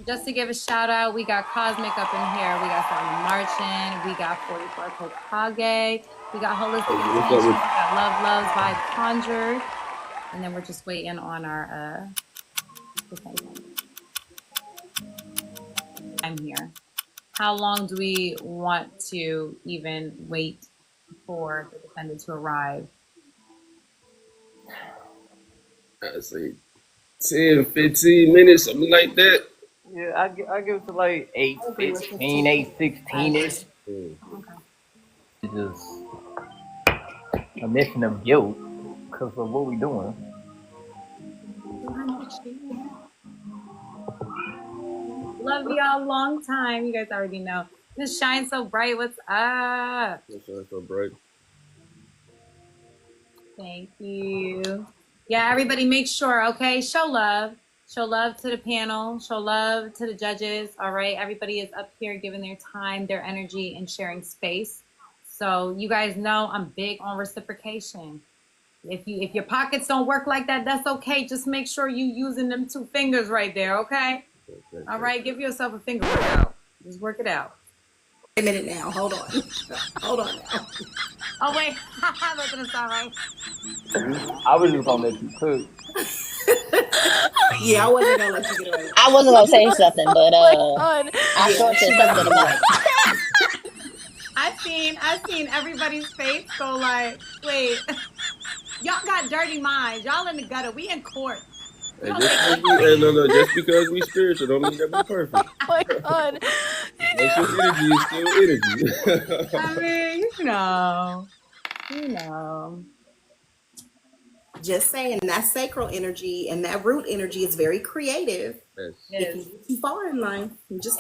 just to give a shout out, we got Cosmic up in here. We got 33 Martian. We got 44 Hokage. We got Holistic Intentions. We got Love Loves by Conjured. And then we're just waiting on our I'm here. How long do we want to even wait for the defendant to arrive? I'd say 10, 15 minutes, something like that. Yeah, I give it to like 8, 15, 8, 16-ish. Okay. It's just a mission of guilt because of what we doing. Love y'all long time. You guys already know. This shine so bright. What's up? It shines so bright. Thank you. Yeah, everybody make sure, okay? Show love. Show love to the panel. Show love to the judges. All right. Everybody is up here giving their time, their energy, and sharing space. So you guys know I'm big on reciprocation. If your pockets don't work like that, that's okay. Just make sure you using them 2 fingers right there, okay? All right, give yourself a finger workout. Just work it out. Wait a minute now. Hold on. Hold on now. Oh wait, I'm looking at that right. I was just gonna let you cook. Yeah, I wasn't gonna let you get away. I wasn't gonna say something, but I thought said something about it. I seen everybody's face go like, wait, y'all got dirty minds. Y'all in the gutter. We in court. Hey, just because we spiritual don't mean that we perfect. Oh my God. Once your energy is still energy. I mean, you know. Just saying, that sacral energy and that root energy is very creative. Yes. If you get too far in life, you just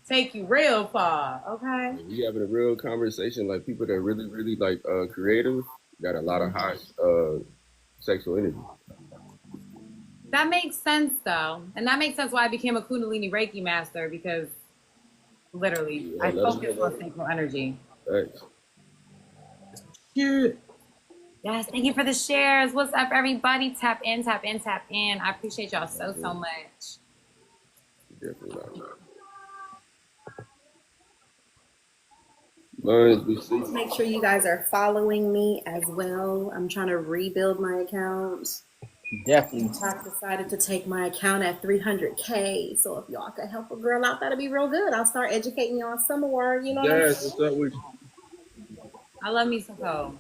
take you real far, okay? We having a real conversation, like people that really, really like creative, got a lot of high sexual energy. That makes sense though. And that makes sense why I became a Kundalini Reiki master, because literally I focus on sacral energy. Thanks. Yeah. Yes, thank you for the shares. What's up, everybody? Tap in, tap in, tap in. I appreciate y'all so much. Definitely not. Make sure you guys are following me as well. I'm trying to rebuild my account. Definitely. I decided to take my account at 300K. So if y'all could help a girl out, that'd be real good. I'll start educating y'all some more. You know what I'm saying? What's up with you? I love me some Poe.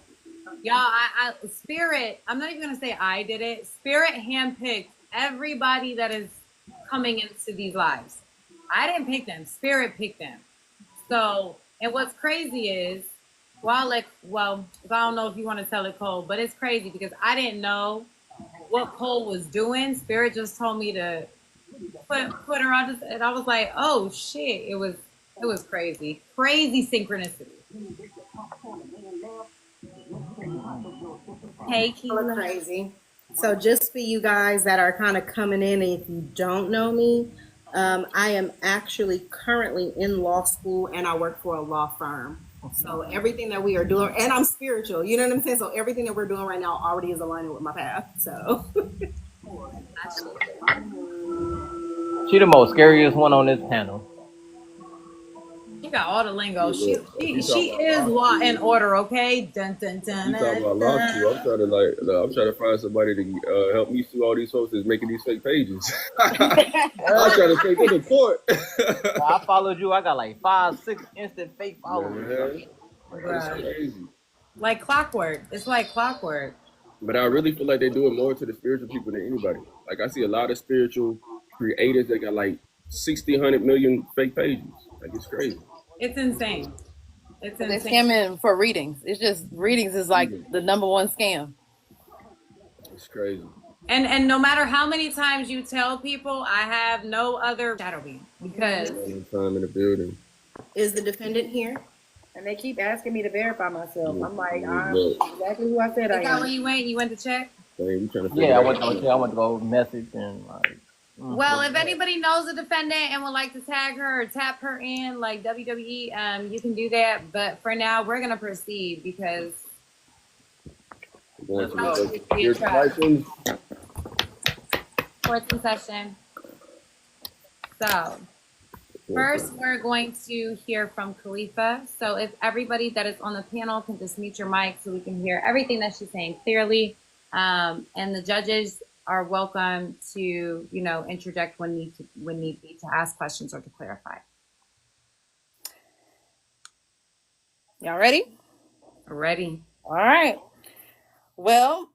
Y'all, I Spirit, I'm not even going to say I did it. Spirit handpicked everybody that is coming into these lives. I didn't pick them. Spirit picked them. So, and what's crazy is, I don't know if you want to tell it, Cole, but it's crazy because I didn't know what Cole was doing. Spirit just told me to put her on, and I was like, oh shit, it was crazy synchronicity. Hey, Keela. Crazy. So just for you guys that are kind of coming in, and if you don't know me, I am actually currently in law school and I work for a law firm. So everything that we are doing, and I'm spiritual, you know what I'm saying? So everything that we're doing right now already is aligning with my path. So She the most scariest one on this panel. She got all the lingo. She is law and order, okay? Dun dun dun. You talking about law school? I'm trying to find somebody to help me sue all these folks that's making these fake pages. I'm trying to take them to court. I followed you. I got like 5, 6 instant fake followers. That's crazy. Like clockwork. It's like clockwork. But I really feel like they're doing more to the spiritual people than anybody. Like I see a lot of spiritual creators that got like 60, 100 million fake pages. Like it's crazy. It's insane. It's insane. They're scamming for readings. It's just readings is like the #1 scam. It's crazy. And no matter how many times you tell people, I have no other shadowing because Time in the building. is the defendant here? And they keep asking me to verify myself. I'm like, I'm exactly who I said I am. where you went? You went to check? Yeah, I went to go message and like. Well, if anybody knows a defendant and would like to tag her or tap her in like WWE, you can do that. But for now, we're gonna proceed because Going to court's in session. So first, we're going to hear from Khalifa. So if everybody that is on the panel can just mute your mic so we can hear everything that she's saying clearly. And the judges are welcome to, you know, interject when need be to ask questions or to clarify. Y'all ready? Ready. All right. Well,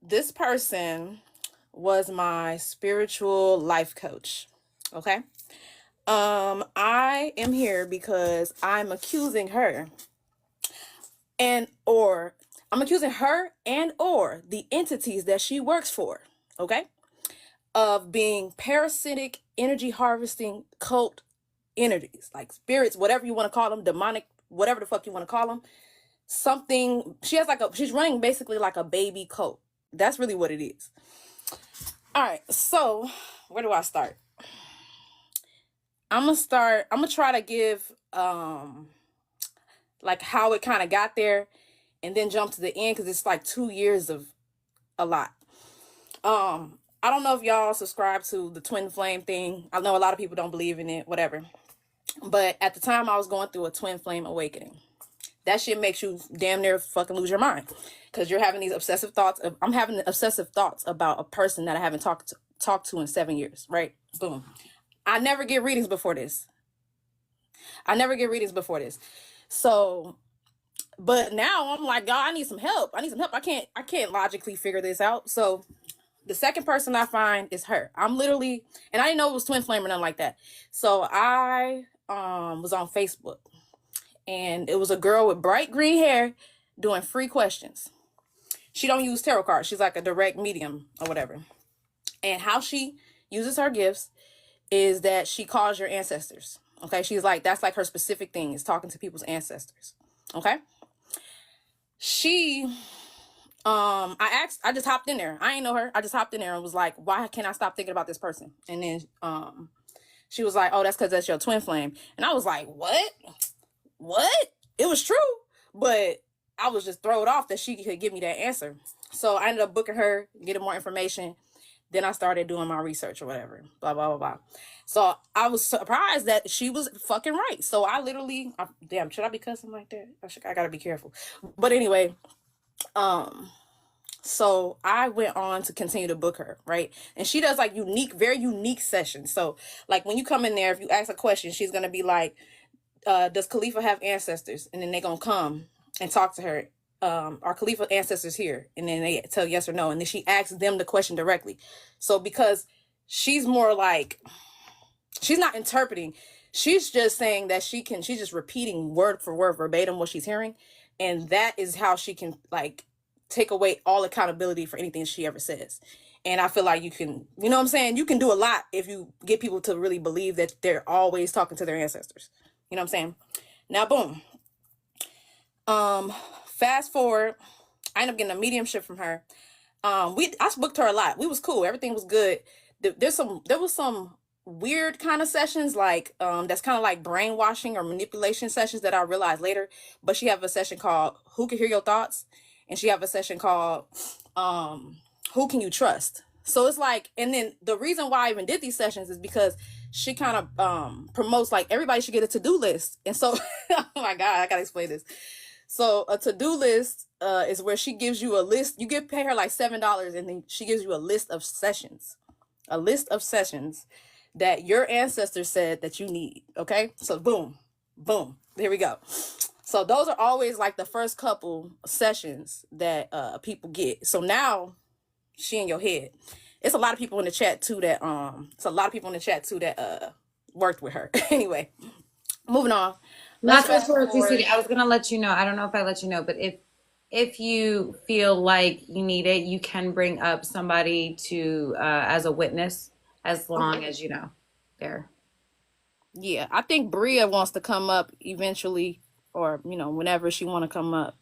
this person was my spiritual life coach. Okay. I am here because I'm accusing her and or the entities that she works for, okay, of being parasitic energy harvesting cult entities, like spirits, whatever you want to call them, demonic, whatever the fuck you want to call them. Something she's running basically like a baby cult. That's really what it is. All right, so where do I start? I'm gonna try to give like how it kind of got there and then jump to the end because it's like 2 years of a lot. I don't know if y'all subscribe to the twin flame thing. I know a lot of people don't believe in it, whatever. But at the time I was going through a twin flame awakening. That shit makes you damn near fucking lose your mind because you're having these obsessive thoughts. I'm having obsessive thoughts about a person that I haven't talked to in 7 years, right? Boom. I never get readings before this. So, but now I'm like, God, I need some help. I can't logically figure this out. So the second person I find is her. I'm literally, and I didn't know it was twin flame or nothing like that. So I was on Facebook and it was a girl with bright green hair doing free questions. She don't use tarot cards. She's like a direct medium or whatever. And how she uses her gifts is that she calls your ancestors. Okay. She's like, that's like her specific thing is talking to people's ancestors. Okay. I just hopped in there. I ain't know her. I just hopped in there and was like, why can't I stop thinking about this person? And then, she was like, oh, that's because that's your twin flame. And I was like, what? It was true. But I was just thrown off that she could give me that answer. So I ended up booking her, getting more information. Then I started doing my research or whatever, blah, blah, blah, blah. So I was surprised that she was fucking right. So I literally, damn, should I be cussing like that? I gotta be careful. But anyway, so I went on to continue to book her, right? And she does like very unique sessions. So like when you come in there, if you ask a question, she's gonna be like, does Khalifa have ancestors? And then they're gonna come and talk to her. Are Khalifa ancestors here? And then they tell yes or no. And then she asks them the question directly. So because she's more like, she's not interpreting, she's just saying that she's just repeating word for word verbatim what she's hearing. And that is how she can like take away all accountability for anything she ever says. And I feel like you can, you know what I'm saying? You can do a lot if you get people to really believe that they're always talking to their ancestors. You know what I'm saying? Now, boom. Fast forward, I ended up getting a mediumship from her. I booked her a lot. We was cool. Everything was good. There was some weird kind of sessions, like that's kind of like brainwashing or manipulation sessions that I realized later. But she have a session called Who Can Hear Your Thoughts? And she have a session called Who Can You Trust? So it's like, and then the reason why I even did these sessions is because she kind of promotes like everybody should get a to-do list. And so, oh my God, I gotta explain this. So a to-do list is where she gives you a list. You pay her like $7 and then she gives you a list of sessions that your ancestors said that you need. Okay. So boom, boom, there we go. So those are always like the first couple sessions that people get. So now she in your head. It's a lot of people in the chat too that worked with her. Anyway, moving on. Not to interrupt you, City. I was gonna let you know. I don't know if I let you know, but if you feel like you need it, you can bring up somebody to as a witness, as long as you know they're. Yeah, I think Brea wants to come up eventually, or you know, whenever she want to come up.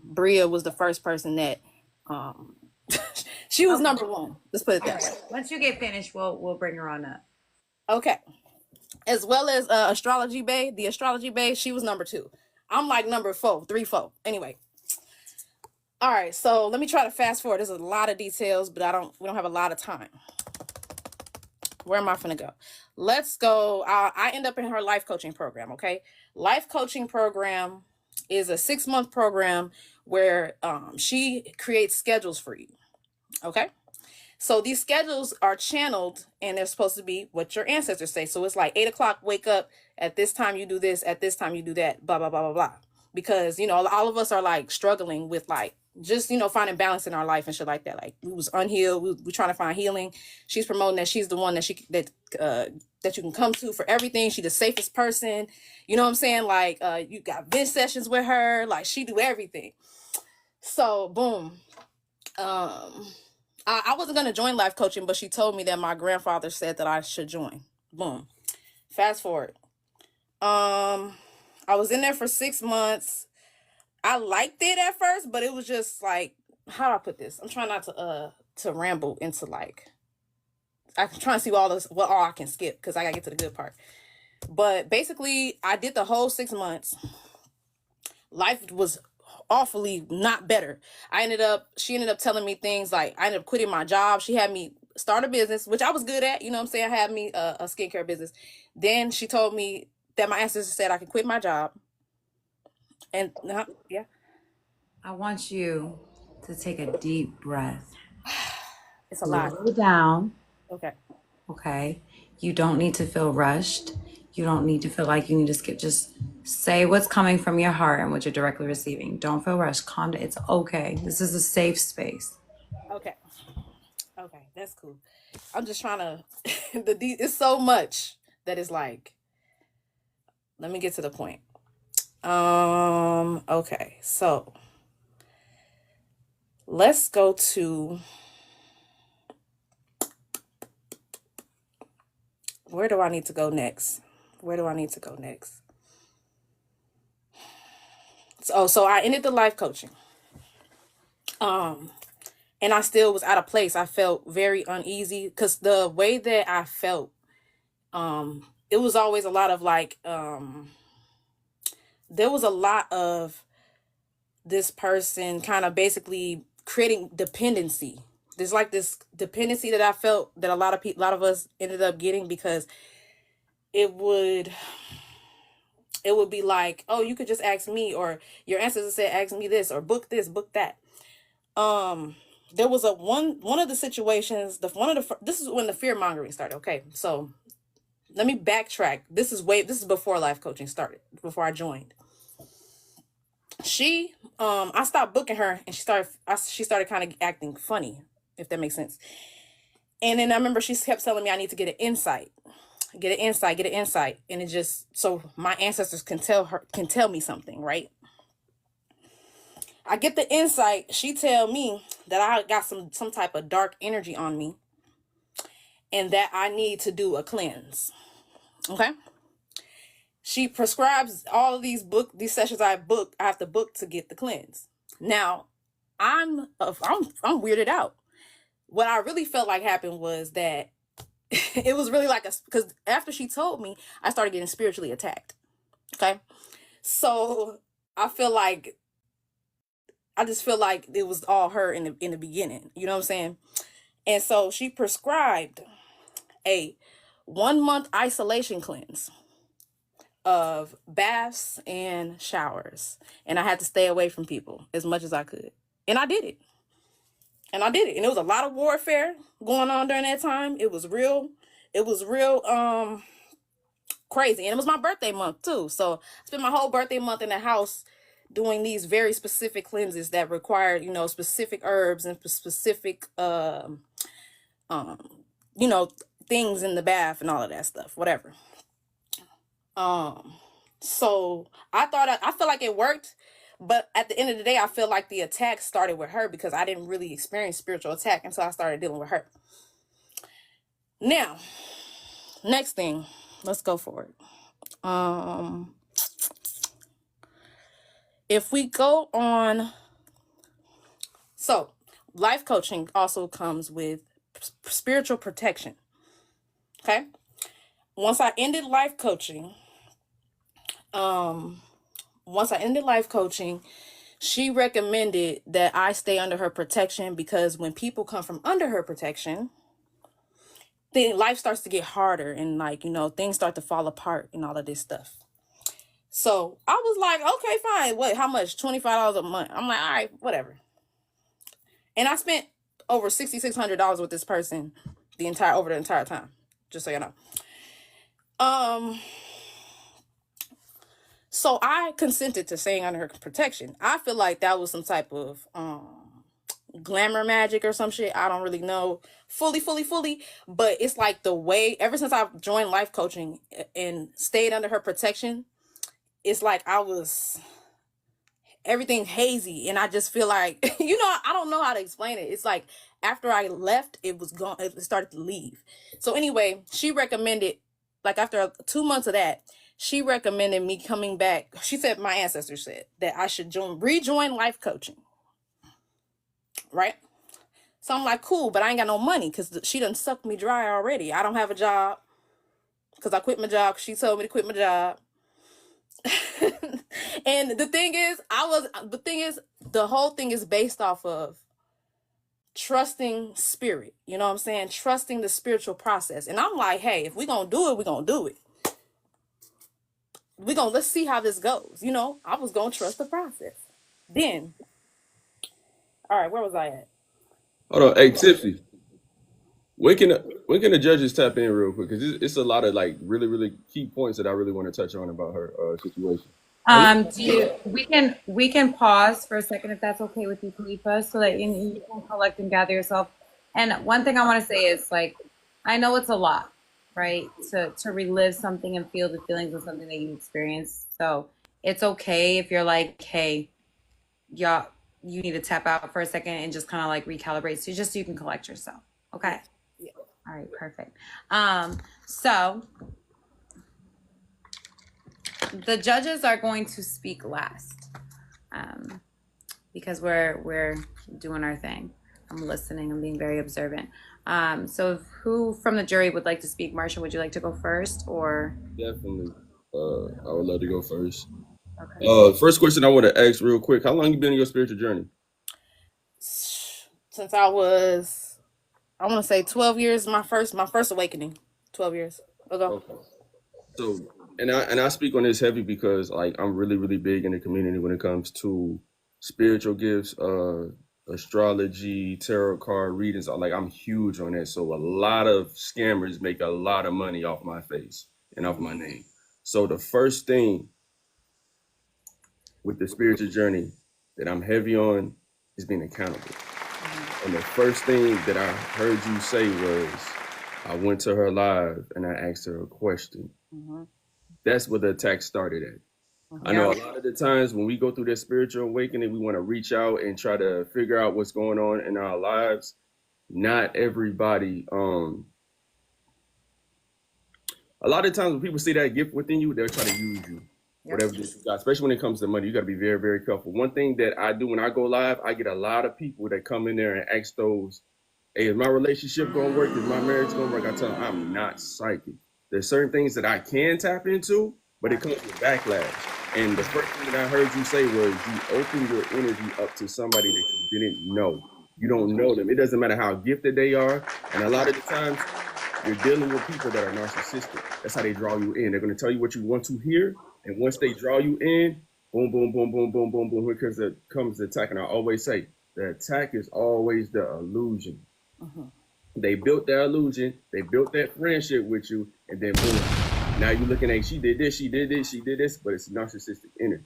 Brea was the first person that she was number one. Let's put it that way. Once you get finished, we'll bring her on up. Okay. As well as Astrology Bay, the Astrology Bay, she was number 2. I'm like number 4. Anyway. All right, so let me try to fast forward. There's a lot of details, but we don't have a lot of time. where am I finna go? Let's go. I end up in her life coaching program. Okay. Life coaching program is a 6-month program where she creates schedules for you. Okay. So these schedules are channeled and they're supposed to be what your ancestors say. So it's like 8 o'clock, wake up, at this time you do this, at this time you do that, blah, blah, blah, blah, blah. Because, you know, all of us are like struggling with like, just, you know, finding balance in our life and shit like that. Like we was unhealed. We trying to find healing. She's promoting that she's the one that that you can come to for everything. She the safest person. You know what I'm saying? Like you got bench sessions with her. Like she do everything. So boom. I wasn't going to join life coaching, but she told me that my grandfather said that I should join. Boom. Fast forward. I was in there for 6 months. I liked it at first, but it was just like, how do I put this? I'm trying not to ramble into like, I'm trying to see all I can skip because I got to get to the good part. But basically, I did the whole 6 months. Life was awfully not better. She ended up telling me things like I ended up quitting my job. She had me start a business, which I was good at. You know what I'm saying? I had me a skincare business. Then she told me that my ancestor said I could quit my job. And yeah. I want you to take a deep breath. It's a lot. Slow down. Okay. Okay. You don't need to feel rushed. You don't need to feel like you need to skip. Just say what's coming from your heart and what you're directly receiving. Don't feel rushed. Calm down. It's okay. This is a safe space. Okay. Okay. That's cool. I'm just trying to, it's so much that is like, let me get to the point. Okay. So let's go to, where do I need to go next? So I ended the life coaching. And I still was out of place. I felt very uneasy because the way that I felt, it was always a lot of like, there was a lot of this person kind of basically creating dependency. There's like this dependency that I felt that a lot of us ended up getting because it would be like, oh, you could just ask me, or your ancestor said, ask me this, or book this, book that. There was one of the situations, this is when the fear mongering started. Okay. So let me backtrack. This is before life coaching started, before I joined. I stopped booking her and she started kind of acting funny, if that makes sense. And then I remember she kept telling me I need to get an insight. And it just, so my ancestors can tell me something, right? I get the insight. She tell me that I got some type of dark energy on me and that I need to do a cleanse. Okay. She prescribes all of these sessions I have to book to get the cleanse. Now I'm weirded out. What I really felt like happened was that it was really like because after she told me, I started getting spiritually attacked. Okay. So I just feel like it was all her in the beginning. You know what I'm saying? And so she prescribed a 1-month isolation cleanse of baths and showers. And I had to stay away from people as much as I could. And I did it. And it was a lot of warfare going on during that time. It was real crazy. And it was my birthday month too. So I spent my whole birthday month in the house doing these very specific cleanses that required, specific herbs and specific, things in the bath and all of that stuff, whatever. So I feel like it worked, but at the end of the day, I feel like the attack started with her because I didn't really experience spiritual attack until I started dealing with her. Now, next thing, let's go for it. If we go on, so life coaching also comes with spiritual protection. Okay. Once I ended life coaching, she recommended that I stay under her protection because when people come from under her protection, life starts to get harder and like, you know, things start to fall apart and all of this stuff. So I was like, okay, fine. What, how much? $25 a month. I'm like, all right, whatever. And I spent over $6,600 with this person over the entire time. Just so you know. So I consented to staying under her protection. I feel like that was some type of glamour magic or some shit. I don't really know fully, but it's like the way, ever since I've joined life coaching and stayed under her protection, it's like everything hazy, and I just feel like, you know, I don't know how to explain it. It's like after I left, it was gone. It started to leave. So anyway, she recommended, like after 2 months of that, she recommended me coming back. She said, my ancestor said that I should rejoin life coaching. Right? So I'm like, cool, but I ain't got no money because she done sucked me dry already. I don't have a job because I quit my job. She told me to quit my job. And the thing is, the whole thing is based off of trusting spirit. You know what I'm saying? Trusting the spiritual process. And I'm like, hey, if we're going to do it, we're going to do it. Let's see how this goes. You know, I was going to trust the process. Then, all right, where was I at? Hold on. Hey, Tipsee. When can the judges tap in real quick? Because it's a lot of like really, really key points that I really want to touch on about her situation. We can pause for a second if that's okay with you, Khalifa, so that you can collect and gather yourself. And one thing I want to say is, like, I know it's a lot, right? To relive something and feel the feelings of something that you experienced. So it's okay if you're like, hey, you need to tap out for a second and just kind of like recalibrate, so you can collect yourself. Okay. Yeah. All right. Perfect. So the judges are going to speak last, because we're doing our thing. I'm listening. I'm being very observant. So who from the jury would like to speak? Martian, would you like to go first, or? Definitely. I would love to go first. Okay. First question I want to ask real quick: how long you been in your spiritual journey? Since I was, I want to say 12 years. My first awakening, 12 years ago. Okay. So, and I speak on this heavy because like I'm really, really big in the community when it comes to spiritual gifts, astrology, tarot card readings. Like I'm huge on that. So a lot of scammers make a lot of money off my face and off my name. So the first thing with the spiritual journey that I'm heavy on is being accountable. And the first thing that I heard you say was, I went to her live and I asked her a question. Mm-hmm. That's where the attack started at. Mm-hmm. I know a lot of the times when we go through this spiritual awakening, we want to reach out and try to figure out what's going on in our lives. Not everybody. A lot of times when people see that gift within you, they'll try to use you. Yep. Whatever you got, especially when it comes to money, you got to be very, very careful. One thing that I do when I go live, I get a lot of people that come in there and ask those, hey, is my relationship going to work? Is my marriage going to work? I tell them I'm not psychic. There's certain things that I can tap into, but it comes with backlash. And the first thing that I heard you say was you open your energy up to somebody that you didn't know. You don't know them. It doesn't matter how gifted they are. And a lot of the times you're dealing with people that are narcissistic. That's how they draw you in. They're going to tell you what you want to hear. And once they draw you in, boom, boom, boom, boom, boom, boom, boom, here comes the attack. And I always say, the attack is always the illusion. Mm-hmm. They built that illusion. They built that friendship with you. And then boom, now you're looking at, she did this, but it's narcissistic energy.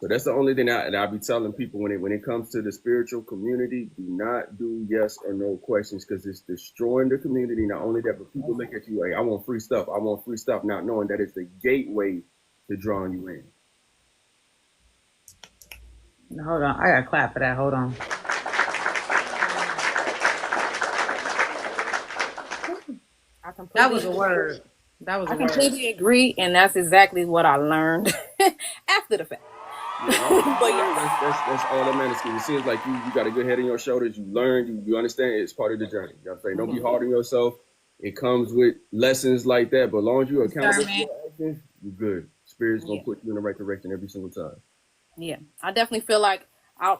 So that's the only thing that I'll be telling people when it comes to the spiritual community. Do not do yes or no questions, because it's destroying the community. Not only that, but people look at you like, I want free stuff, not knowing that it's the gateway to drawing you in. Hold on, I gotta clap for that. Hold on. That was a word. I completely agree, and that's exactly what I learned after the fact. Yeah, but yeah, that's all that matters. It seems like you got a good head on your shoulders. You learn, you understand. It's part of the journey. You know what I'm saying? Don't be hard on yourself. It comes with lessons like that, but as long as you're accountable for your actions, you're good. Spirit's gonna put you in the right direction every single time. Yeah, I definitely feel like I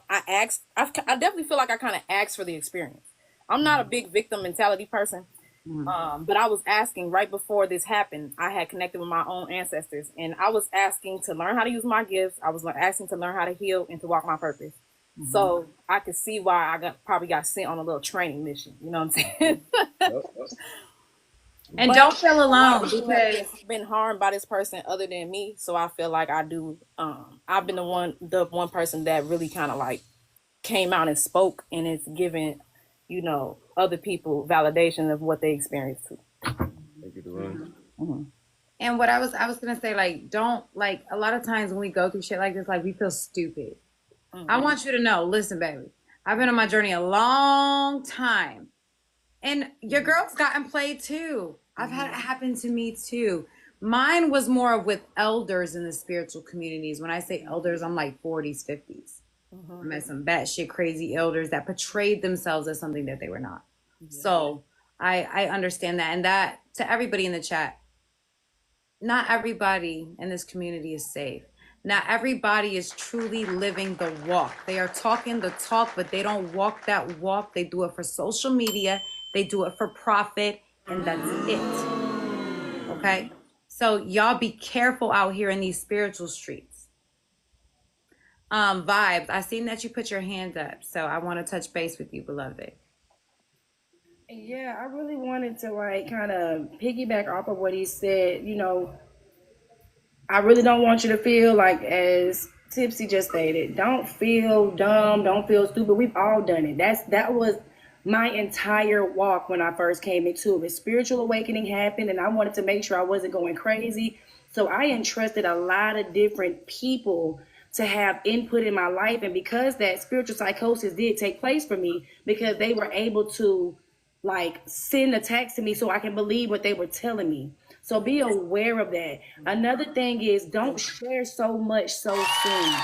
definitely feel like I kind of asked for the experience. I'm not a big victim mentality person. But I was asking right before this happened, I had connected with my own ancestors, and I was asking to learn how to use my gifts. I was asking to learn how to heal and to walk my purpose. So I could see why I probably got sent on a little training mission. You know what I'm saying? And But don't feel alone because because been harmed by this person other than me. So I feel like I do. I've been the one person that really kind of like came out and spoke, and it's given, other people validation of what they experienced too. Thank you, Devon. and what I was gonna say, like, don't, like, a lot of times when we go through shit like this, like, we feel stupid. I want you to know, listen, baby, I've been on my journey a long time, and your girl's gotten played too. I've had it happen to me too. Mine was more with elders in the spiritual communities. When I say elders, I'm like 40s, 50s. I met some batshit crazy elders that portrayed themselves as something that they were not. So I understand that. And that, to everybody in the chat, not everybody in this community is safe. Not everybody is truly living the walk. They are talking the talk, but they don't walk that walk. They do it for social media. They do it for profit, and that's it. Okay? So y'all be careful out here in these spiritual streets. Vibes, I seen that you put your hand up, so I want to touch base with you, beloved. Yeah, I really wanted to like kind of piggyback off of what he said. I really don't want you to feel like, as Tipsee just stated, don't feel dumb, don't feel stupid. We've all done it. That was my entire walk when I first came into it. Spiritual awakening happened, and I wanted to make sure I wasn't going crazy. So I entrusted a lot of different people to have input in my life. And because that spiritual psychosis did take place for me, because they were able to like send attacks to me so I can believe what they were telling me. So be aware of that. Another thing is, don't share so much so soon.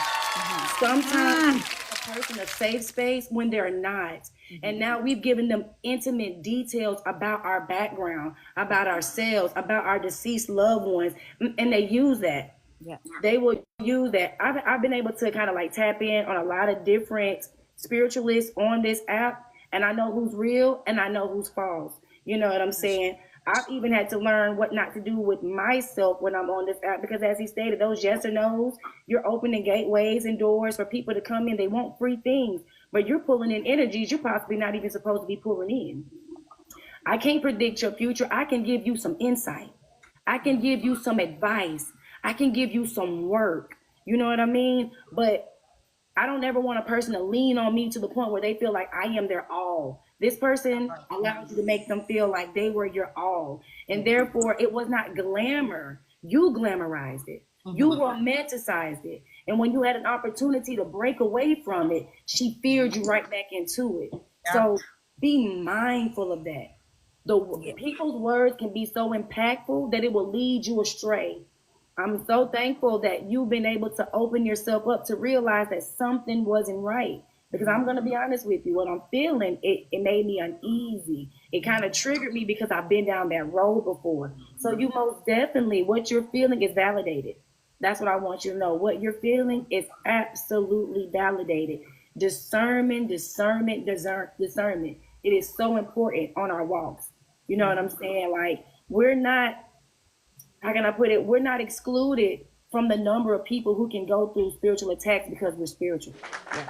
Sometimes a person a safe space when they're not. And now we've given them intimate details about our background, about ourselves, about our deceased loved ones, and they use that. Yeah. They will use that. I've been able to kind of like tap in on a lot of different spiritualists on this app, and I know who's real and I know who's false. You know what I'm saying? I've even had to learn what not to do with myself when I'm on this app, because as he stated, those yes or no's, you're opening gateways and doors for people to come in. They want free things, but you're pulling in energies you're possibly not even supposed to be pulling in. I can't predict your future. I can give you some insight. I can give you some advice. I can give you some work. You know what I mean? But I don't ever want a person to lean on me to the point where they feel like I am their all. This person allowed you to make them feel like they were your all. And therefore, it was not glamour. You glamorized it. You romanticized it. And when you had an opportunity to break away from it, she feared you right back into it. So be mindful of that. People's words can be so impactful that it will lead you astray. I'm so thankful that you've been able to open yourself up to realize that something wasn't right. Because I'm going to be honest with you, what I'm feeling, it made me uneasy. It kind of triggered me because I've been down that road before. So you most definitely, what you're feeling is validated. That's what I want you to know. What you're feeling is absolutely validated. Discernment. It is so important on our walks. You know what I'm saying? Like, we're not, how can I put it? We're not excluded from the number of people who can go through spiritual attacks because we're spiritual.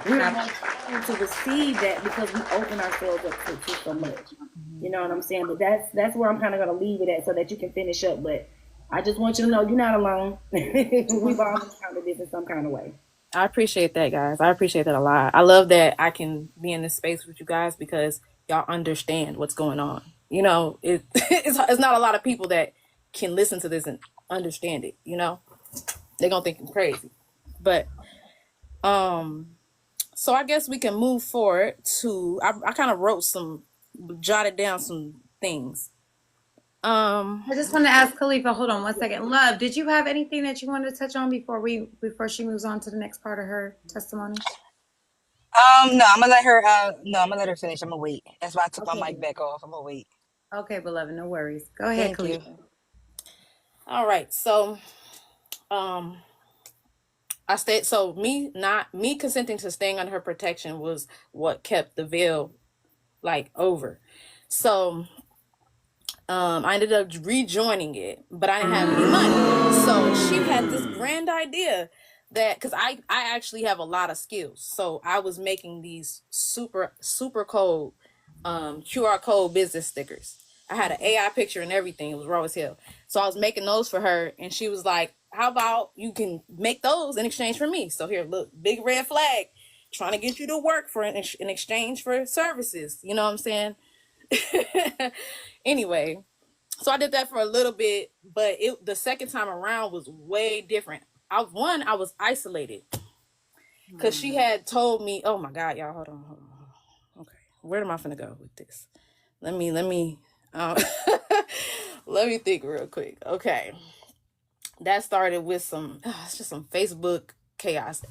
We're not able to receive that because we open ourselves up to so much. You know what I'm saying? But that's where I'm kind of going to leave it at so that you can finish up. But I just want you to know you're not alone. We've all encountered this in some kind of way. I appreciate that, guys. I appreciate that a lot. I love that I can be in this space with you guys because y'all understand what's going on. You know, it's not a lot of people that can listen to this and understand it, you know? They're gonna think I'm crazy. But so I guess we can move forward to I kind of jotted down some things. I just want to ask Khalifa, hold on one second. Love, did you have anything that you wanted to touch on before she moves on to the next part of her testimony? No, I'm gonna let her. No, I'm gonna let her finish. I'm gonna wait. That's why I took my mic back off. I'm gonna wait. Okay, beloved, no worries. Go ahead, Thank Khalifa. you. All right, so I stayed. So me consenting to staying under her protection was what kept the veil like over. So I ended up rejoining it, but I didn't have any money. So she had this grand idea that, because I actually have a lot of skills. So I was making these super cold QR code business stickers. I had an AI picture and everything. It was raw as hell. So I was making those for her, and she was like, how about you can make those in exchange for me? So here, look, big red flag, trying to get you to work for in exchange for services. You know what I'm saying? Anyway, so I did that for a little bit, but the second time around was way different. I was isolated because she had told me, oh my God, y'all, hold on. Okay, where am I finna go with this? Let me let me think real quick. Okay, that started with it's just some Facebook chaos.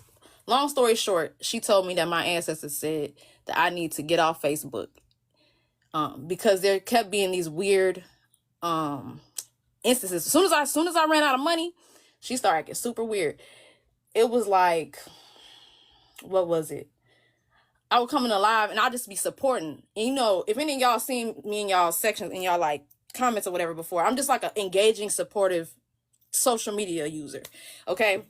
Long story short, she told me that my ancestors said that I need to get off Facebook. Because there kept being these weird instances. As soon as I ran out of money, she started getting super weird. It was like, what was it? I would come in live and I'd just be supporting. And you know, if any of y'all seen me in y'all sections and y'all like comments or whatever before, I'm just like an engaging, supportive social media user. Okay.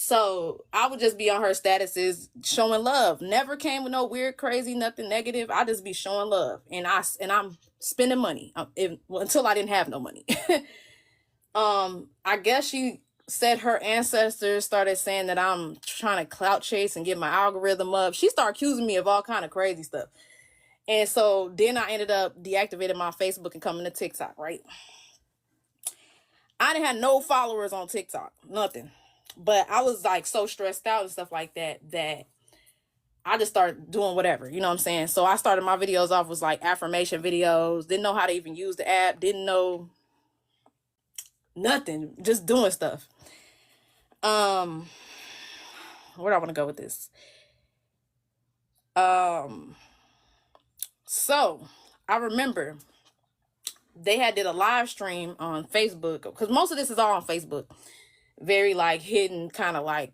So I would just be on her statuses showing love. Never came with no weird, crazy, nothing negative. I just be showing love, and I'm spending money until I didn't have no money. I guess she said her ancestors started saying that I'm trying to clout chase and get my algorithm up. She started accusing me of all kind of crazy stuff. And so then I ended up deactivating my Facebook and coming to TikTok, right? I didn't have no followers on TikTok, nothing. But I was like so stressed out and stuff like that I just started doing whatever, you know what I'm saying? So I started my videos off was like affirmation videos, didn't know how to even use the app, didn't know nothing, just doing stuff. Where do I want to go with this? So I remember they did a live stream on Facebook, because most of this is all on Facebook. Very like hidden, kind of like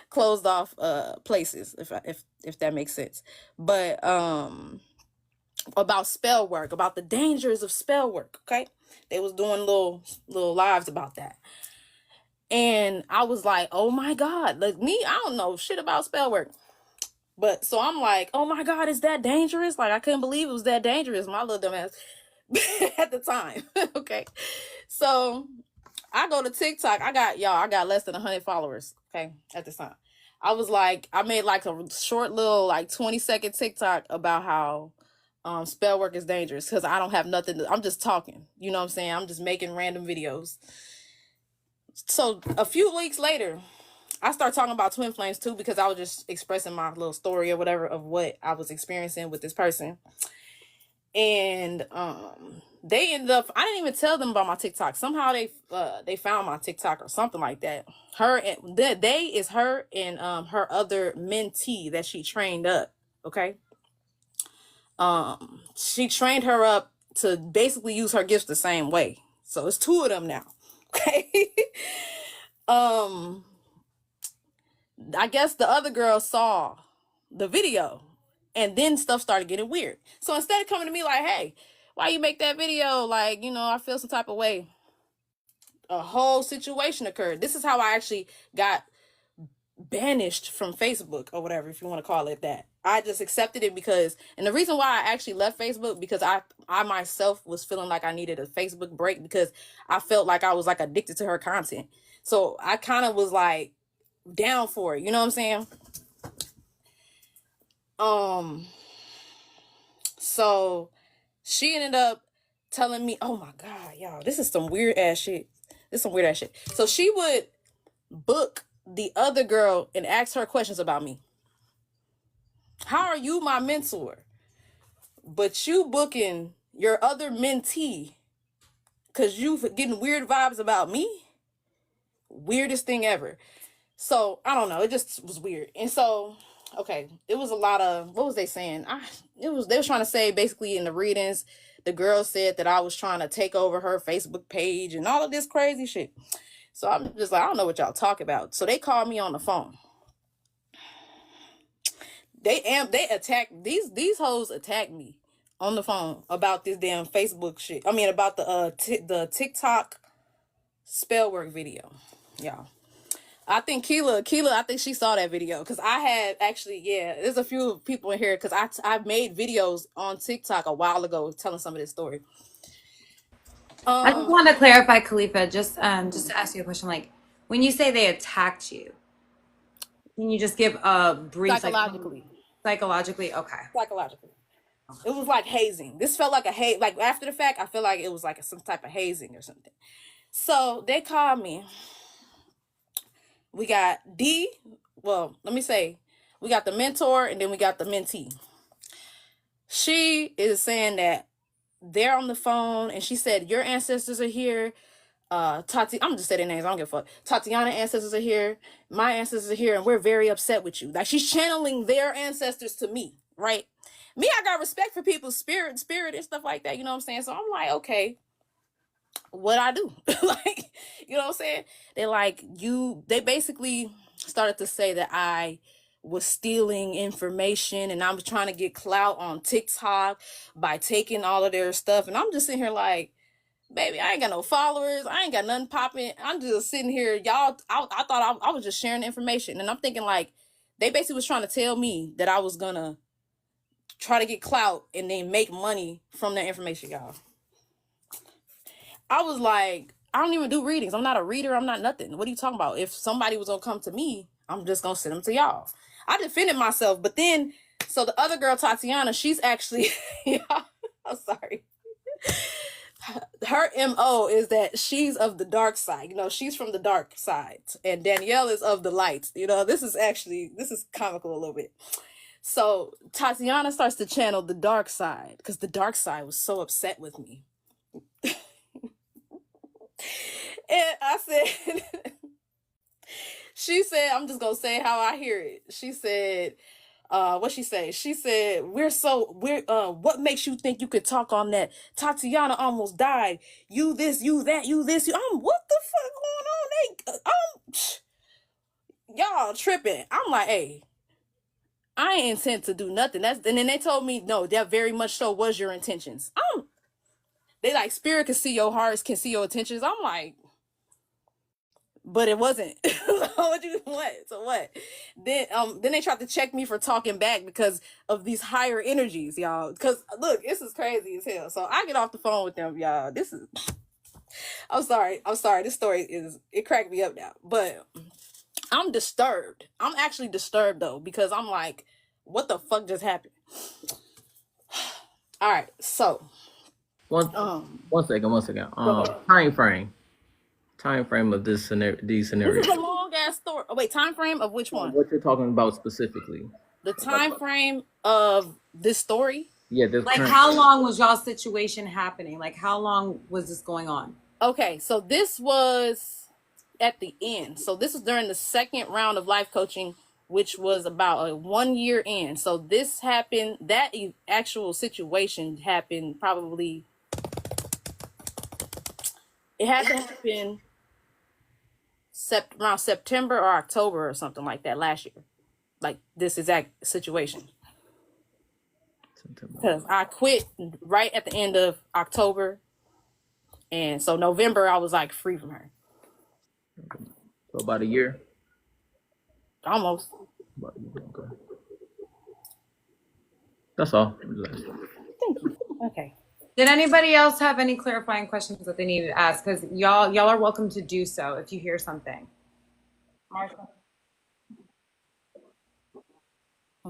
closed off places, if that makes sense. But about spell work, about the dangers of spell work. Okay, they was doing little lives about that, and I was like, oh my God, like me, I don't know shit about spell work. But so I'm like, oh my God, is that dangerous? Like I couldn't believe it was that dangerous. My little dumb ass at the time. Okay, so I go to TikTok. I got less than 100 followers. Okay, at the time, I made like a short little like 20-second TikTok about how spell work is dangerous, because I don't have nothing. I'm just talking. You know what I'm saying? I'm just making random videos. So a few weeks later, I started talking about twin flames too, because I was just expressing my little story or whatever of what I was experiencing with this person. And they ended up, I didn't even tell them about my TikTok. Somehow they found my TikTok or something like that. They is her and her other mentee that she trained up. Okay. She trained her up to basically use her gifts the same way. So it's two of them now. Okay. I guess the other girl saw the video, and then stuff started getting weird. So instead of coming to me like, hey, why you make that video? Like, you know, I feel some type of way. A whole situation occurred. This is how I actually got banished from Facebook or whatever, if you want to call it that. I just accepted it because, and the reason why I actually left Facebook, because I myself was feeling like I needed a Facebook break, because I felt like I was like addicted to her content. So I kind of was like down for it. You know what I'm saying? So she ended up telling me, oh my God, y'all, this is some weird ass shit. So she would book the other girl and ask her questions about me. How are you my mentor, but you booking your other mentee because you getting weird vibes about me? Weirdest thing ever. So I don't know, it just was weird. And so, okay, it was a lot of, what was they saying? They were trying to say basically in the readings, the girl said that I was trying to take over her Facebook page and all of this crazy shit. So I'm just like, I don't know what y'all talk about. So they called me on the phone. They attacked, these hoes attacked me on the phone about this damn Facebook shit. I mean, about the TikTok spell work video, y'all. I think Keela, I think she saw that video because I had actually, there's a few people in here because I made videos on TikTok a while ago telling some of this story. I just want to clarify, Khalifa, just to ask you a question. Like, when you say they attacked you, can you just give a brief psychologically? Psychologically, okay. Psychologically, it was like hazing. This felt like a haze. Like after the fact, I feel like it was like some type of hazing or something. So they called me. We got D. Well, let me say, we got the mentor and then we got the mentee. She is saying that they're on the phone and she said, your ancestors are here. I'm just saying their names. I don't give a fuck. Tatiana ancestors are here. My ancestors are here. And we're very upset with you. Like she's channeling their ancestors to me, right? Me, I got respect for people's spirit and stuff like that. You know what I'm saying? So I'm like, okay, what I do? Like, you know what I'm saying? They're like, they basically started to say that I was stealing information and I was trying to get clout on TikTok by taking all of their stuff. And I'm just sitting here like, baby, I ain't got no followers. I ain't got nothing popping. I'm just sitting here. Y'all, I thought I was just sharing information. And I'm thinking like, they basically was trying to tell me that I was gonna try to get clout and then make money from that information, y'all. I was like, I don't even do readings. I'm not a reader. I'm not nothing. What are you talking about? If somebody was gonna come to me, I'm just gonna send them to y'all. I defended myself, but then, so the other girl, Tatiana, she's actually, I'm sorry. Her MO is that she's of the dark side. You know, she's from the dark side. And Danielle is of the light. You know, this is comical a little bit. So Tatiana starts to channel the dark side because the dark side was so upset with me. And I said, she said, I'm just going to say how I hear it. She said, what she say? She said, what makes you think you could talk on that? Tatiana almost died. You this, you that, you this. What the fuck going on? Y'all tripping. I'm like, hey, I ain't intent to do nothing. And then they told me, no, that very much so was your intentions. They like, spirit can see your hearts, can see your intentions. I'm like, but it wasn't. What? So what? Then they tried to check me for talking back because of these higher energies, y'all. Because look, this is crazy as hell. So I get off the phone with them, y'all. I'm sorry. This story it cracked me up now. But I'm disturbed. I'm actually disturbed though, because I'm like, what the fuck just happened? All right, so one second. Time frame of these scenarios. This is a long ass story. Oh, wait, time frame of which one? What you're talking about specifically? The time frame of this story? Yeah, like how long was y'all situation happening? Like how long was this going on? Okay, so this was at the end. So this was during the second round of life coaching, which was about a 1 year in. So this happened, that actual situation happened probably, it had to happen around September or October or something like that last year. Like this exact situation. Because I quit right at the end of October. And so November, I was like free from her. So about a year? Almost. About a year, okay. That's all. Thank you. Okay. Did anybody else have any clarifying questions that they needed to ask? Because y'all are welcome to do so if you hear something. Marsha?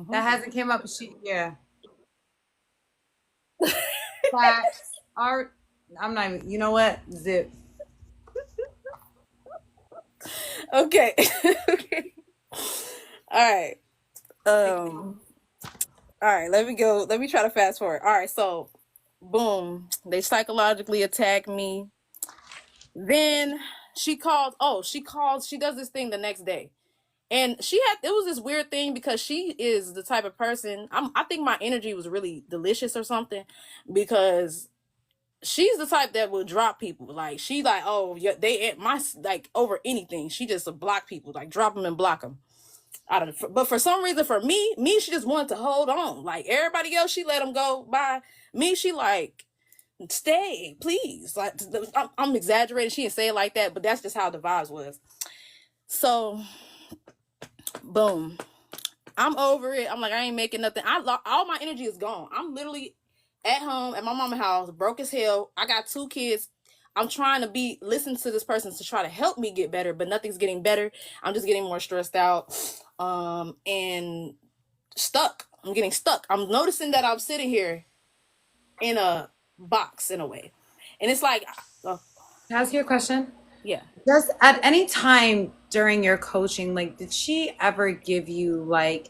That hasn't came up. Yeah. Facts. Art. I'm not even, you know what? Zip. Okay. Okay. All right. All right, let me try to fast forward. All right, so boom, they psychologically attacked me. Then she does this thing the next day. And it was this weird thing because she is the type of person, I think my energy was really delicious or something, because she's the type that will drop people. Like she like, oh yeah, they like over anything. She just block people, like drop them and block them. But for some reason, for me, she just wanted to hold on. Like everybody else, she let them go by. Me, she like, stay, please. Like I'm exaggerating. She didn't say it like that, but that's just how the vibes was. So, boom. I'm over it. I'm like, I ain't making nothing. All my energy is gone. I'm literally at home at my mama's house, broke as hell. I got 2 kids. I'm trying to listen to this person to try to help me get better, but nothing's getting better. I'm just getting more stressed out, and stuck. I'm getting stuck. I'm noticing that I'm sitting here in a box in a way, and it's like, Can I ask you a question? yeah. Just at any time during your coaching, like, did she ever give you like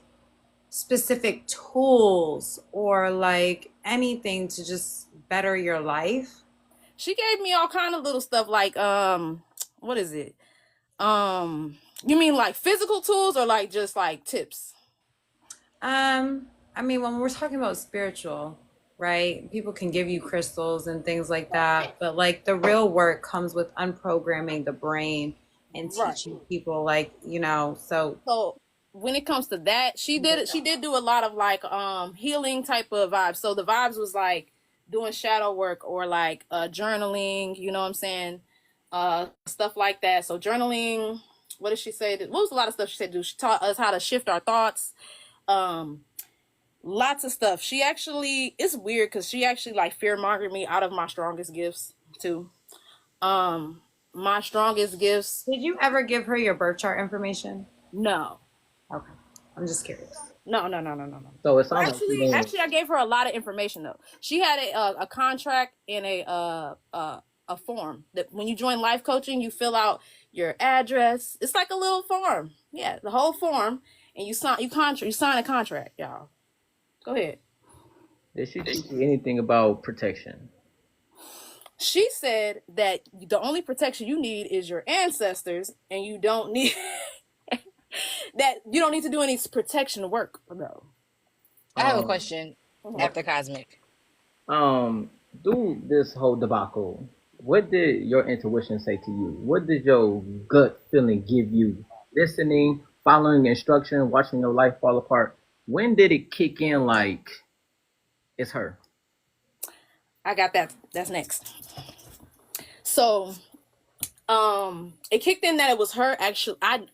specific tools or like anything to just better your life? She gave me all kind of little stuff like, what is it? You mean like physical tools or like just like tips? I mean, when we're talking about spiritual, right? People can give you crystals and things like that, but like the real work comes with unprogramming the brain and teaching people, like, So when it comes to that, she did do a lot of like healing type of vibes. So the vibes was like doing shadow work or like journaling, you know what I'm saying? Stuff like that. So journaling, what did she say? What was a lot of stuff she said to do? She taught us how to shift our thoughts. Lots of stuff. She actually, it's weird because she actually like fear mongered me out of my strongest gifts too. My strongest gifts. Did you ever give her your birth chart information? No. Okay. I'm just curious. No. So it sounds actually, I gave her a lot of information though. She had a contract and a form that when you join life coaching, you fill out your address. It's like a little form. Yeah, the whole form, and you sign a contract, y'all. Go ahead. Did she teach you anything about protection? She said that the only protection you need is your ancestors, and you don't need that. You don't need to do any protection work, though. I have a question after Cosmic. Do this whole debacle. What did your intuition say to you? What did your gut feeling give you? Listening, following instruction, watching your life fall apart. When did it kick in like it's her? I got that. That's next. So, it kicked in that it was her. Actually, I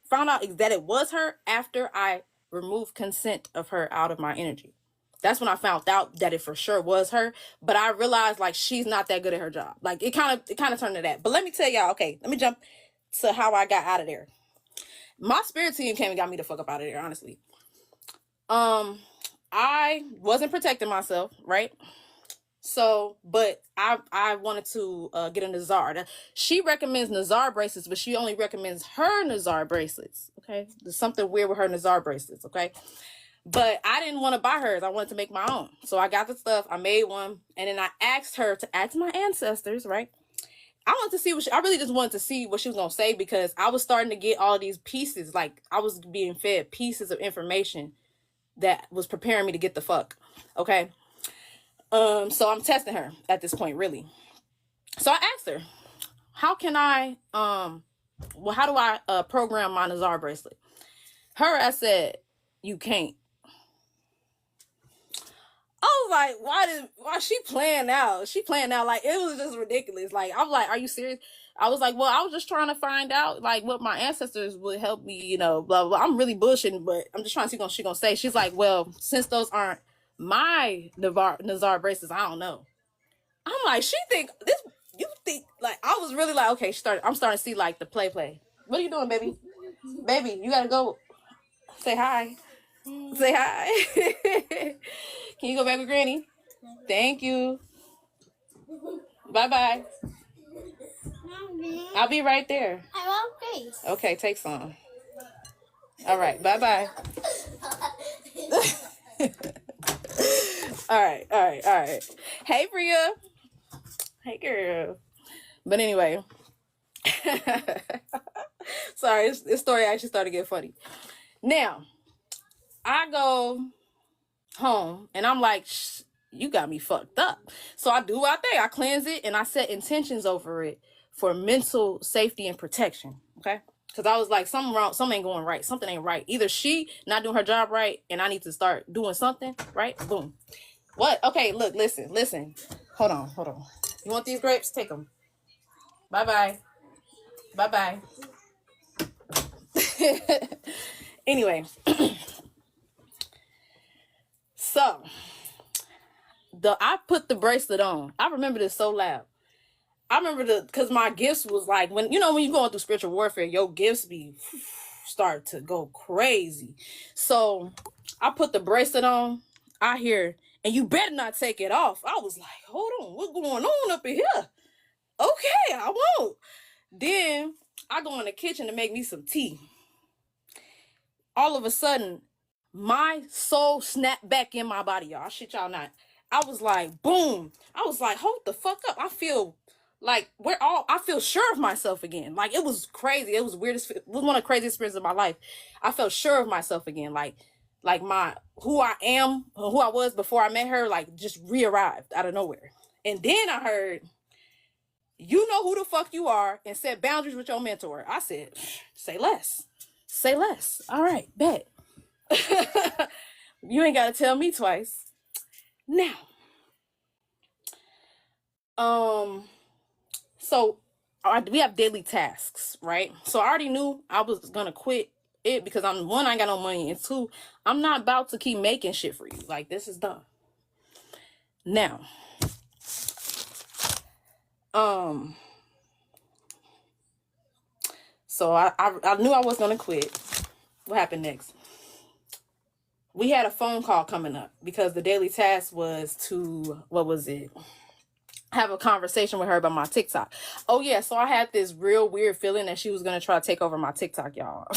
found out that it was her after I removed consent of her out of my energy. That's when I found out that it for sure was her. But I realized like she's not that good at her job. Like it kind of turned to that. But let me tell y'all. Okay, let me jump to how I got out of there. My spirit team came and got me the fuck up out of there. Honestly, I wasn't protecting myself, right? So, but I wanted to get a Nazar. She recommends Nazar bracelets, but she only recommends her Nazar bracelets. Okay, there's something weird with her Nazar bracelets. Okay, but I didn't want to buy hers. I wanted to make my own. So I got the stuff. I made one, and then I asked her to add to my ancestors. Right. I wanted to see I really just wanted to see what she was gonna say because I was starting to get all these pieces. Like I was being fed pieces of information that was preparing me to get the fuck. Okay. So I'm testing her at this point, really. So I asked her, how can I, how do I program my Nazar bracelet? I said, you can't. I was like, why she playing now? She playing now. Like, it was just ridiculous. Like, I was like, are you serious? I was like, well, I was just trying to find out, like, what my ancestors would help me, blah, blah, blah. I'm really bullshitting, but I'm just trying to see what she's going to say. She's like, well, since those aren't my Nazar bracelets, I don't know. I'm like, you think, like, I was really like, okay, I'm starting to see, like, the play. What are you doing, baby? Baby, you got to go say hi. Say hi. Can you go back with Granny? Thank you. Bye-bye. I'll be right there. I want face. Okay, take some. All right, bye-bye. All right. Hey, Brea. Hey, girl. But anyway. Sorry, this story actually started to get funny. Now, I go home and I'm like, you got me fucked up. So I do what I think. I cleanse it and I set intentions over it for mental safety and protection. Okay. Because I was like, something wrong, something ain't going right. Something ain't right. Either she not doing her job right and I need to start doing something, right? Boom. What? Okay, look, listen. Hold on. You want these grapes? Take them. Bye-bye. Anyway. So, I put the bracelet on. I remember this so loud. I remember because my gifts was like, when you're going through spiritual warfare, your gifts start to go crazy. So I put the bracelet on. I hear, and you better not take it off. I was like, hold on, what's going on up in here? Okay, I won't. Then I go in the kitchen to make me some tea. All of a sudden, my soul snapped back in my body, y'all. Shit, y'all not. I was like, boom. I was like, hold the fuck up. I feel like I feel sure of myself again. Like, it was crazy. It was weirdest. It was one of the craziest experiences of my life. I felt sure of myself again. Like who I am, who I was before I met her, like just re-arrived out of nowhere. And then I heard, you know who the fuck you are and set boundaries with your mentor. I said, say less. All right, bet. You ain't got to tell me twice. Now, so we have daily tasks, right? So I already knew I was gonna quit it because I ain't got no money, and two, I'm not about to keep making shit for you. Like, this is done. Now, so I knew I was gonna quit. What happened next? We had a phone call coming up because the daily task was to, have a conversation with her about my TikTok. Oh yeah, so I had this real weird feeling that she was gonna try to take over my TikTok, y'all.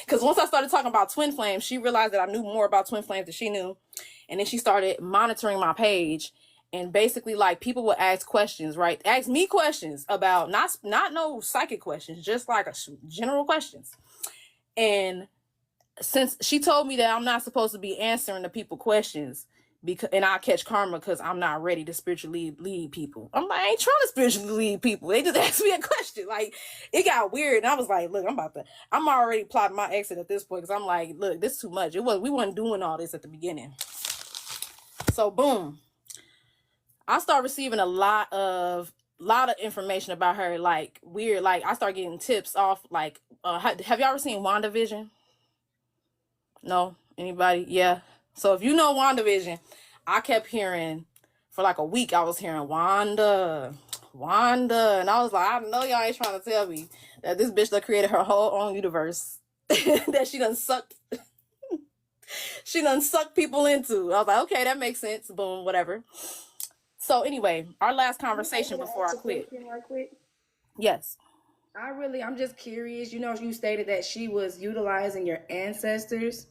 Because once I started talking about twin flames, she realized that I knew more about twin flames than she knew. And then she started monitoring my page. And basically, like, people would ask questions, right? Ask me questions about, not no psychic questions, just like general questions. And since she told me that I'm not supposed to be answering the people questions, and I'll catch karma because I'm not ready to spiritually lead people. I'm like, I ain't trying to spiritually lead people. They just asked me a question. Like, it got weird. And I was like, look, I'm already plotting my exit at this point because I'm like, look, this is too much. We wasn't doing all this at the beginning. So boom. I start receiving a lot of information about her, like weird. Like, I start getting tips off, like, have y'all ever seen WandaVision? No? Anybody? Yeah. So if you know WandaVision, I kept hearing, for like a week, I was hearing Wanda. And I was like, I know y'all ain't trying to tell me that this bitch that created her whole own universe, that she done sucked people into. I was like, okay, that makes sense. Boom, whatever. So anyway, our last conversation before I quit. Right quick. Yes. I'm just curious. You stated that she was utilizing your ancestors.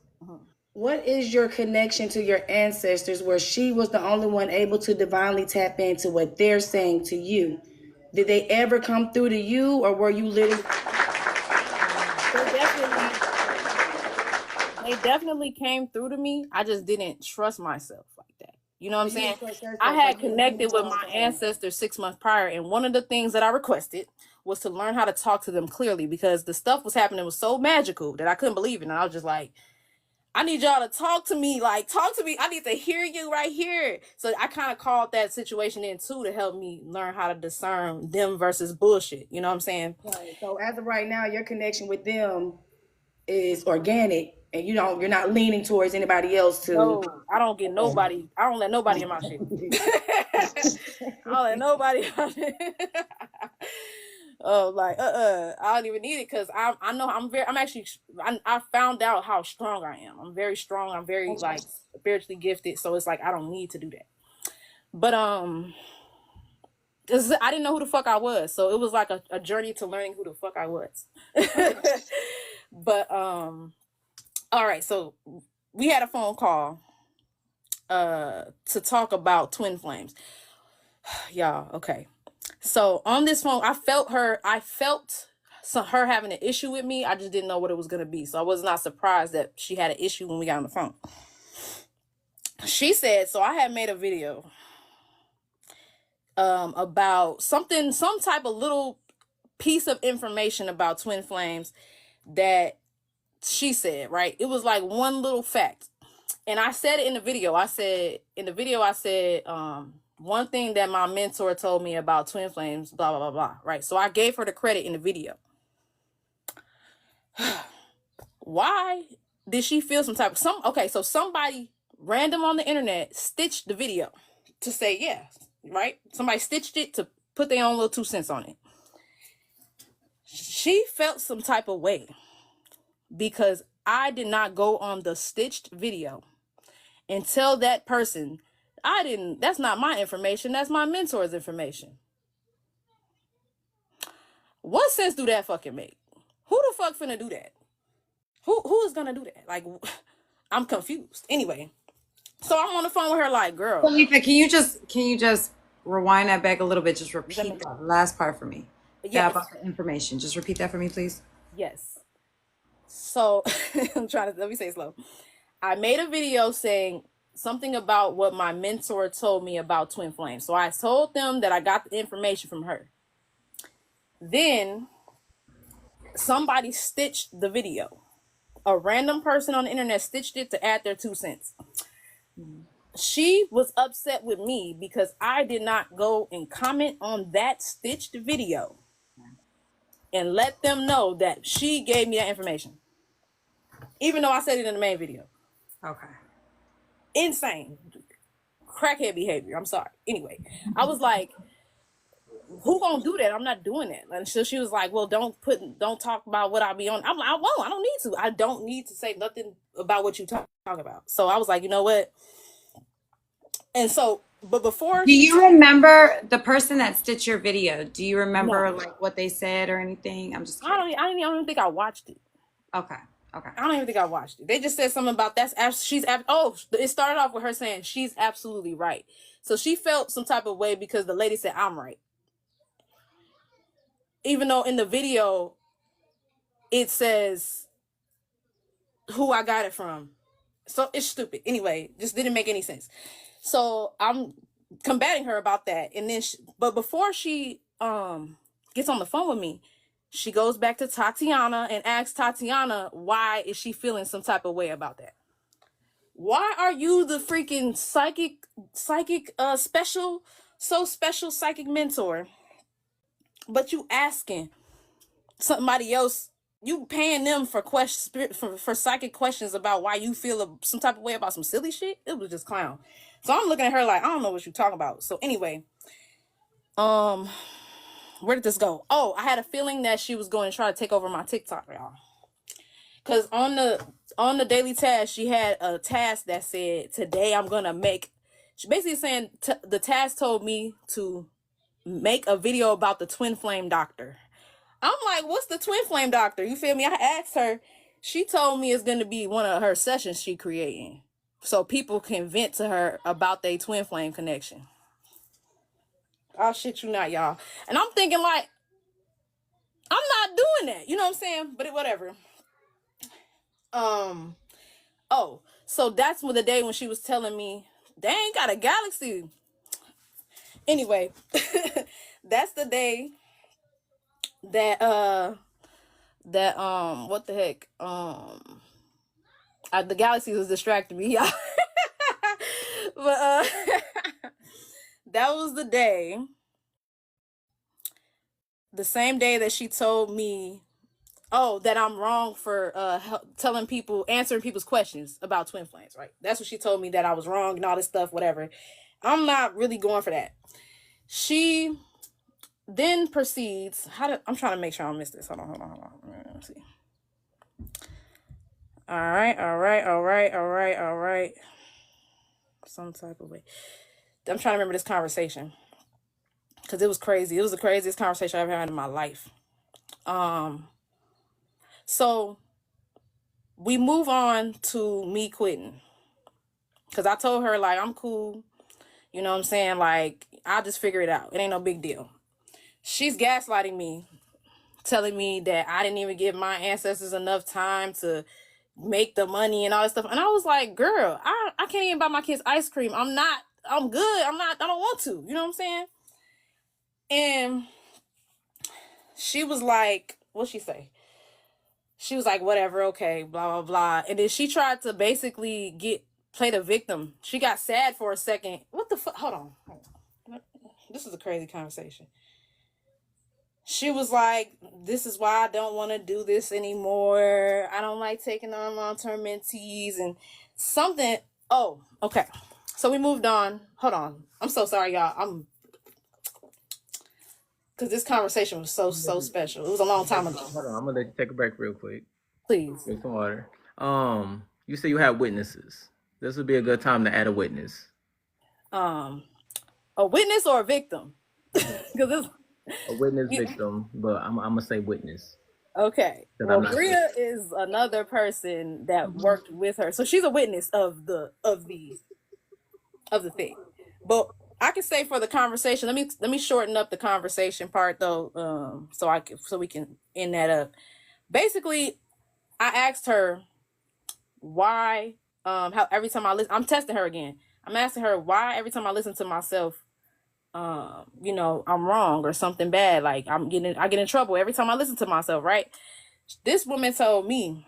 What is your connection to your ancestors where she was the only one able to divinely tap into what they're saying to you? Did they ever come through to you, or were you literally... They definitely came through to me. I just didn't trust myself like that. You know what I'm saying? I had connected with my ancestors 6 months prior, and one of the things that I requested was to learn how to talk to them clearly, because the stuff was happening was so magical that I couldn't believe it. And I was just like, I need y'all to talk to me. Like, talk to me. I need to hear you right here. So I kind of called that situation in too to help me learn how to discern them versus bullshit. You know what I'm saying? Right. So as of right now, your connection with them is organic, and you're not leaning towards anybody else to... No, I don't get nobody. I don't let nobody in my shit. I don't let nobody in my shit. Oh, like, I don't even need it, because I know I found out how strong I am. I'm very strong. I'm very, like, spiritually gifted. So it's like, I don't need to do that. But, cause I didn't know who the fuck I was. So it was like a journey to learning who the fuck I was. But, all right. So we had a phone call, to talk about twin flames. Y'all. Okay. So on this phone, I felt her having an issue with me. I just didn't know what it was going to be. So I was not surprised that she had an issue when we got on the phone. She said, so I had made a video about some type of little piece of information about twin flames that she said, right? It was like one little fact. And I said it in the video. I said, one thing that my mentor told me about twin flames, blah, blah, blah, blah, right? So I gave her the credit in the video. Why did she feel some type of, so somebody random on the internet stitched the video to say, yeah, right? Somebody stitched it to put their own little 2 cents on it. She felt some type of way because I did not go on the stitched video and tell that person, that's not my information, that's my mentor's information. What sense do that fucking make? Who the fuck finna do that? Who is gonna do that? Like, I'm confused. Anyway, so I'm on the phone with her like, girl. Khalifa, can you just rewind that back a little bit? Just repeat the last part for me. Yeah, about the information. Just repeat that for me, please. Yes. So let me say it slow. I made a video saying something about what my mentor told me about twin flames. So I told them that I got the information from her. Then somebody stitched the video. A random person on the internet stitched it to add their 2 cents. She was upset with me because I did not go and comment on that stitched video and let them know that she gave me that information. Even though I said it in the main video. Okay. Insane. Crackhead behavior. I'm sorry. Anyway, I was like, who gonna do that? I'm not doing that. And so she was like, well, don't talk about what I be on. I'm like, I won't. I don't need to. I don't need to say nothing about what you talk about. So I was like, you know what? And so, but before. Do you remember the person that stitched your video? Do you remember like what they said or anything? I'm just curious. I don't even think I watched it. Okay. I don't even think I watched it. They just said something about it started off with her saying she's absolutely right. So she felt some type of way because the lady said I'm right. Even though in the video it says who I got it from. So it's stupid. Anyway, just didn't make any sense. So I'm combating her about that. And then but before she gets on the phone with me, she goes back to Tatiana and asks Tatiana, why is she feeling some type of way about that? Why are you the freaking psychic special psychic mentor, but you asking somebody else, you paying them for questions, for psychic questions about why you feel some type of way about some silly shit? It was just clown. So I'm looking at her like, I don't know what you're talking about. So anyway, where did this go? Oh, I had a feeling that she was going to try to take over my TikTok, y'all. Because on the daily task, she had a task that said, today I'm going to make... She basically saying, the task told me to make a video about the twin flame doctor. I'm like, what's the twin flame doctor? You feel me? I asked her. She told me it's going to be one of her sessions she creating. So people can vent to her about their twin flame connection. Oh, shit you not, y'all. And I'm thinking like, I'm not doing that. You know what I'm saying? But whatever. Oh, so that's the day when she was telling me, they ain't got a galaxy. Anyway, that's the day that, what the heck? The galaxy was distracting me, y'all. But, that was the day, the same day that she told me, that I'm wrong for answering people's questions about twin flames, right? That's what she told me, that I was wrong and all this stuff, whatever. I'm not really going for that. She then proceeds, I'm trying to make sure I don't miss this. Hold on. Let's see. All right. Some type of way. I'm trying to remember this conversation because it was crazy. It was the craziest conversation I've ever had in my life. So we move on to me quitting because I told her like, I'm cool. You know what I'm saying? Like, I'll just figure it out. It ain't no big deal. She's gaslighting me, telling me that I didn't even give my ancestors enough time to make the money and all that stuff. And I was like, girl, I can't even buy my kids ice cream. I'm good. I don't want to. You know what I'm saying? And she was like, what'd she say? She was like, whatever, okay, blah, blah, blah. And then she tried to basically play the victim. She got sad for a second. What the fuck? Hold on. This is a crazy conversation. She was like, this is why I don't want to do this anymore. I don't like taking on long-term mentees and something. Oh, okay. So we moved on. Hold on. I'm so sorry, y'all. Because this conversation was so special. It was a long time ago. Hold on, I'm gonna let you take a break real quick. Please. Drink some water. You say you have witnesses. This would be a good time to add a witness. A witness or a victim? Because a witness victim, but I'm gonna say witness. Okay. Well, Brea is another person that worked with her, so she's a witness of the thing. But I can say for the conversation, let me shorten up the conversation part though, so we can end that up. Basically, I asked her why, how every time I listen, I'm testing her again. I'm asking her why every time I listen to myself, I'm wrong or something bad. Like I get in trouble every time I listen to myself, right? This woman told me,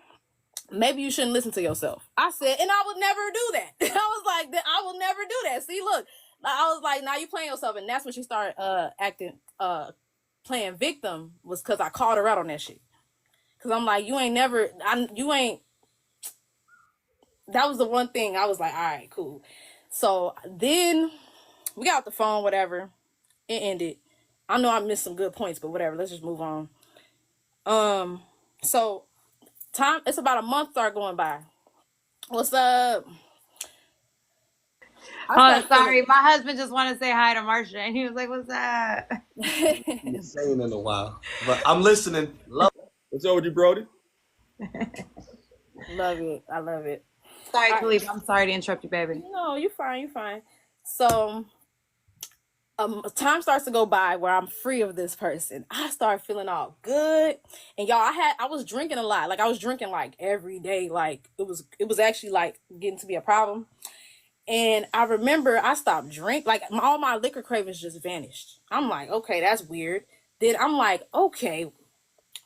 maybe you shouldn't listen to yourself. I said, and I would never do that. I was like, I will never do that. See, look, I was like, now you playing yourself. And that's when she started playing victim, was because I called her out on that shit. Because I'm like, that was the one thing I was like, all right, cool. So then we got off the phone, whatever. It ended. I know I missed some good points, but whatever. Let's just move on. So it's about a month started going by. What's up? Oh, sorry. My husband just wanted to say hi to Marcia, and he was like, "What's up?" Been saying in a while, but I'm listening. What's up with you, Brody? Love it. I love it. Sorry, Khalifa. I'm sorry to interrupt you, baby. No, you're fine. You're fine. So, time starts to go by where I'm free of this person. I start feeling all good, and y'all, I was drinking a lot. Like I was drinking like every day. Like it was actually like getting to be a problem. And I remember I stopped drink. Like all my liquor cravings just vanished. I'm like, okay, that's weird. Then I'm like, okay,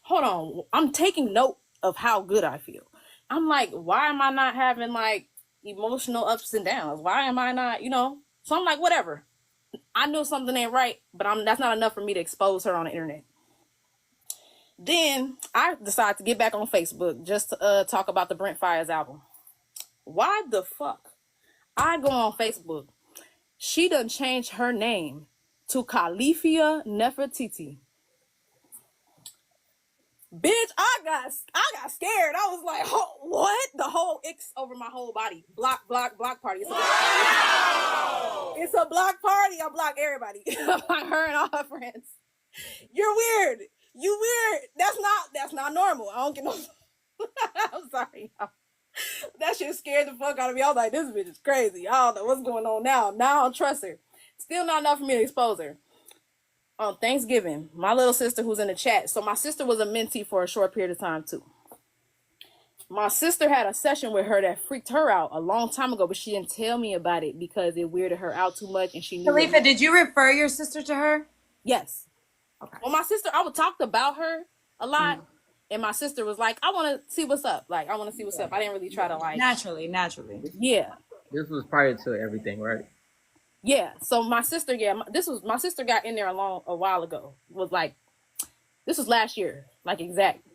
hold on. I'm taking note of how good I feel. I'm like, why am I not having like emotional ups and downs? Why am I not, So I'm like, whatever. I knew something ain't right, but that's not enough for me to expose her on the internet. Then I decided to get back on Facebook just to talk about the Brent Fires album. Why the fuck? I go on Facebook. She done changed her name to Khalifa Nefertiti. Bitch, I got scared. I was like, what? The whole X over my whole body. Block party. It's a block party. I block everybody. Her and all her friends. You're weird. You weird. That's not normal. I don't get no. I'm sorry, y'all. That shit scared the fuck out of me. I was like, this bitch is crazy. I don't know what's going on now. Now I don't trust her. Still not enough for me to expose her. On Thanksgiving, my little sister who's in the chat. So my sister was a mentee for a short period of time too. My sister had a session with her that freaked her out a long time ago, but she didn't tell me about it because it weirded her out too much, and she knew. Khalifa, did you refer your sister to her? Yes. Okay. Well, my sister, I would talk about her a lot. And my sister was like, I want to see what's up. Like, I want to see what's up. I didn't really try to like. Naturally. Yeah. This was prior to everything, right? Yeah. So my sister, my sister got in there a while ago. Was like, this was last year, like exact.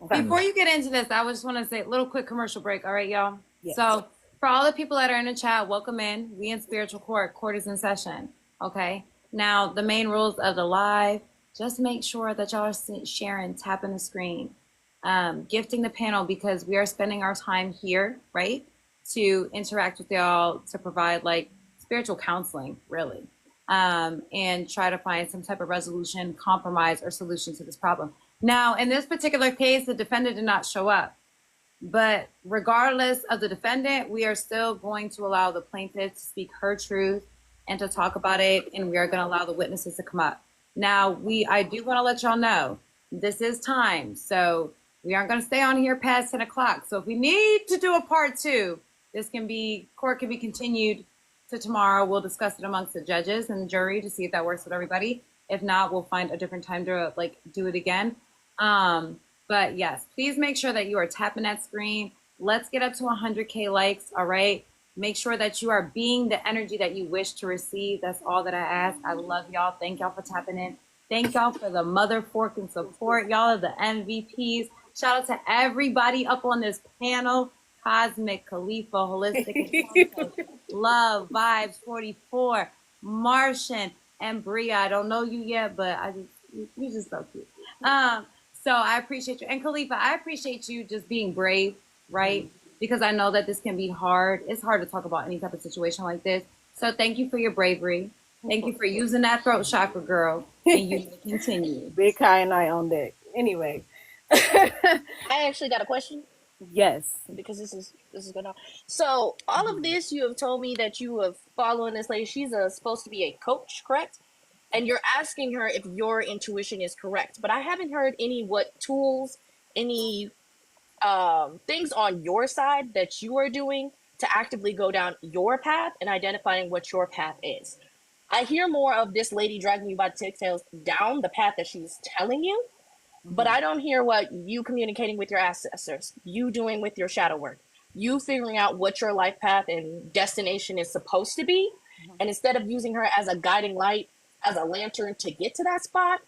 Okay. Before you get into this, I just want to say a little quick commercial break. All right, y'all. Yes. So for all the people that are in the chat, welcome in. We in spiritual court is in session. Okay. Now the main rules of the live. Just make sure that y'all are sharing, tapping the screen, gifting the panel, because we are spending our time here, right, to interact with y'all, to provide like spiritual counseling, really, and try to find some type of resolution, compromise, or solution to this problem. Now, in this particular case, the defendant did not show up, but regardless of the defendant, we are still going to allow the plaintiff to speak her truth and to talk about it, and we are going to allow the witnesses to come up. Now, I do want to let y'all know, this is time, so we aren't going to stay on here past 10 o'clock. So if we need to do a part 2, court can be continued to tomorrow. We'll discuss it amongst the judges and the jury to see if that works with everybody. If not, we'll find a different time to like do it again. But yes, please make sure that you are tapping that screen. Let's get up to 100K likes. All right. Make sure that you are being the energy that you wish to receive. That's all that I ask. I love y'all. Thank y'all for tapping in. Thank y'all for the mother forking support. Y'all are the MVPs. Shout out to everybody up on this panel. Kosmic, Khalifa, Holistic, Love, Vibes 44, Martian, and Brea. I don't know you yet, but you just so cute. So I appreciate you. And Khalifa, I appreciate you just being brave, right? Because I know that this can be hard. It's hard to talk about any type of situation like this. So thank you for your bravery. Thank you for using that throat chakra, girl. And you continue. Big Kai and I on deck. Anyway. I actually got a question. Yes. Because this is going on. So all of this, you have told me that you have following this lady. She's supposed to be a coach, correct? And you're asking her if your intuition is correct. But I haven't heard any tools, any things on your side that you are doing to actively go down your path and identifying what your path is. I hear more of this lady dragging you by the coattails down the path that she's telling you, but I don't hear what you communicating with your ancestors, you doing with your shadow work, you figuring out what your life path and destination is supposed to be. And instead of using her as a guiding light, as a lantern to get to that spot,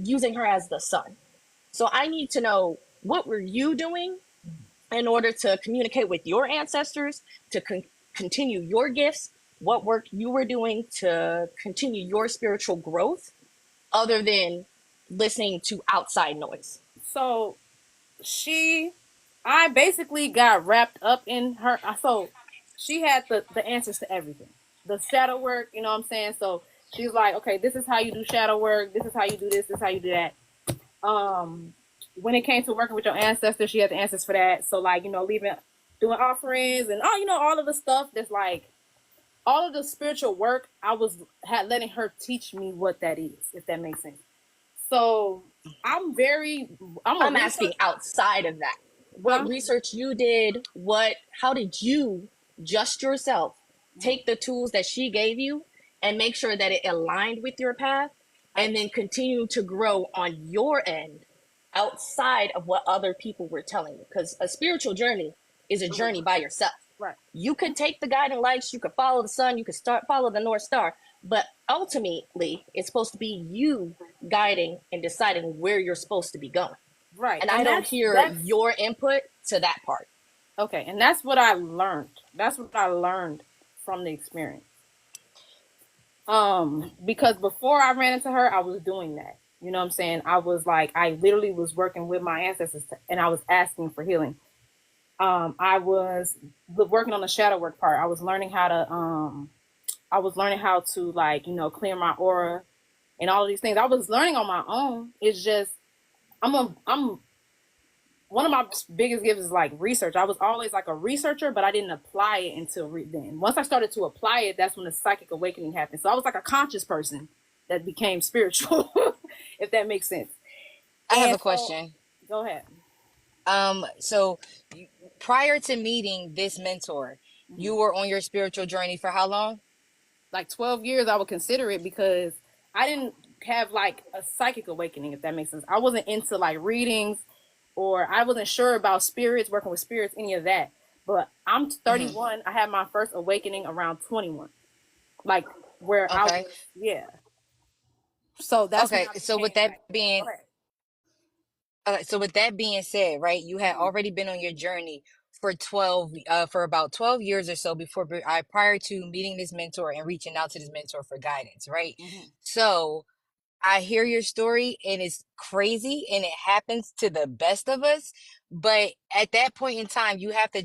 using her as the sun. So I need to know, what were you doing in order to communicate with your ancestors, to continue your gifts? What work you were doing to continue your spiritual growth other than listening to outside noise? So I basically got wrapped up in her. So she had the answers to everything. The shadow work, you know what I'm saying? So she's like, okay, this is how you do shadow work. This is how you do this. This is how you do that. When it came to working with your ancestors, she had the answers for that. So like, doing offerings and all of the stuff that's like, all of the spiritual work, I had letting her teach me what that is, if that makes sense. So I'm asking outside of that. What research you did, how did you just yourself take the tools that she gave you and make sure that it aligned with your path, and then continue to grow on your end outside of what other people were telling you? Because a spiritual journey is a journey by yourself. Right. You could take the guiding lights, you could follow the sun, you could follow the North Star, but ultimately it's supposed to be you guiding and deciding where you're supposed to be going. Right. And I don't hear your input to that part. Okay, and that's what I learned. That's what I learned from the experience. Because before I ran into her, I was doing that. You know what I'm saying? I was like, I literally was working with my ancestors and I was asking for healing. I was working on the shadow work part. I was learning how to like, clear my aura and all of these things. I was learning on my own. It's just, one of my biggest gifts is like research. I was always like a researcher, but I didn't apply it until then. Once I started to apply it, that's when the psychic awakening happened. So I was like a conscious person that became spiritual, if that makes sense. I have a question. Go ahead. So prior to meeting this mentor, you were on your spiritual journey for how long? Like 12 years, I would consider it, because I didn't have like a psychic awakening, if that makes sense. I wasn't into like readings, or I wasn't sure about spirits, working with spirits, any of that. But I'm 31. I had my first awakening around 21. Like where I was, yeah. So that's okay. So with that being said, right, you had already been on your journey for about 12 years or so prior to meeting this mentor and reaching out to this mentor for guidance, right? So I hear your story and it's crazy and it happens to the best of us. But at that point in time, you have to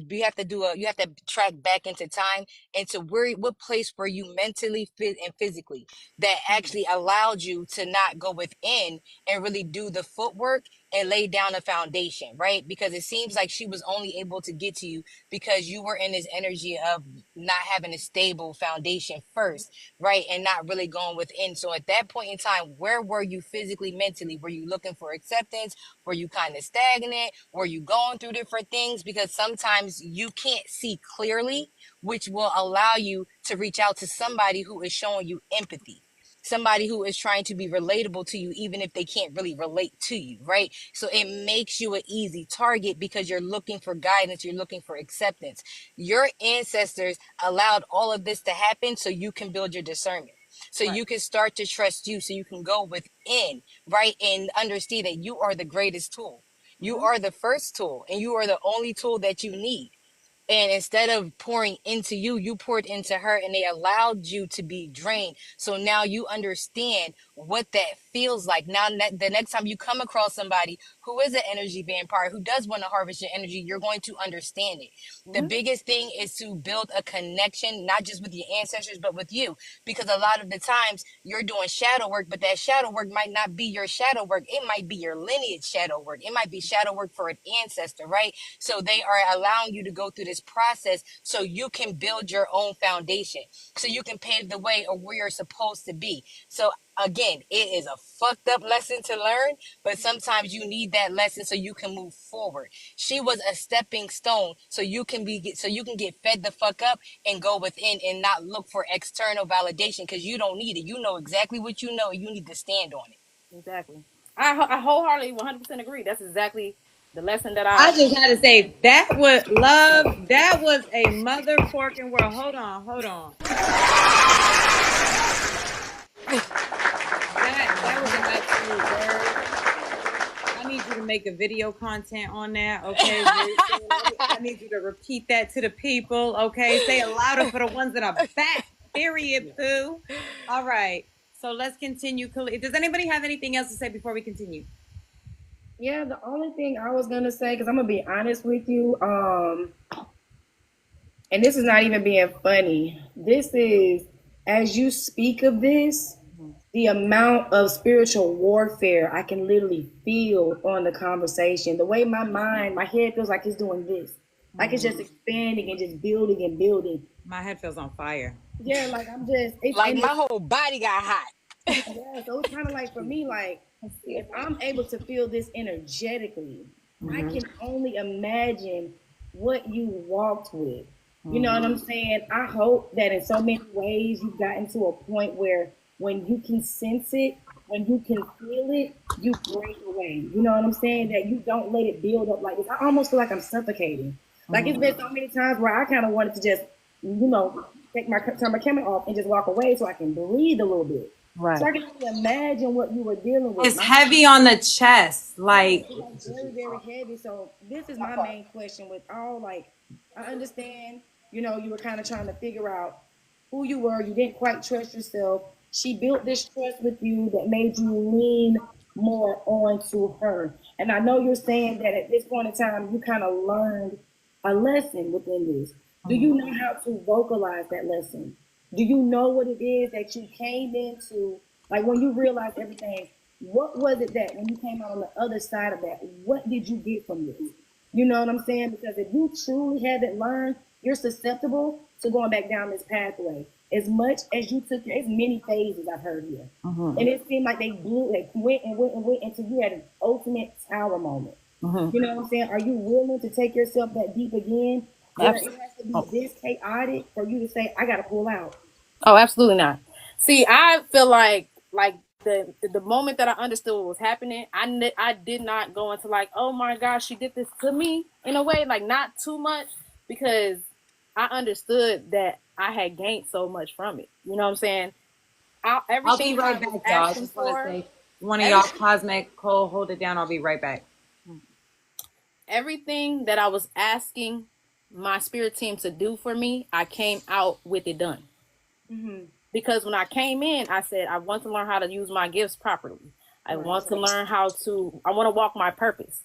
track back into time and to what place were you mentally, fit and physically that actually allowed you to not go within and really do the footwork and lay down a foundation, right? Because it seems like she was only able to get to you because you were in this energy of not having a stable foundation first, right? And not really going within. So at that point in time, where were you physically, mentally? Were you looking for acceptance? Were you kind of stagnant? Were you going through different things? Because sometimes you can't see clearly, which will allow you to reach out to somebody who is showing you empathy. somebody who is trying to be relatable to you, even if they can't really relate to you, right? So it makes you an easy target because you're looking for guidance, you're looking for acceptance. Your ancestors allowed all of this to happen so you can build your discernment. So Right. you can start to trust you, so you can go within, right? And understand that you are the greatest tool. You are the first tool, and you are the only tool that you need. And instead of pouring into you, you poured into her, and they allowed you to be drained. So now you understand what that feels like. Now, the next time you come across somebody who is an energy vampire, who does want to harvest your energy, you're going to understand it. The biggest thing is to build a connection, not just with your ancestors, but with you. Because a lot of the times you're doing shadow work, but that shadow work might not be your shadow work. It might be your lineage shadow work. It might be shadow work for an ancestor, right? So they are allowing you to go through this process so you can build your own foundation, so you can pave the way of where you're supposed to be. So again, it is a fucked up lesson to learn, but sometimes you need that lesson so you can move forward. She was a stepping stone so you can get fed the fuck up and go within and not look for external validation, because you don't need it. You know exactly what you know, and you need to stand on it. Exactly. I wholeheartedly 100% agree. That's exactly the lesson that I I. just had to say that was love. That was a mother forking world. Hold on. That was an absolute word. I need you to make a video content on that, okay? I need you to repeat that to the people, okay? Say it louder for the ones that are back. Period, Pooh. All right. So let's continue. Does anybody have anything else to say before we continue? Yeah, the only thing I was gonna say, because I'm gonna be honest with you, and this is not even being funny. This is, as you speak of this, the amount of spiritual warfare I can literally feel on the conversation. The way my head feels like it's doing this, like it's just expanding and just building and building. My head feels on fire. Yeah, like I'm just, Like my whole body got hot. yeah, so it's kind of like for me, like if I'm able to feel this energetically, I can only imagine what you walked with. You know what I'm saying? I hope that in so many ways you've gotten to a point where when you can sense it, when you can feel it, you break away. You know what I'm saying? That you don't let it build up like this. I almost feel like I'm suffocating. Like it's been so many times where I kind of wanted to just, turn my camera off and just walk away so I can breathe a little bit. Right. So I can only imagine what you were dealing with. It's heavy on the chest, like very, very heavy. So this is my main question with all, like, I understand, you were kind of trying to figure out who you were. You didn't quite trust yourself. She built this trust with you that made you lean more onto her. And I know you're saying that at this point in time, you kind of learned a lesson within this. Do you know how to vocalize that lesson? Do you know what it is that you came into? Like when you realized everything, what was it that when you came out on the other side of that, what did you get from this? You know what I'm saying? Because if you truly haven't learned, you're susceptible to going back down this pathway. As much as you took, there's many phases I've heard here. And it seemed like they went until you had an ultimate tower moment. You know what I'm saying? Are you willing to take yourself that deep again? Where it has to be this chaotic for you to say, I got to pull out? Oh, absolutely not. See, I feel like the moment that I understood what was happening, I did not go into like, oh my gosh, she did this to me, in a way, like not too much, because I understood that I had gained so much from it. You know what I'm saying? I'll be right back, y'all. I just want to say, one of y'all, Cosmic, Cole, hold it down. I'll be right back. Everything that I was asking my spirit team to do for me, I came out with it done. Because when I came in, I said, I want to learn how to use my gifts properly. I want to learn I want to walk my purpose.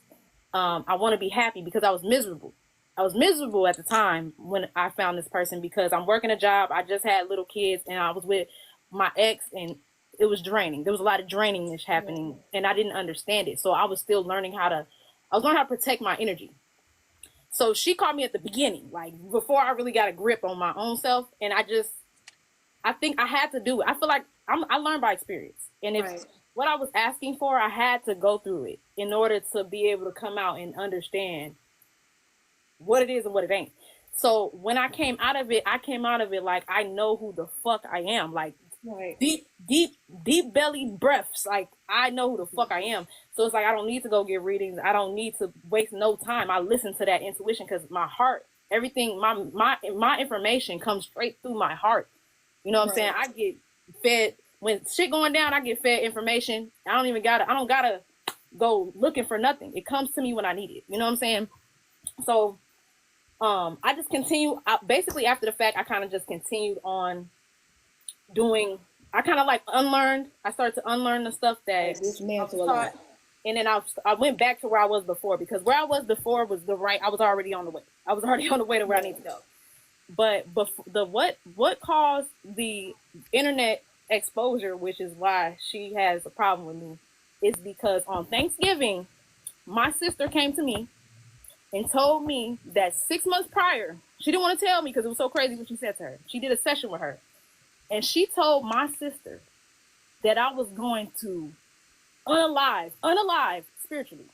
I want to be happy, because I was miserable. I was miserable at the time when I found this person, because I'm working a job. I just had little kids and I was with my ex, and it was draining. There was a lot of draining that's happening and I didn't understand it. So I was still learning how to protect my energy. So she called me at the beginning, like before I really got a grip on my own self. And I think I had to do it. I feel like I learned by experience. And if what I was asking for, I had to go through it in order to be able to come out and understand what it is and what it ain't. So when I came out of it like I know who the fuck I am. Like deep deep belly breaths. Like, I know who the fuck I am. So it's like, I don't need to go get readings. I don't need to waste no time. I listen to that intuition because my heart, everything, my information comes straight through my heart. You know what I'm saying? I get fed when shit going down. I get fed information. I don't gotta go looking for nothing. It comes to me when I need it. You know what I'm saying? So, I just continue. Basically, after the fact, I kind of just continued on doing. I kind of like unlearned. I started to unlearn the stuff that I was taught, and then I went back to where I was before, because where I was before was the right. I was already on the way. I was already on the way to where I need to go. But what caused the internet exposure, which is why she has a problem with me, is because on Thanksgiving, my sister came to me and told me that 6 months prior, she didn't want to tell me because it was so crazy what she said to her. She did a session with her, and she told my sister that I was going to unalive spiritually.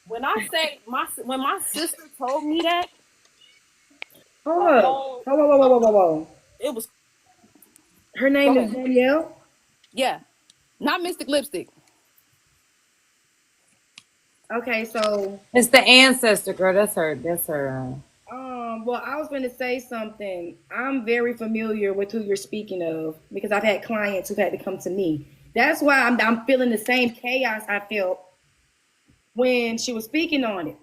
When I say when my sister told me that, Whoa. it was. Her name is Danielle? Yeah, not Mystic Lipstick. Okay, so It's the ancestor girl. That's her. well, I was going to say something. I'm very familiar with who you're speaking of because I've had clients who've had to come to me. That's why I'm feeling the same chaos I felt when she was speaking on it.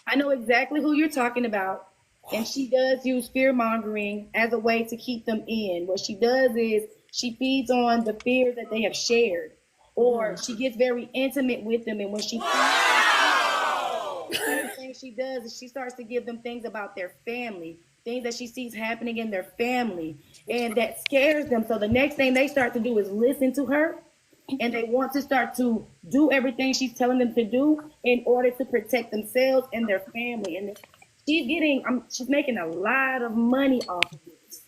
I know exactly who you're talking about, and she does use fear mongering as a way to keep them in. What she does is she feeds on the fears that they have shared, or she gets very intimate with them, and when she the thing she does is she starts to give them things about their family, things that she sees happening in their family, and that scares them. So the next thing they start to do is listen to her, and they want to start to do everything she's telling them to do in order to protect themselves and their family. And she's making a lot of money off of this.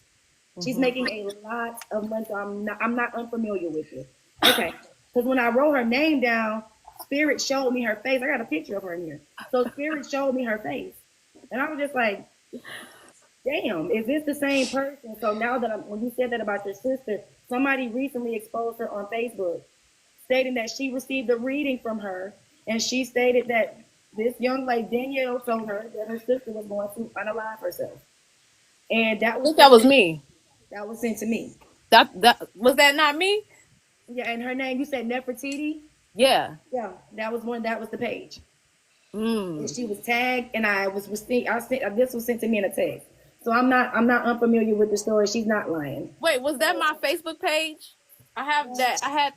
She's making a lot of money. So I'm not unfamiliar with it. Okay, because when I wrote her name down, Spirit showed me her face. I got a picture of her in here. So Spirit showed me her face, and I was just like, damn, is this the same person? So now that when you said that about your sister, somebody recently exposed her on Facebook, stating that she received a reading from her, and she stated that this young lady, Danielle, told her that her sister was going to unalive herself. And that was me. That was sent to me. That was that not me? Yeah, and her name, you said Nefertiti? Yeah. Yeah, that was the page. And she was tagged, and this was sent to me in a text. So I'm not unfamiliar with the story. She's not lying. Wait, was that my Facebook page? I had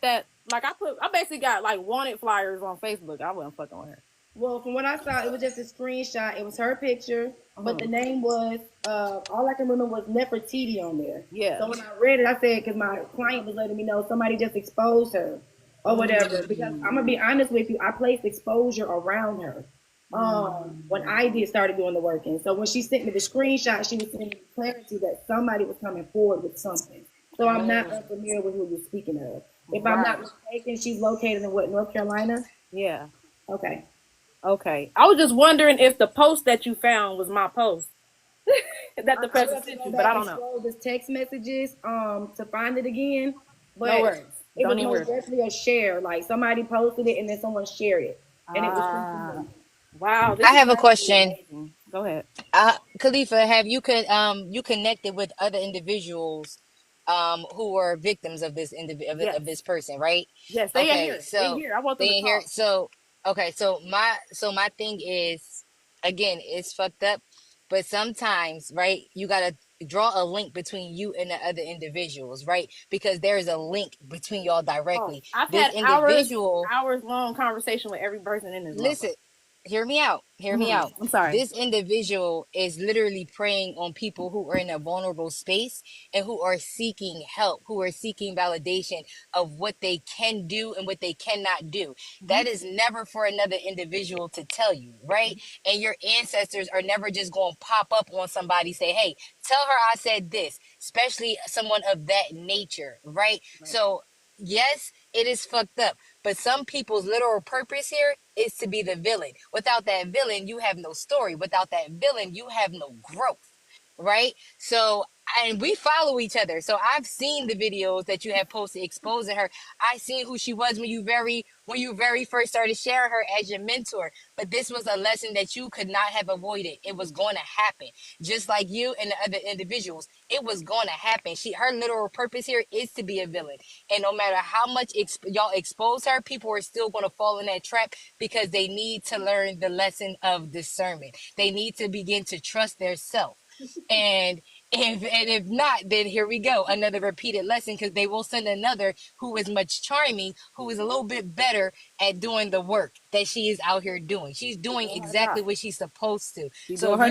that. Like, I basically got like wanted flyers on Facebook. I wasn't fucking with her. Well, from what I saw, it was just a screenshot. It was her picture, but the name was all I can remember was Nefertiti on there. Yeah. So when I read it, I said, because my client was letting me know somebody just exposed her or whatever. Because I'm gonna be honest with you, I placed exposure around her when I started doing the work. And so when she sent me the screenshot, she was sending me clarity that somebody was coming forward with something. So I'm not unfamiliar with who you're speaking of. If I'm not mistaken, she's located in what, North Carolina? Yeah. Okay. I was just wondering if the post that you found was my post. That the person sent you, but I don't know. This text messages to find it again. But no worries. It was most definitely a share. Like somebody posted it and then someone shared it. And it was wow. I have a question. Amazing. Go ahead. Khalifa, have you connected with other individuals who were victims of this of this person, right? Yes, they okay, here. So they here. I want them they to here. talk. So my thing is, again, it's fucked up, but sometimes, right, you gotta draw a link between you and the other individuals, right? Because there is a link between y'all directly. I've this had individual hours long conversation with every person in this. Listen, hear me out. I'm sorry. This individual is literally preying on people who are in a vulnerable space and who are seeking help, who are seeking validation of what they can do and what they cannot do. That is never for another individual to tell you, right? And your ancestors are never just going to pop up on somebody, say, hey, tell her I said this, especially someone of that nature, right? So yes, it is fucked up. But some people's literal purpose here is to be the villain. Without that villain, you have no story. Without that villain, you have no growth, right? So and we follow each other. So I've seen the videos that you have posted exposing her. I seen who she was when you very first started sharing her as your mentor. But this was a lesson that you could not have avoided. It was going to happen. Just like you and the other individuals, it was going to happen. Her literal purpose here is to be a villain. And no matter how much y'all expose her, people are still going to fall in that trap because they need to learn the lesson of discernment. They need to begin to trust their self. And if not, then here we go, another repeated lesson, because they will send another who is much charming, who is a little bit better at doing the work that she is out here doing. She's doing exactly what she's supposed to. So if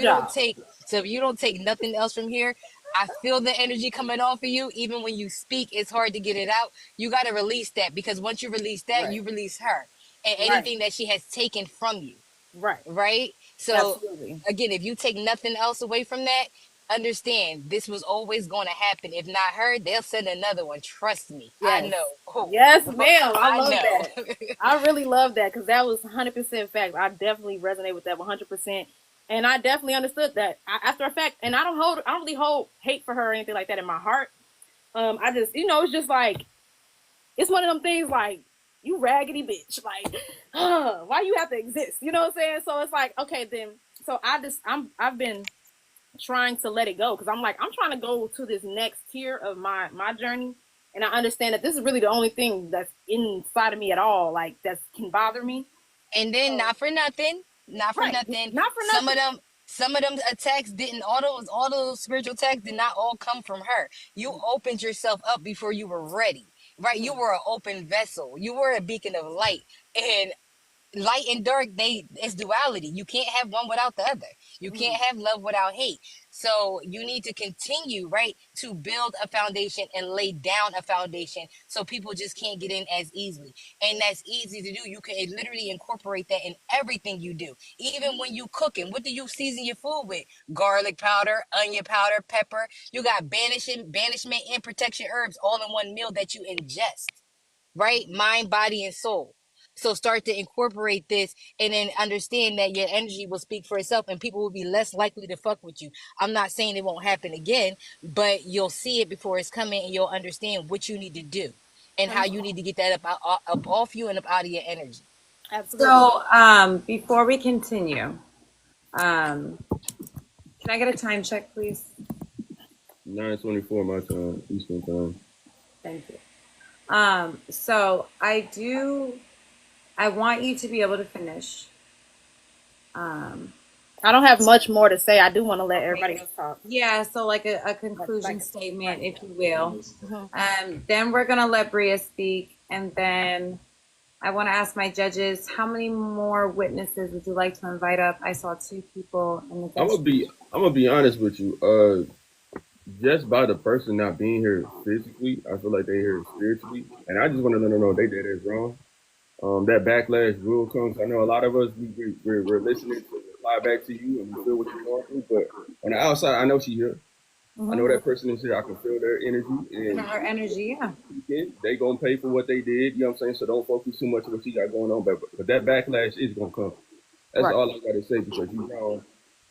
you don't take nothing else from here, I feel the energy coming off of you. Even when you speak, it's hard to get it out. You got to release that, because once you release that, you release her and anything that she has taken from you. Right. So again, if you take nothing else away from that, understand this was always going to happen. If not her, they'll send another one. Trust me. I know. Yes, ma'am. I love know. that. I really love that, because that was 100% fact. I definitely resonate with that 100%. And I definitely understood that after a fact. And I don't really hold hate for her or anything like that in my heart. I just, it's just like, it's one of them things like, you raggedy bitch. Like, why you have to exist? You know what I'm saying? So it's like, okay, then. So I've been trying to let it go, because I'm trying to go to this next tier of my journey, and I understand that this is really the only thing that's inside of me at all, like, that can bother me. And then not for nothing, some of them attacks didn't, all those spiritual attacks did not all come from her. You opened yourself up before you were ready, right? You were an open vessel. You were a beacon of light, and light and dark, it's duality. You can't have one without the other. You can't have love without hate. So you need to continue, right, to build a foundation and lay down a foundation, so people just can't get in as easily. And that's easy to do. You can literally incorporate that in everything you do. Even when you cooking, what do you season your food with? Garlic powder, onion powder, pepper. You got banishment and protection herbs all in one meal that you ingest, right? Mind, body, and soul. So start to incorporate this, and then understand that your energy will speak for itself, and people will be less likely to fuck with you. I'm not saying it won't happen again, but you'll see it before it's coming, and you'll understand what you need to do and how you need to get that up off you and up out of your energy. Absolutely. So before we continue, can I get a time check, please? 9:24 my time, Eastern time. Thank you. So I want you to be able to finish. I don't have much more to say. I do want to let everybody else talk. Yeah, so like a conclusion statement, if you will. Then we're going to let Brea speak, and then I want to ask my judges, how many more witnesses would you like to invite up? I saw 2 people in the I'm gonna be honest with you. Just by the person not being here physically, I feel like they're here spiritually, and I just want to let them know they did it wrong. That backlash will come. I know a lot of us, we're listening to reply back to you, and we feel what you're going through. But on the outside, I know she's here. I know that person is here. I can feel their energy. And her energy, yeah. They gonna pay for what they did. You know what I'm saying? So don't focus too much on what she got going on. But that backlash is gonna come. That's all I gotta say, because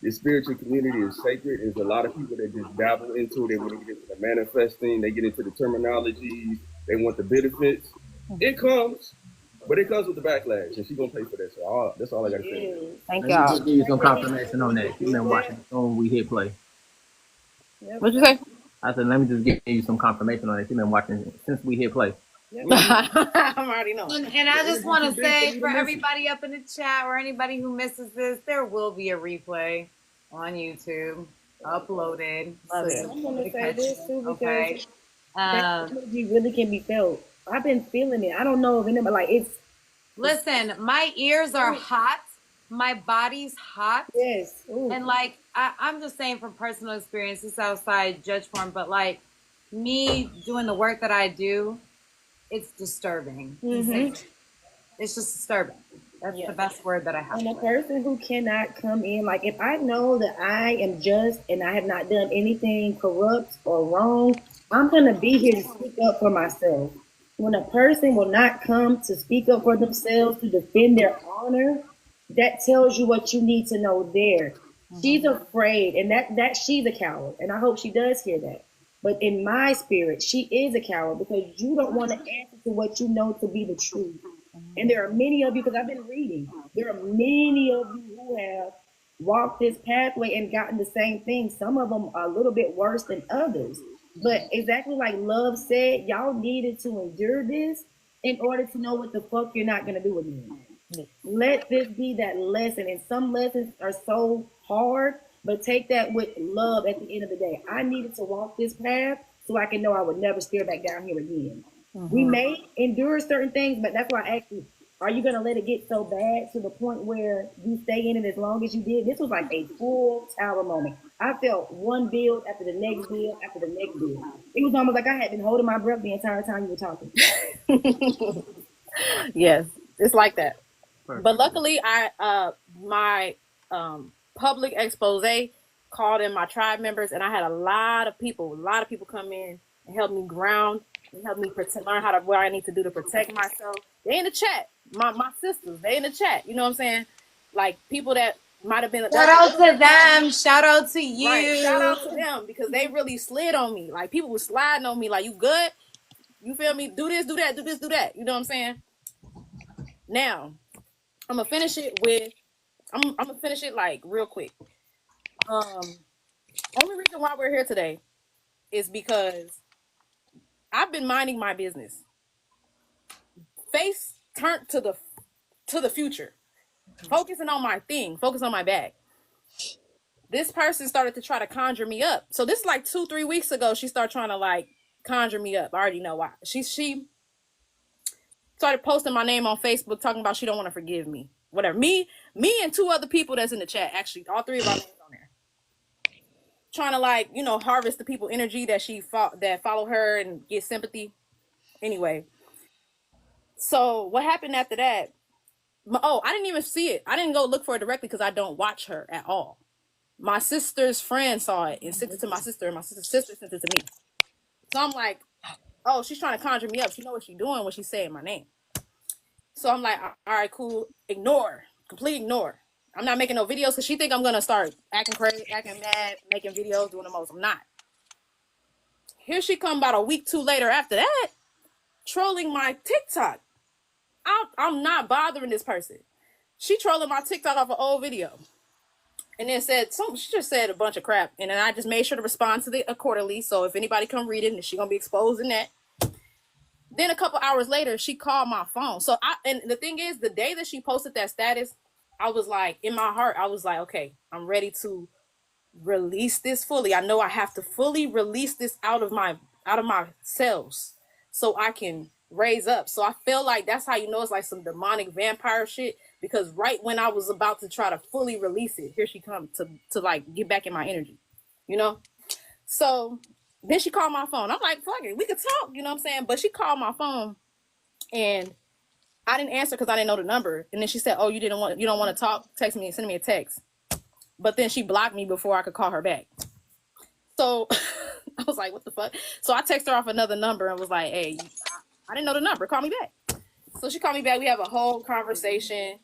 the spiritual community is sacred. There's a lot of people that just dabble into it. They want to get into the manifesting. They get into the terminologies. They want the benefits. It comes. But it comes with the backlash, and she's gonna pay for that. So that's all I gotta say. Thank y'all. y'all. Give you some confirmation on that. You've been watching when we hit play. What'd you say? I said, let me just give you some confirmation on that. You've been watching since we hit play. I'm already knowing. And I just want to say, for everybody up in the chat or anybody who misses this, there will be a replay on YouTube uploaded. I'm gonna say this too, because that energy really can be felt. I've been feeling it. I don't know if anybody Listen, my ears are hot. My body's hot. Yes. And like, I'm just saying from personal experience, this outside judge form, but like me doing the work that I do, it's disturbing. It's just disturbing. That's the best word that I have. And a person who cannot come in, like if I know that I am just and I have not done anything corrupt or wrong, I'm going to be here to speak up for myself. When a person will not come to speak up for themselves, to defend their honor, that tells you what you need to know there. She's afraid, and that she's a coward, and I hope she does hear that. But in my spirit, she is a coward because you don't want to answer to what you know to be the truth. And there are many of you, because I've been reading, there are many of you who have walked this pathway and gotten the same thing. Some of them are a little bit worse than others. But exactly like Love said, y'all needed to endure this in order to know what the fuck you're not going to do again. Let this be that lesson. And some lessons are so hard, but take that with love at the end of the day. I needed to walk this path so I can know I would never steer back down here again. We may endure certain things, but that's why I asked you, are you going to let it get so bad to the point where you stay in it as long as you did? This was like a full tower moment. I felt one build after the next build after the next build. It was almost like I had been holding my breath the entire time you were talking. Yes, it's like that. Perfect. But luckily, my public expose called in my tribe members, and I had a lot of people come in and help me ground and help me learn what I need to do to protect myself. They in the chat, my sisters, they in the chat. You know what I'm saying? Like people that might have been. Shout out to them. Shout out to you. Right, shout out to them because they really slid on me. Like people were sliding on me. Like, you good? You feel me? Do this, do that, do this, do that. You know what I'm saying? Now, I'm gonna finish it with. I'm gonna finish it like real quick. Only reason why we're here today is because I've been minding my business. Face turned to the future, focusing on my thing, focus on my bag. This person started to try to conjure me up. So this is like 2-3 weeks ago. She started trying to like conjure me up. I already know why. She started posting my name on Facebook, talking about she don't want to forgive me. Whatever. Me and 2 other people that's in the chat. Actually, all 3 of our names on there. Trying to like, harvest the people energy that follow her and get sympathy. Anyway. So what happened after that? I didn't even see it. I didn't go look for it directly because I don't watch her at all. My sister's friend saw it and sent it to my sister, and my sister's sister sent it to me. So I'm like, oh, she's trying to conjure me up. She knows what she's doing when she's saying my name. So I'm like, all right, cool. Ignore. Complete ignore. I'm not making no videos because she think I'm going to start acting crazy, acting mad, making videos, doing the most. I'm not. Here she come about a week, 2 later after that, trolling my TikTok. I'm not bothering this person. She trolling my TikTok off an old video. And then she just said a bunch of crap. And then I just made sure to respond to it accordingly. So if anybody come read it, she going to be exposed in that. Then a couple hours later, she called my phone. So and the thing is, the day that she posted that status, I was like, in my heart, I was like, okay, I'm ready to release this fully. I know I have to fully release this out of my cells so I can raise up. So I feel like that's how you know it's like some demonic vampire shit, because right when I was about to try to fully release it, here she comes to like get back in my energy, So then she called my phone. I'm like, fuck it, we could talk, you know what I'm saying? But she called my phone and I didn't answer because I didn't know the number. And then she said, oh, you don't want to talk? Text me and send me a text. But then she blocked me before I could call her back. So I was like, what the fuck? So I texted her off another number and was like, hey, I didn't know the number. Call me back. So she called me back. We have a whole conversation.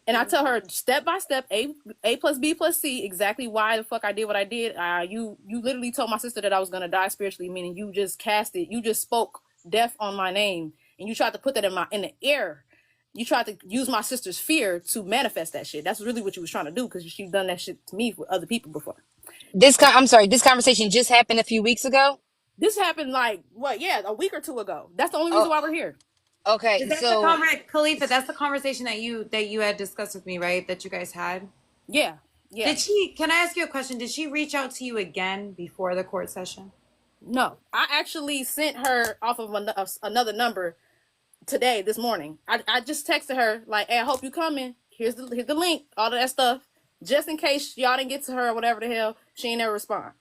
And I tell her step by step, A plus B plus C, exactly why the fuck I did what I did. You literally told my sister that I was going to die spiritually, meaning you just you just spoke death on my name. And you tried to put that in the air. You tried to use my sister's fear to manifest that shit. That's really what you was trying to do, because she's done that shit to me with other people before. I'm sorry, this conversation just happened a few weeks ago? This happened like, a week or 2 ago. That's the only reason why we're here. Okay, so Khalifa, that's the conversation that you had discussed with me, right? That you guys had? Yeah. Can I ask you a question? Did she reach out to you again before the court session? No, I actually sent her off of another number today, this morning. I just texted her like, hey, I hope you coming. Here's the link, all of that stuff. Just in case y'all didn't get to her or whatever the hell, she ain't never respond.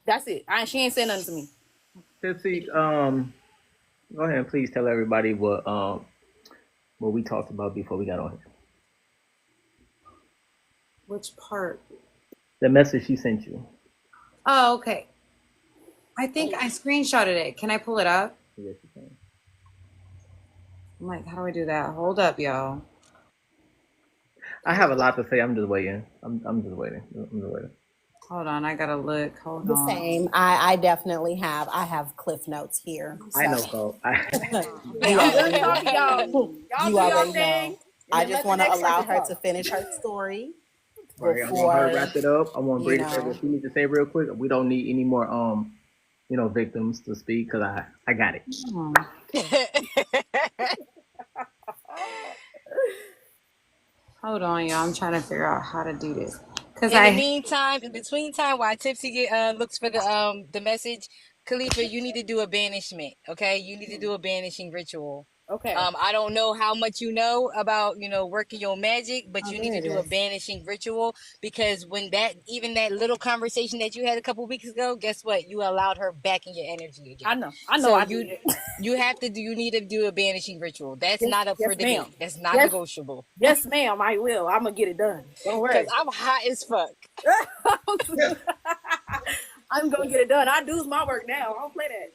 That's it. She ain't said nothing to me. Tipsee, go ahead and please tell everybody what we talked about before we got on here. Which part? The message she sent you. Oh, okay. I think I screenshotted it. Can I pull it up? Yes, you can. I'm like, how do I do that? Hold up, y'all. I have a lot to say. I'm just waiting. I'm just waiting. I'm just waiting. Hold on, I gotta look. Hold The on. same. I definitely have. I have cliff notes here. So. I know, so Hey, You I'm done already talking, y'all. know. Y'all You do y'all already thing. know. And I then let just the want to next allow person her talk. to finish her story right. I want her to before, wrap it up. I want Brea to say know. what she needs to say real quick. We don't need any more victims to speak because I got it. Hmm. Hold on, y'all. I'm trying to figure out how to do this. Cause In the I meantime, in between time, while Tipsy looks for the message, Khalifa, you need to do a banishment. Okay, you need to do a banishing ritual. Okay. I don't know how much you know about working your magic, but oh, you need there to it do a is. banishing ritual because when that little conversation that you had a couple weeks ago, guess what? You allowed her back in your energy again. I know. I know So I did. you need to do a banishing ritual. That's Yes, not up for yes, ma'am. debate. That's not Yes, negotiable. yes, ma'am. I will. I'm gonna get it done. Don't Cause worry. I'm hot as fuck. I'm gonna get it done. I do my work now. I don't play that.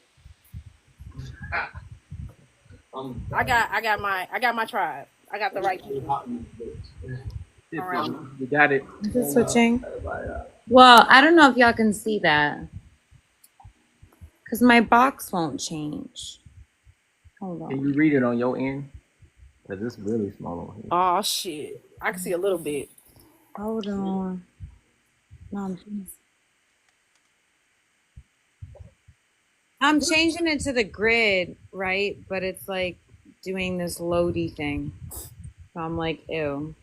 I got my tribe. I got the right people. Around me. You got it. Is it switching? Well, I don't know if y'all can see that. Because my box won't change. Hold Can on. you read it on your end? Because it's really small on here. Oh shit. I can see a little bit. Hold on. No, I'm changing it to the grid, right? But it's like doing this loady thing. So I'm like, ew.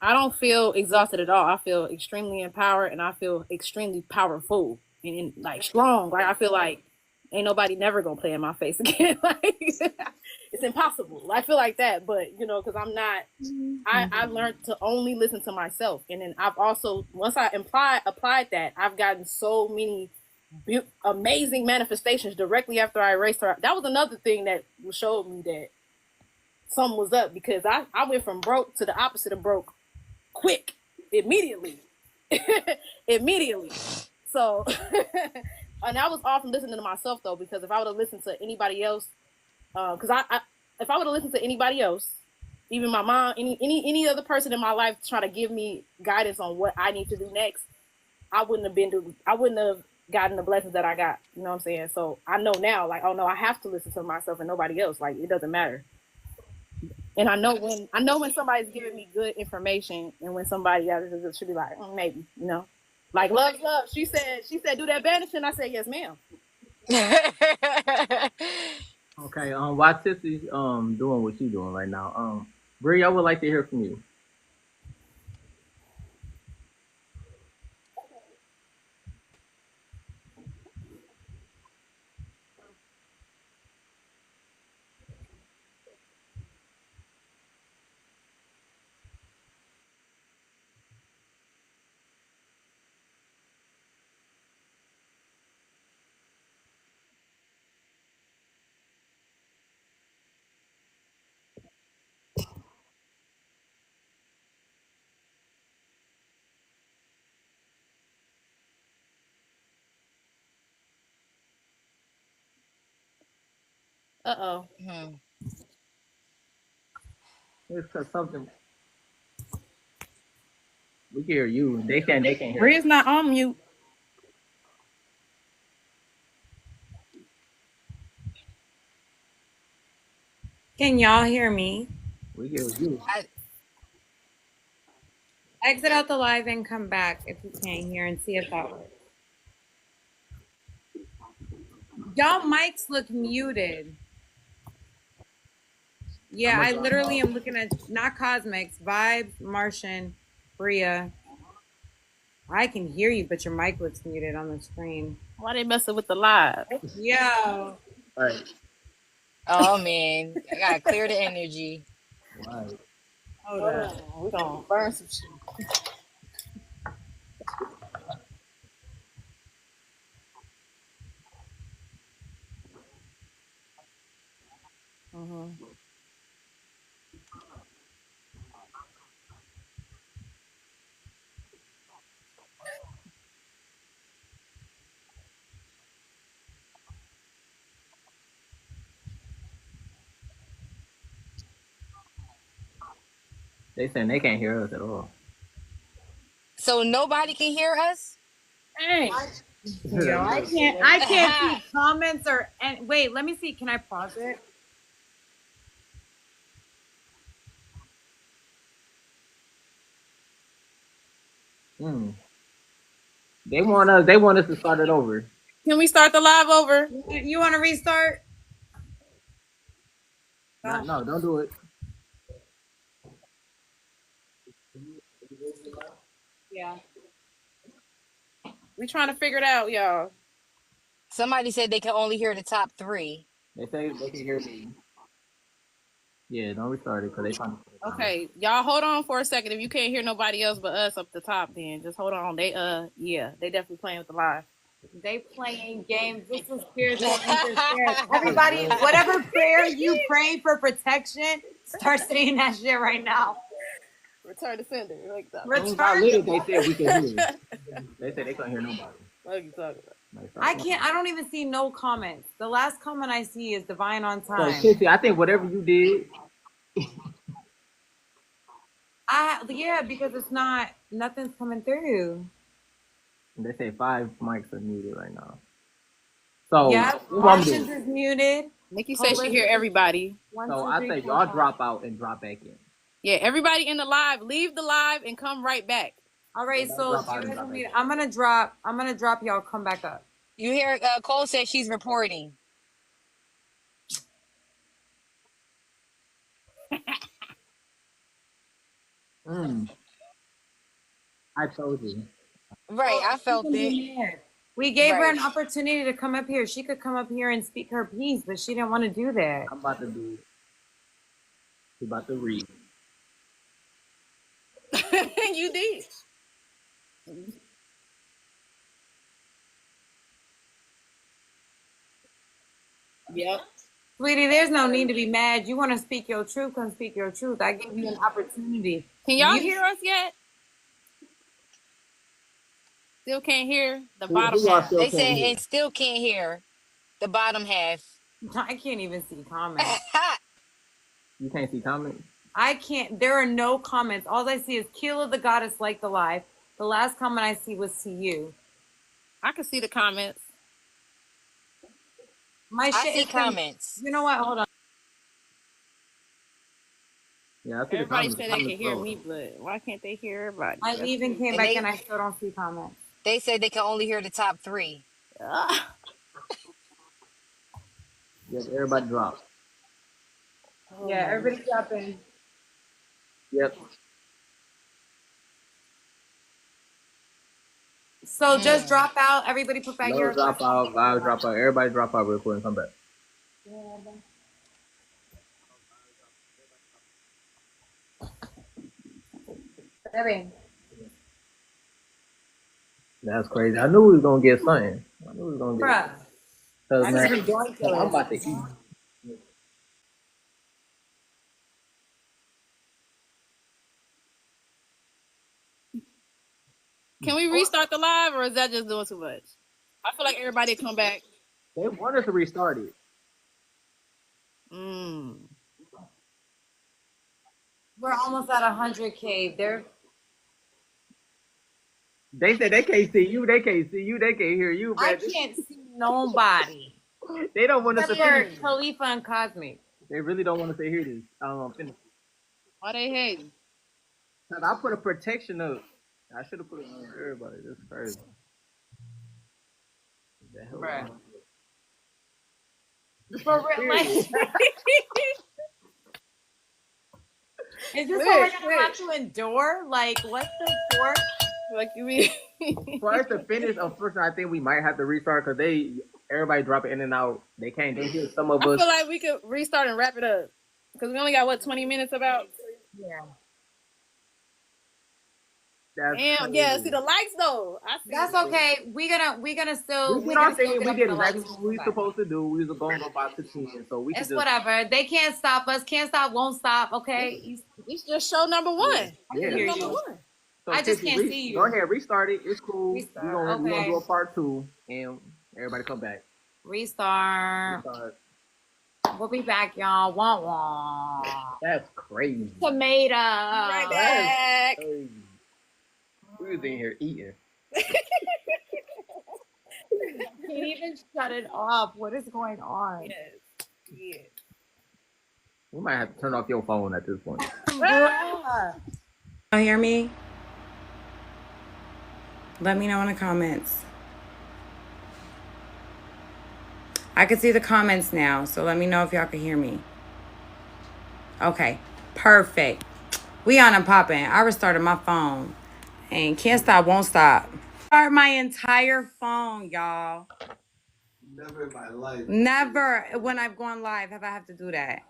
I don't feel exhausted at all. I feel extremely empowered and I feel extremely powerful and like strong. Like I feel like ain't nobody never gonna play in my face again. Like it's impossible. I feel like that, but because I'm not. I learned to only listen to myself, and then I've also once I applied that, I've gotten so many amazing manifestations directly after I erased her. That was another thing that showed me that something was up because I went from broke to the opposite of broke quick, immediately. Immediately. So and I was often listening to myself though, because if I would have listened to anybody else, because if I would have listened to anybody else, even my mom, any other person in my life trying to give me guidance on what I need to do next, I wouldn't have gotten the blessings that I got. You know what I'm saying? So I know now, like, oh no, I have to listen to myself and nobody else. Like it doesn't matter. And I know when somebody's giving me good information and when somebody else should be like, maybe, like love. She said do that banishing. I said yes, ma'am. Okay. While Tipsy's doing what she's doing right now, Brea, I would like to hear from you. Uh-oh. It's something we can hear you. They can't hear. Brea's not on mute. Can y'all hear me? We hear you. Exit out the live and come back if you can't hear and see if that works. Y'all mics look muted. Yeah, I literally am looking at not Cosmics, Vibes, Martian, Brea. I can hear you, but your mic looks muted on the screen. Why they messing with the live? Yo. All right. Oh man, I gotta clear the energy. Right. Hold on. We're gonna burn some shit. They saying they can't hear us at all. So nobody can hear us? Hey. Yo, I can't see comments or and wait, let me see. Can I pause it? They want us to start it over. Can we start the live over? You want to restart? No, don't do it. Yeah. We trying to figure it out, y'all. Somebody said they can only hear the top 3. They say they can hear me. Yeah, don't restart it because they trying to. Okay, y'all hold on for a second. If you can't hear nobody else but us up the top, then just hold on. They they definitely playing with the live. They playing games. This is spiritual interference. Everybody, whatever prayer you pray for protection, start saying that shit right now. Return to sender. Like that. Return. They said we can hear. They said they couldn't hear nobody. What are you talking about? I don't even see no comments. The last comment I see is Divine on Time. So, Tipsee, I think whatever you did. Yeah, because it's nothing's coming through. They say 5 mics are muted right now. So yeah, Martians is muted. Nikki says she hear everybody. So I say y'all drop out and drop back in. Yeah, everybody in the live, leave the live and come right back. All right, so I'm gonna drop y'all. Come back up. You hear Cole said she's reporting. I told you. Right, I felt it. We gave her an opportunity to come up here. She could come up here and speak her piece, but she didn't want to do that. I'm about to do it. She's about to read. You did. Yep. Sweetie, there's no need to be mad. You want to speak your truth, come speak your truth. I gave you an opportunity. Can y'all hear us yet? Still can't hear the bottom half. They said it still can't hear the bottom half. I can't even see comments. You can't see comments? I can't. There are no comments. All I see is kill of the goddess like the life. The last comment I see was to you. I can see the comments. I see comments. You know what? Hold on. Yeah, I see everybody the said they can hear me, but why can't they hear everybody? I even came back and I still don't see comments. They said they can only hear the top 3. Yes, everybody drop. Yeah, everybody drop in. Yep. So just drop out. Everybody put back your drop out. Live drop out. Everybody drop out real quick and come back. That's crazy. I knew we was gonna get something. I knew we was gonna get. Bruh. Man, I'm about to eat. Can we restart the live, or is that just doing too much? I feel like everybody come back. They want us to restart it. We're almost at 100K. They said they can't see you. They can't see you. They can't hear you. Man. I can't see nobody. They don't want us to finish. Khalifa and Cosmic. They really don't want us to hear this. Finish. Why they hating? Cause I put a protection up. I should have put it on everybody. That's crazy. Bruh. For real, like, is this what we're gonna have to endure? Like, what the fork? Like you mean? For us to finish, unfortunately, I think we might have to restart because everybody drop it in and out. They can't. They hear some of us. I feel like we could restart and wrap it up because we only got 20 minutes about. Yeah. Damn, yeah. See the likes though. I see. That's okay. We're gonna still. We did our thing. Get We up did for the exactly likes. what we were supposed to do. We was going to go by 16, so we could It's just. whatever. They can't stop us. Can't stop. Won't stop. Okay. It's just show number one. Yeah. I hear Number you. one. So I just Tipsee, can't see you. Go ahead, restart it. It's cool. Restart, We're gonna do a okay. part 2, and everybody come back. Restart. We'll be back, y'all. Wah. That's crazy. Tomato. Right back. Crazy. We was in here eating. Can't even shut it off. What is going on? Yes. Yeah. We might have to turn off your phone at this point. You hear me? Let me know in the comments. I can see the comments now, so let me know if y'all can hear me. Okay, perfect. We on and popping. I restarted my phone. And can't stop, won't stop. Start my entire phone, y'all. Never in my life. Never when I've gone live have I have to do that.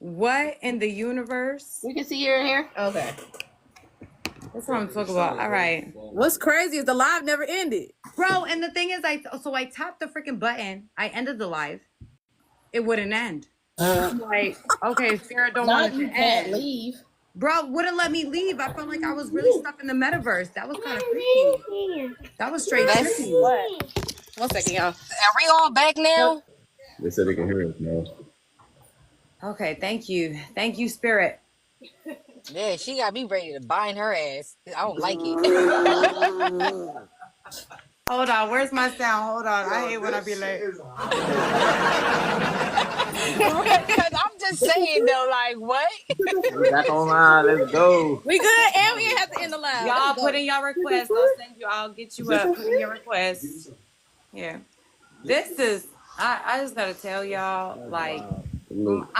What in the universe? We can see your hair. Okay. That's what I'm talking about. All right. What's crazy is the live never ended. Bro, and the thing is, I tapped the freaking button. I ended the live. It wouldn't end. I'm like, okay, Spirit don't want it to end. Leave. Bro, wouldn't let me leave. I felt like I was really stuck in the metaverse. That was kind of freaky. That was straight tricky. What? 1 second, y'all. Are we all back now? They said they can hear us now. Okay, thank you. Thank you, Spirit. Yeah, she got me ready to bind her ass. I don't like it. Hold on, where's my sound? Hold on. I hate when I be late. Because I'm just saying though, like what? We're back online. Let's go. We good, and we have to end the live. Y'all put in your requests. I'll send you. I'll get you up. Put in your requests. Yeah. This is. I just gotta tell y'all, like, my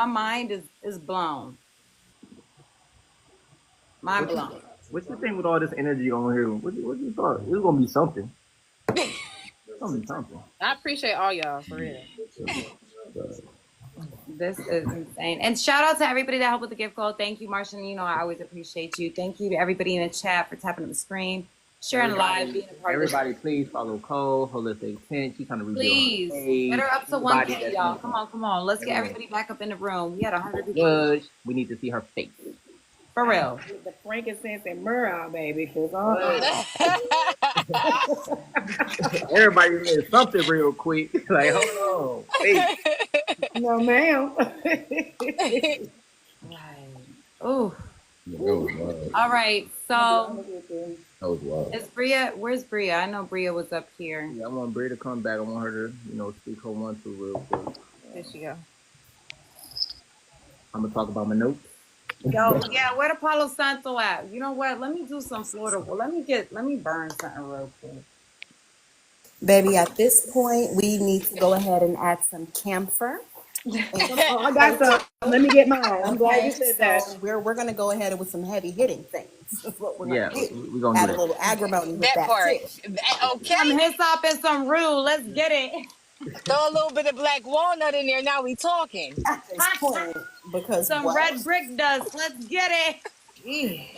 mind is blown. Mind blown. What's the thing with all this energy on here? What you thought? It was gonna be something. It's gonna be something. I appreciate all y'all for real. This is insane. And shout out to everybody that helped with the gift code. Thank you, Martian. You know I always appreciate you. Thank you to everybody in the chat for tapping on the screen, sharing the live, being a part of Everybody, please follow Cole, Holistic Tent. She's trying to rebuild. Please. Get her up to 1K, y'all. Come on. Let's get everybody back up in the room. We had 100 people. Judge, we need to see her face. For real. The frankincense and myrrh, baby. Everybody did something real quick. Like, hold on. Hey. No, ma'am. Right. Oh. All right. So is Brea? Where's Brea? I know Brea was up here. Yeah, I want Brea to come back. I want her to, speak her 1-2 real quick. There she go. I'm gonna talk about my notes. Yo, yeah, where the Palo Santo at? You know what? Let me do some Florida. Well, let me burn something real quick. Baby, at this point, we need to go ahead and add some camphor. I got some. Let me get mine. I'm glad you said that. So we're gonna go ahead with some heavy hitting things. That's what we're gonna do. We're gonna add do a little agrimony with That part. too. Okay. Some hyssop and some rue. Let's get it. Throw a little bit of black walnut in there. Now we talking. At this point, because some red brick dust. Let's get it.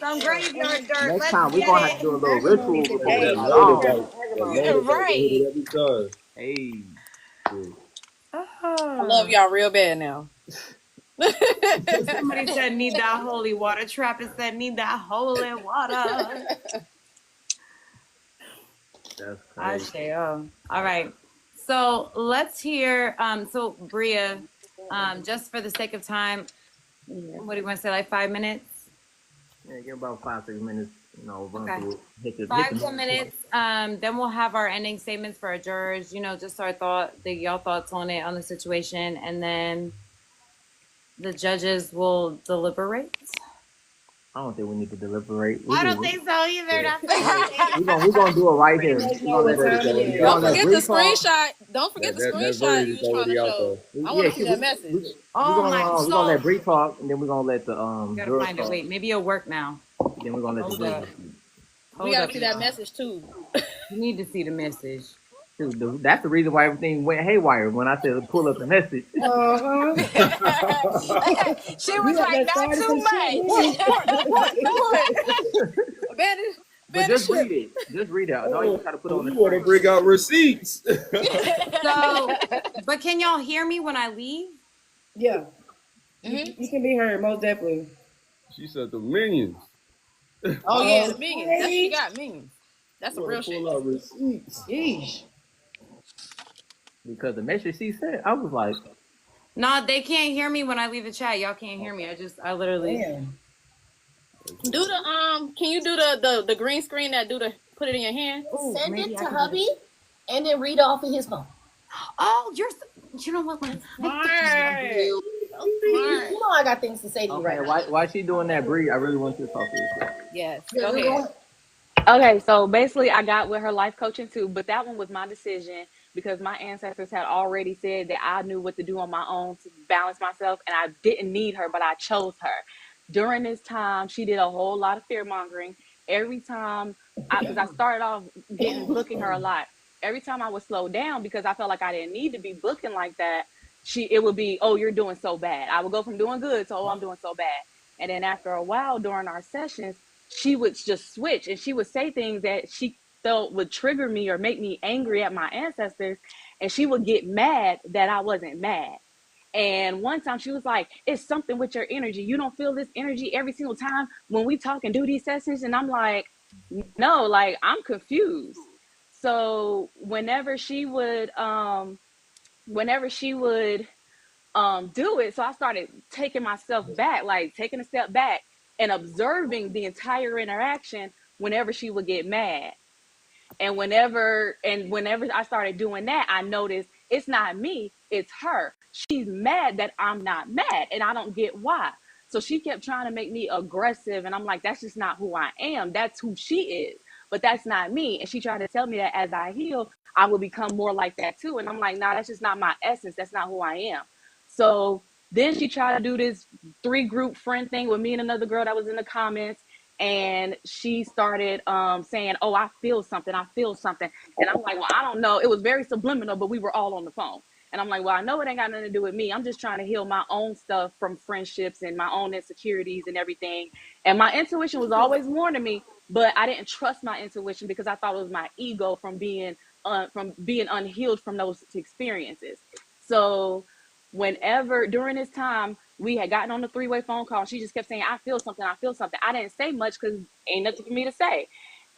Some graveyard dirt. Next Let's time we're get gonna it. have to do a little ritual before we Right. Hey. I love y'all real bad now. Somebody said need that holy water. Trappist said need that holy water. That's I crazy. say, oh. All right. So let's hear. So Brea, just for the sake of time, what do you want to say? Like 5 minutes? Yeah, give about 5-6 minutes. Run Okay. through it. 5-10 minutes. Then we'll have our ending statements for our jurors. Just our y'all thoughts on it, on the situation, and then the judges will deliberate. I don't think we need to deliberate. I don't think so either. We're gonna do it right here. Don't forget the screenshot. Don't forget the screenshot you was trying to show. I want to see that message. We're gonna let Bree talk, and then we're gonna let the Gotta find it. Wait, maybe it'll work now. Then we're gonna let Hold the up. We gotta see that message too. You need to see the message. Dude, that's the reason why everything went haywire when I said pull up the message. She was like, not too much. But just read it. Just read it. Don't even try to put on the You want to screen. bring out receipts? So, but can y'all hear me when I leave? Yeah. You can be heard, most definitely. She said the minions. Oh yeah, the minions. That's she got minions. That's some real shit. Pull out receipts. Yeesh. Because the message she said, I was like, No, they can't hear me when I leave the chat. Y'all can't hear me. I literally. Damn. Do the can you do the green screen that do the put it in your hand? Send it to hubby and then read off of his phone. Oh, you know what? Smart. You know I got things to say to you okay, right now. why she doing that, Bree? I really want you to talk to this. Yes. Yeah, Go we ahead. Okay, so basically, I got with her life coaching too, but that one was my decision because my ancestors had already said that I knew what to do on my own to balance myself, and I didn't need her, but I chose her. During this time, she did a whole lot of fear mongering. Every time, because I started off booking her a lot. Every time I would slow down because I felt like I didn't need to be booking like that, it would be, oh, you're doing so bad. I would go from doing good to, oh, I'm doing so bad. And then after a while during our sessions, she would just switch and she would say things that she felt would trigger me or make me angry at my ancestors. And she would get mad that I wasn't mad. And one time she was like, it's something with your energy. You don't feel this energy every single time when we talk and do these sessions. And I'm like, no, like I'm confused. So whenever she would do it, so I started taking myself back, like taking a step back and observing the entire interaction whenever she would get mad. And whenever I started doing that, I noticed it's not me, it's her. She's mad that I'm not mad, and I don't get why. So she kept trying to make me aggressive, and I'm like, that's just not who I am. That's who she is, but that's not me. And she tried to tell me that as I heal, I will become more like that too. And I'm like, nah, that's just not my essence. That's not who I am. So then she tried to do this 3-group friend thing with me and another girl that was in the comments. And she started saying, oh, I feel something. And I'm like, well, I don't know. It was very subliminal, but we were all on the phone. And I'm like, well, I know it ain't got nothing to do with me. I'm just trying to heal my own stuff from friendships and my own insecurities and everything. And my intuition was always warning me, but I didn't trust my intuition because I thought it was my ego from being unhealed from those experiences. So whenever during this time we had gotten on the 3-way phone call, she just kept saying, I feel something. I didn't say much because ain't nothing for me to say.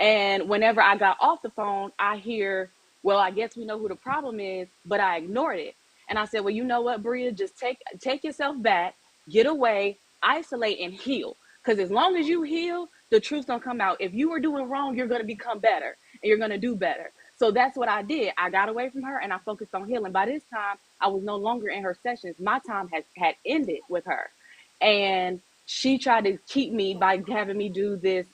And whenever I got off the phone, I hear, well, I guess we know who the problem is, but I ignored it. And I said, well, you know what, Brea, just take yourself back, get away, isolate, and heal. Because as long as you heal, the truth's gonna come out. If you were doing wrong, you're gonna become better and you're gonna do better. So that's what I did. I got away from her and I focused on healing. By this time, I was no longer in her sessions. My time had ended with her. And she tried to keep me by having me do this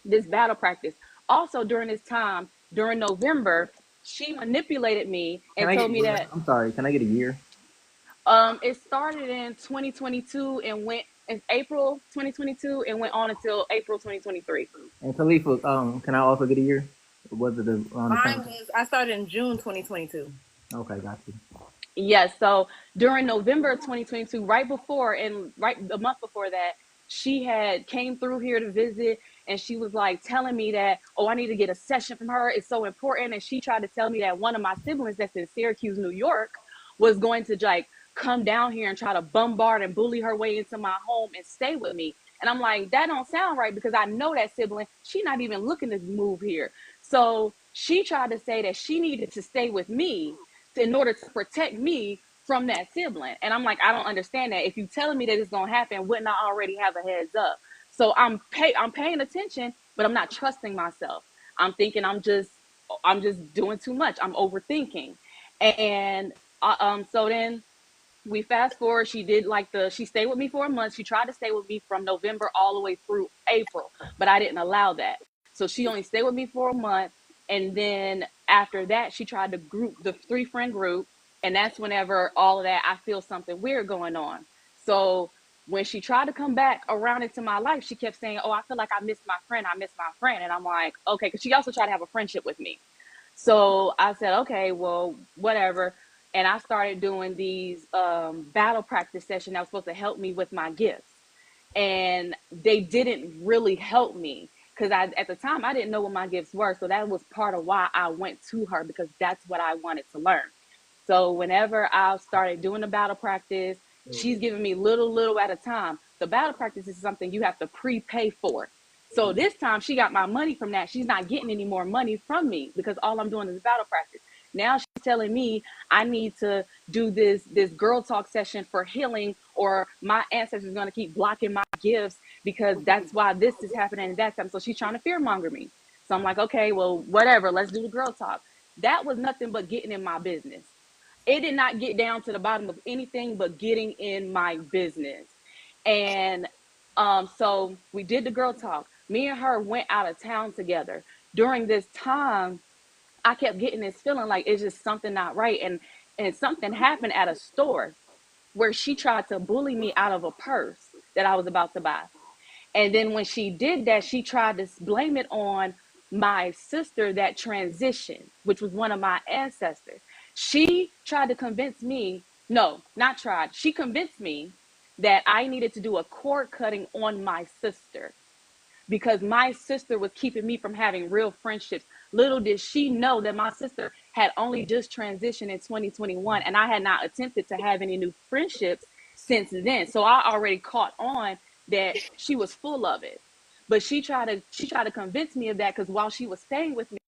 this battle practice. Also during this time, during November, she manipulated me and told me that I'm sorry, can I get a year? it started in 2022 and went in April 2022 and went on until April 2023. And Khalifa, can I also get a year? Or was it I started in June 2022. Okay, got you. Yes. So during November of 2022, right the month before that, she had came through here to visit and she was like telling me that, oh, I need to get a session from her. It's so important. And she tried to tell me that one of my siblings that's in Syracuse, New York, was going to like come down here and try to bombard and bully her way into my home and stay with me. And I'm like, that don't sound right because I know that sibling. She's not even looking to move here. So she tried to say that she needed to stay with me in order to protect me from that sibling. And I'm like, I don't understand that. If you're telling me that it's going to happen, wouldn't I already have a heads up? So I'm paying attention, but I'm not trusting myself. I'm thinking I'm just doing too much. I'm overthinking. And so then we fast forward. She stayed with me for a month. She tried to stay with me from November all the way through April, but I didn't allow that. So she only stayed with me for a month. And then after that, she tried to group the 3-friend group. And that's whenever all of that, I feel something weird going on. So when she tried to come back around into my life, she kept saying, oh, I feel like I miss my friend. And I'm like, okay, because she also tried to have a friendship with me. So I said, okay, well, whatever. And I started doing these battle practice sessions that was supposed to help me with my gifts. And they didn't really help me because at the time I didn't know what my gifts were. So that was part of why I went to her, because that's what I wanted to learn. So whenever I started doing the battle practice, she's giving me little at a time. The battle practice is something you have to prepay for. So this time she got my money from that. She's not getting any more money from me because all I'm doing is battle practice. Now she's telling me I need to do this girl talk session for healing, or my ancestors going to keep blocking my gifts because that's why this is happening and that's happening. So she's trying to fear monger me. So I'm like, okay, well, whatever. Let's do the girl talk. That was nothing but getting in my business. It did not get down to the bottom of anything but getting in my business. And so we did the girl talk. Me and her went out of town together. During this time, I kept getting this feeling like it's just something not right. And something happened at a store where she tried to bully me out of a purse that I was about to buy. And then when she did that, she tried to blame it on my sister that transitioned, which was one of my ancestors. She tried to convince me, no, not tried. She convinced me that I needed to do a cord cutting on my sister because my sister was keeping me from having real friendships. Little did she know that my sister had only just transitioned in 2021 and I had not attempted to have any new friendships since then. So I already caught on that she was full of it. But she tried to convince me of that because while she was staying with me,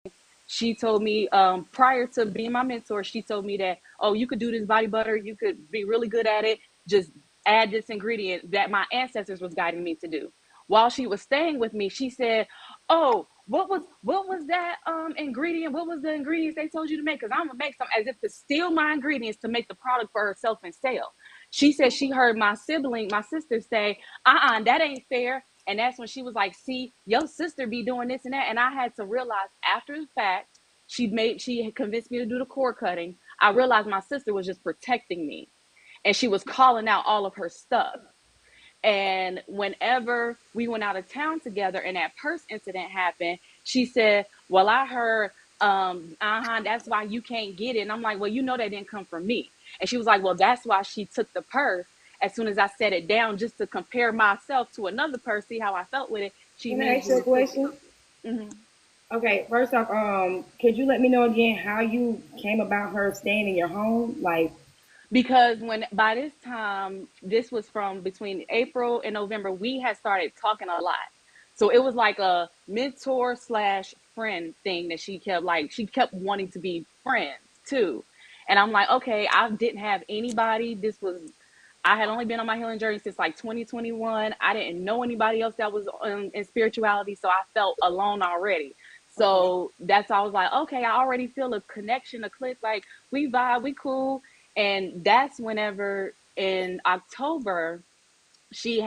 she told me prior to being my mentor, she told me that, oh, you could do this body butter. You could be really good at it. Just add this ingredient that my ancestors was guiding me to do. While she was staying with me, she said, oh, what was that ingredient? What was the ingredients they told you to make? Because I'm going to make some, as if to steal my ingredients to make the product for herself and sell. She said she heard my sister say, that ain't fair. And that's when she was like, see, your sister be doing this and that. And I had to realize after the fact, she had convinced me to do the cord cutting. I realized my sister was just protecting me. And she was calling out all of her stuff. And whenever we went out of town together and that purse incident happened, she said, well, I heard, that's why you can't get it. And I'm like, well, you know, that didn't come from me. And she was like, well, that's why she took the purse. As soon as I set it down, just to compare myself to another purse, see how I felt with it. Can I ask you a question? Mm-hmm. Okay, first off, could you let me know again how you came about her staying in your home? Like, because by this time, this was from between April and November, we had started talking a lot. So it was like a mentor / friend thing that she kept wanting to be friends too. And I'm like, okay, I didn't have anybody. I had only been on my healing journey since like 2021. I didn't know anybody else that was in spirituality. So I felt alone already. So that's why I was like, okay, I already feel a connection, a click, like we vibe, we cool. And that's whenever in October, she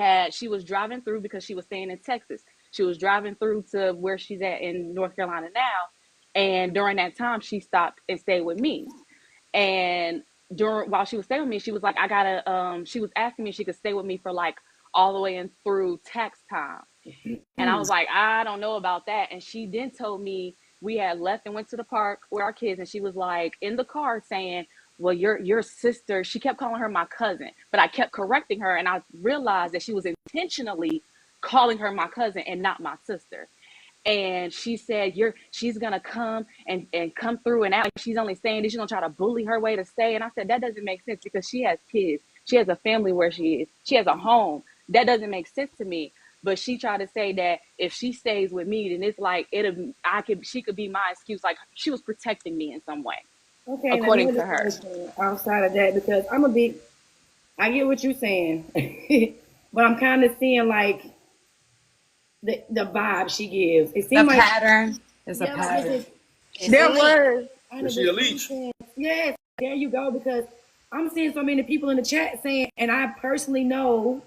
was driving through because she was staying in Texas. She was driving through to where she's at in North Carolina now. And during that time, she stopped and stayed with me. And while she was staying with me, she was like, she was asking me if she could stay with me for like all the way in through tax time. And I was like, I don't know about that. And she then told me we had left and went to the park with our kids. And she was like in the car saying, well, your sister, she kept calling her my cousin, but I kept correcting her. And I realized that she was intentionally calling her my cousin and not my sister. And she said, she's going to come and come through and act like she's only saying this. She's going to try to bully her way to stay. And I said, that doesn't make sense because she has kids. She has a family where she is. She has a home. That doesn't make sense to me. But she tried to say that if she stays with me, then it's like she could be my excuse. Like she was protecting me in some way. Okay, according to her. Outside of that, because I get what you're saying, but I'm kind of seeing like the vibe she gives. It seems like pattern. It's a pattern. There was. Is she a leech? Yes, there you go. Because I'm seeing so many people in the chat saying, and I personally know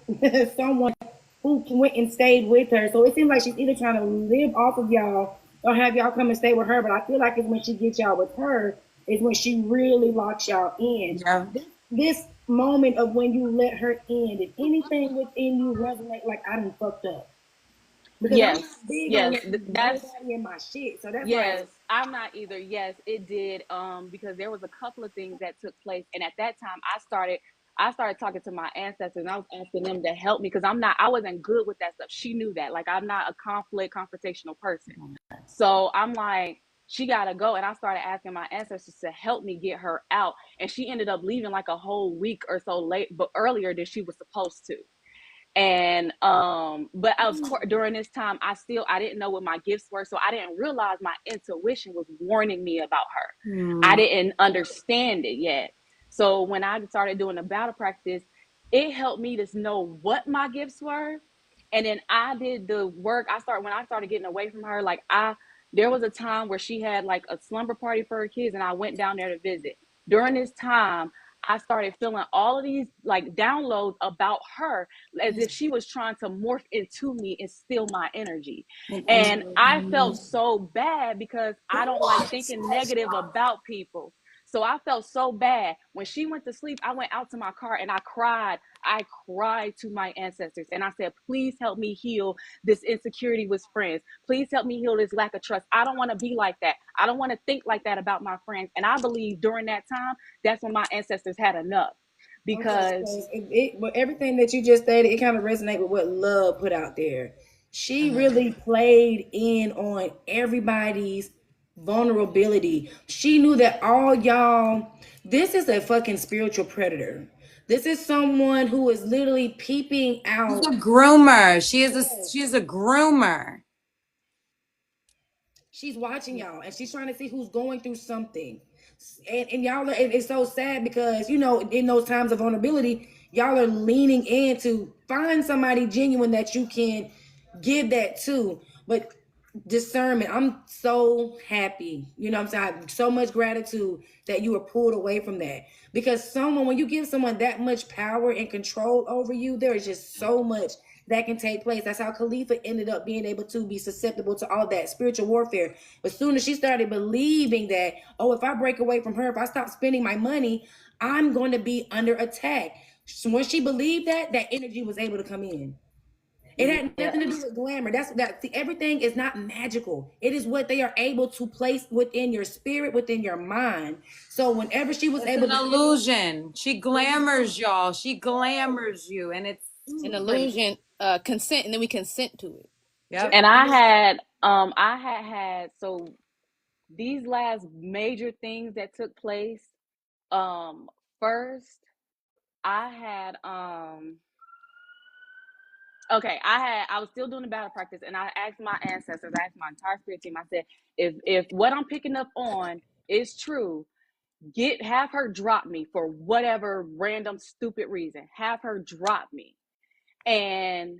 someone who went and stayed with her. So it seems like she's either trying to live off of y'all or have y'all come and stay with her. But I feel like it's when she gets y'all with her is when she really locks y'all in. Yeah. This moment of when you let her in, did anything within you resonate like I done fucked up? Because I'm Yes, not big on yes, letting that's nobody in my shit. So that's like, yes. I'm not either. Yes, it did. Because there was a couple of things that took place, and at that time, I started talking to my ancestors, and I was asking them to help me because I wasn't good with that stuff. She knew that. Like, I'm not a confrontational person. So I'm like, she gotta go, and I started asking my ancestors to help me get her out, and she ended up leaving like a whole week or so late, but earlier than she was supposed to. And but of course during this time I didn't know what my gifts were, so I didn't realize my intuition was warning me about her. I didn't understand it yet. So when I started doing the battle practice, it helped me to know what my gifts were. And then I did the work. When I started getting away from her, like there was a time where she had like a slumber party for her kids, and I went down there to visit. During this time, I started feeling all of these like downloads about her, as if she was trying to morph into me and steal my energy. And I felt so bad because I don't like thinking negative about people. So I felt so bad. When she went to sleep, I went out to my car and I cried. I cried to my ancestors and I said, please help me heal this insecurity with friends. Please help me heal this lack of trust. I don't want to be like that. I don't want to think like that about my friends. And I believe during that time, that's when my ancestors had enough. Because but everything that you just stated, it kind of resonates with what Love put out there. She really played in on everybody's vulnerability. She knew that all y'all, this is a fucking spiritual predator. This is someone who is literally peeping out. She's a groomer. She is a groomer. She's watching y'all and she's trying to see who's going through something. And y'all are, it's so sad because, you know, in those times of vulnerability, y'all are leaning in to find somebody genuine that you can give that to. But discernment, I'm so happy, you know what I'm saying? I have so much gratitude that you were pulled away from that. Because when you give someone that much power and control over you, there is just so much that can take place. That's how Khalifa ended up being able to be susceptible to all that spiritual warfare. As soon as she started believing that, oh, if I break away from her, if I stop spending my money, I'm going to be under attack. So when she believed that, that energy was able to come in. It had nothing to do with glamour. See, everything is not magical. It is what they are able to place within your spirit, within your mind. So whenever she was able to, an illusion. She glamours y'all. She glamours you, and it's An illusion, consent, and then we consent to it. Yep. And I had so these last major things that took place. First, I had okay, I was still doing the battle practice, and I asked my ancestors, I asked my entire spirit team. I said, if what I'm picking up on is true, have her drop me for whatever random stupid reason. Have her drop me. And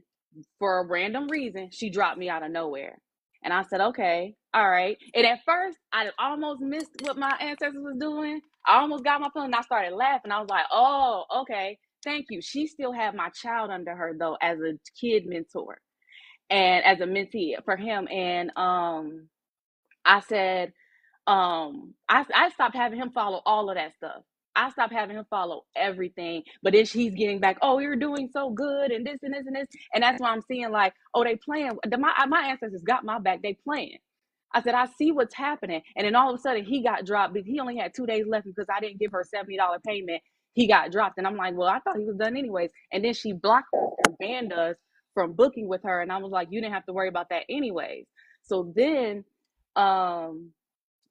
for a random reason, she dropped me out of nowhere. And I said, okay, all right. And at first, I almost missed what my ancestors was doing. I almost got my feeling. And I started laughing. I was like, oh, okay, thank you. She still had my child under her, though, as a kid mentor and as a mentee for him. And I said, I stopped having him follow all of that stuff. I stopped having him follow everything. But then he's getting back, oh, you're doing so good and this and this and this. And that's why I'm seeing like, oh, they playing. My ancestors got my back. They playing. I said, I see what's happening. And then all of a sudden he got dropped because he only had 2 days left because I didn't give her $70 payment. He got dropped. And I'm like, well, I thought he was done anyways. And then she blocked us and banned us from booking with her. And I was like, you didn't have to worry about that anyways. So then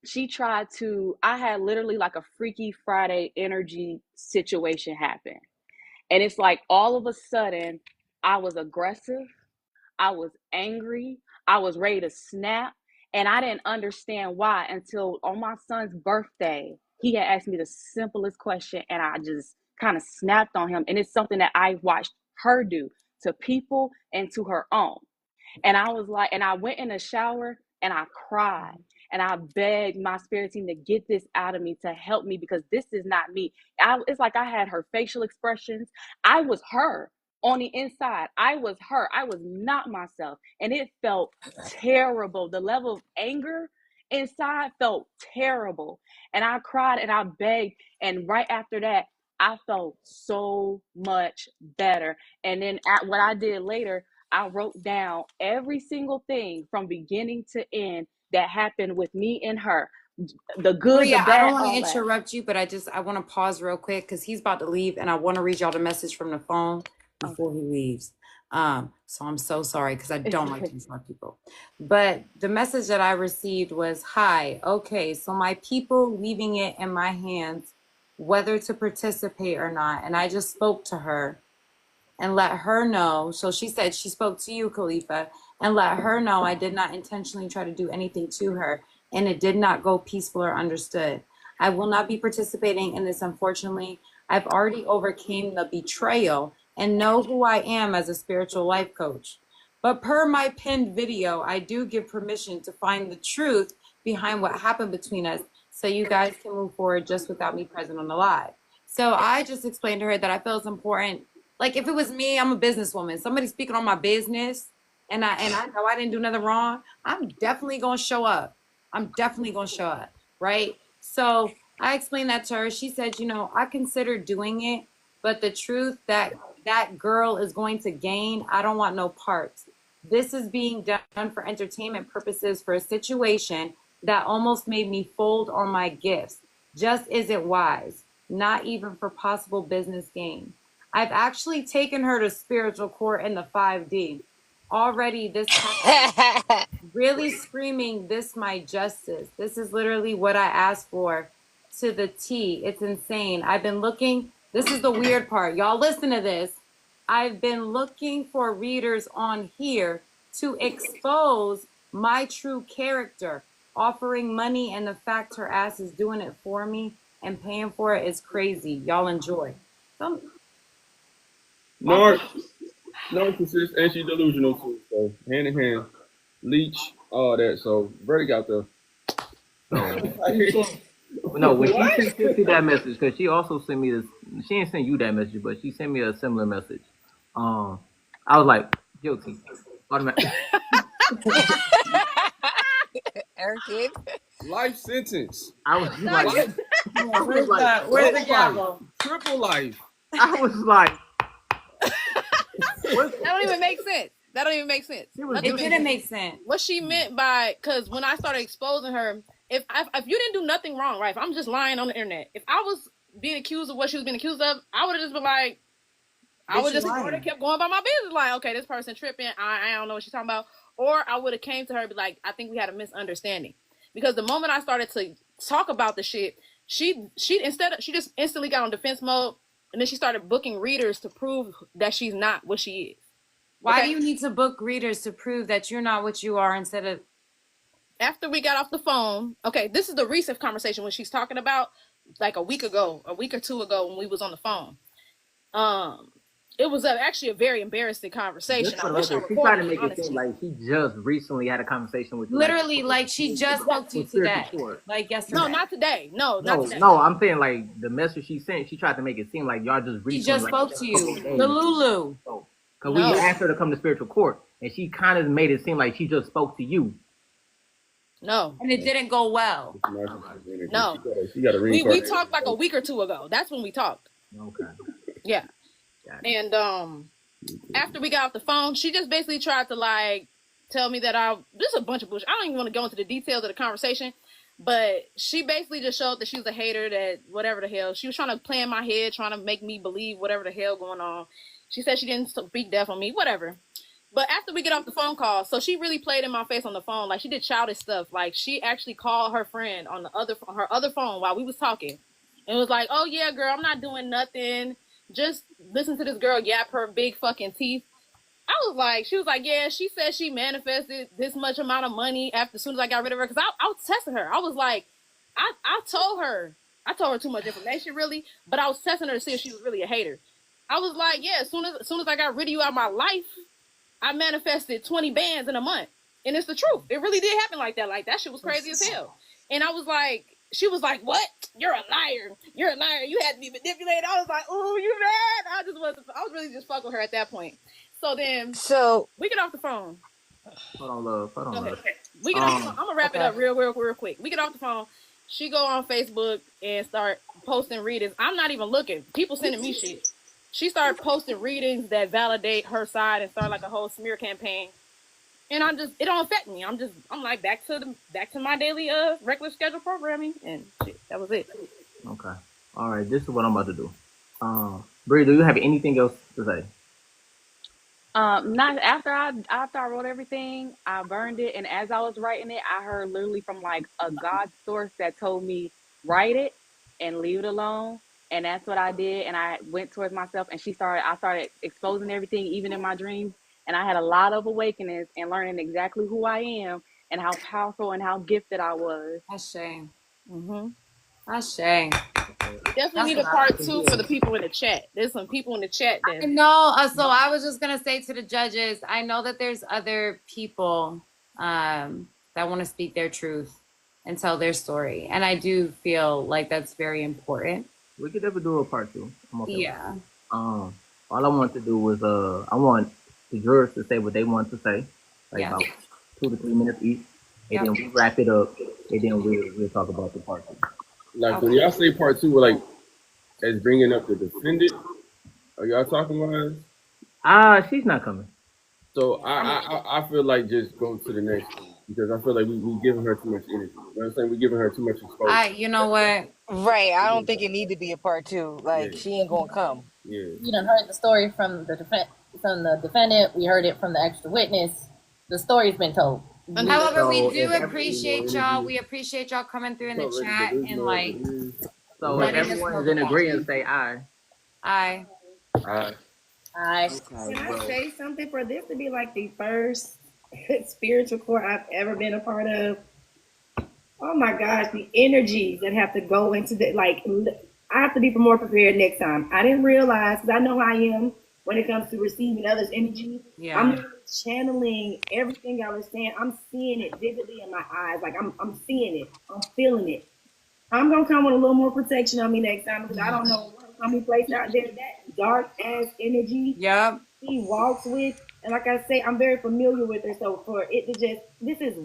she tried to, I had literally like a Freaky Friday energy situation happen. And it's like all of a sudden I was aggressive, I was angry, I was ready to snap. And I didn't understand why until on my son's birthday, he had asked me the simplest question and I just kind of snapped on him. And it's something that I watched her do to people and to her own. And I was like, and I went in the shower and I cried and I begged my spirit team to get this out of me, to help me, because this is not me. It's like I had her facial expressions. I was her on the inside. I was her. I was not myself. And it felt terrible. The level of anger inside felt terrible. And I cried and I begged. And right after that, I felt so much better. And then what I did later, I wrote down every single thing from beginning to end that happened with me and her. The good, Brea, the I don't bad, want to all that. interrupt you, but I want to pause real quick because he's about to leave, and I want to read y'all the message from the phone before he leaves. So I'm so sorry because I don't like to interrupt people. But the message that I received was, "Hi, okay, so my people leaving it in my hands, whether to participate or not." And I just spoke to her and let her know. So she said she spoke to you, Khalifa, and let her know I did not intentionally try to do anything to her, and it did not go peaceful or understood. I will not be participating in this, unfortunately. I've already overcame the betrayal and know who I am as a spiritual life coach. But per my pinned video, I do give permission to find the truth behind what happened between us so you guys can move forward just without me present on the live. So I just explained to her that I feel it's important. Like if it was me, I'm a businesswoman. Somebody speaking on my business, and I know I didn't do nothing wrong. I'm definitely gonna show up. Right? So I explained that to her. She said, I considered doing it, but the truth that that girl is going to gain, I don't want no parts. This is being done for entertainment purposes for a situation that almost made me fold on my gifts. Just isn't wise, not even for possible business gain. I've actually taken her to spiritual court in the 5D. Already this really screaming, "This my justice." This is literally what I asked for to the T. It's insane. I've been looking, this is the weird part. Y'all listen to this. I've been looking for readers on here to expose my true character, offering money, and the fact her ass is doing it for me and paying for it is crazy. Y'all enjoy. Narcissist and she's delusional too. So hand in hand, leech, all that. So Brady got the. No, when she sent Tipsee that message, because she also sent me this. She didn't send you that message, but she sent me a similar message. I was like, guilty. Automatic. Eric, Life sentence. I was like, where's the gavel? Triple life. I was like, That don't even make sense. It didn't make sense. What she meant by, because when I started exposing her, if you didn't do nothing wrong, right? If I'm just lying on the internet, if I was being accused of what she was being accused of, I would have just been like, I would just kept going by my business, like, okay, this person tripping, I don't know what she's talking about. Or I would have came to her and be like, I think we had a misunderstanding. Because the moment I started to talk about the shit, she just instantly got on defense mode, and then she started booking readers to prove that she's not what she is. Why do you need to book readers to prove that you're not what you are instead of... After we got off the phone, okay, this is the recent conversation when she's talking about like a week or two ago when we was on the phone. It was actually a very embarrassing conversation. She tried to make it seem like she just recently had a conversation with you. Literally, like she just spoke to you today. Like yesterday. No, not today. No, today. No, I'm saying like the message she sent, she tried to make it seem like y'all just recently. She just spoke to you. The Lulu. Because we asked her to come to spiritual court, and she kind of made it seem like she just spoke to you. No. And it didn't go well. No. We talked like a week or two ago. That's when we talked. Okay. Yeah. And after we got off the phone, she just basically tried to like tell me that this is a bunch of bullshit. I don't even want to go into the details of the conversation, but she basically just showed that she was a hater, that whatever the hell. She was trying to play in my head, trying to make me believe whatever the hell going on. She said she didn't speak deaf on me, whatever. But after we get off the phone call, so she really played in my face on the phone. Like she did childish stuff. Like she actually called her friend on her other phone while we was talking. And was like, "Oh yeah, girl, I'm not doing nothing. Just listen to this girl yap her big fucking teeth." She was like, yeah, she said she manifested this much amount of money as soon as I got rid of her. Cause I was testing her. I was like, I told her too much information really, but I was testing her to see if she was really a hater. I was like, yeah, as soon as I got rid of you out of my life, I manifested 20 bands in a month. And it's the truth. It really did happen like that. Like that shit was crazy as hell. And I was like, she was like, "What? You're a liar. You're a liar. You had to be manipulated." I was like, "Oh, you mad?" I was really just fucking with her at that point. So then, we get off the phone. Hold on, love. We get off the phone. I'm gonna wrap it up real quick. We get off the phone. She go on Facebook and start posting readings. I'm not even looking. People sending me shit. she started posting readings that validate her side and start like a whole smear campaign. And it don't affect me. I'm like back to my daily regular schedule programming, and shit, that was it. Okay. All right. This is what I'm about to do. Brea, do you have anything else to say? Not after I wrote everything, I burned it, and as I was writing it, I heard literally from like a God source that told me write it and leave it alone, and that's what I did. And I went towards myself, and I started exposing everything, even in my dreams, and I had a lot of awakenings and learning exactly who I am and how powerful and how gifted I was. Ashay. Mm-hmm. Ashay. Definitely need a part 2 for the people in the chat. There's some people in the chat that No, so I was just gonna say to the judges, I know that there's other people that want to speak their truth and tell their story, and I do feel like that's very important. We could never do a part 2. Okay. Yeah. All I want to do was I want the jurors to say what they want to say, like about 2 to 3 minutes each, and then we wrap it up, and then we'll talk about the part 2. Like when y'all say part 2, like as bringing up the defendant, are y'all talking about us? She's not coming. So I feel like just go to the next one because I feel like we giving her too much energy. You know what I'm saying? We giving her too much exposure. You know what? Right. I don't think it need to be a part 2. Like she ain't gonna come. Yeah. You done heard the story from the defendant. We heard it from the extra witness. The story's been told. However, we do appreciate y'all. We appreciate y'all coming through in the chat and like. So if everyone is in agreement, say aye. Aye. Aye. Can I say something? For this to be like the first spiritual court I've ever been a part of, oh my gosh, the energies that have to go into the, like, I have to be more prepared next time. I didn't realize, because I know how I am when it comes to receiving others' energy. Yeah. I'm channeling everything I was saying. I'm seeing it vividly in my eyes. Like I'm seeing it. I'm feeling it. I'm gonna come with a little more protection on me next time because I don't know what's gonna be placed out there. That dark ass energy. Yeah. He walks with, and like I say, I'm very familiar with her. So for it to just, this is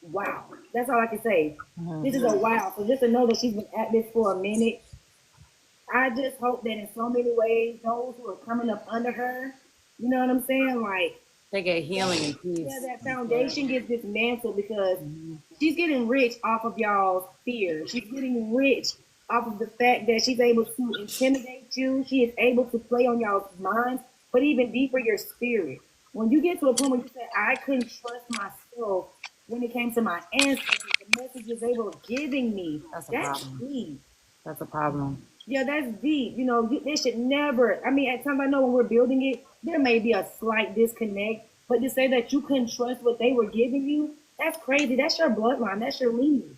wow. That's all I can say. This is a wow. So just to know that she's been at this for a minute, I just hope that in so many ways, those who are coming up under her, you know what I'm saying? Like, they get healing and peace. Yeah, that foundation gets dismantled because she's getting rich off of y'all's fear. She's getting rich off of the fact that she's able to intimidate you. She is able to play on y'all's minds, but even deeper, your spirit. When you get to a point where you say, I couldn't trust myself when it came to my ancestors, the messages they were giving me, that's deep. That's a problem. Yeah, that's deep. You know, they should never, I mean, at times I know when we're building it, there may be a slight disconnect, but to say that you couldn't trust what they were giving you, that's crazy. That's your bloodline. That's your lineage.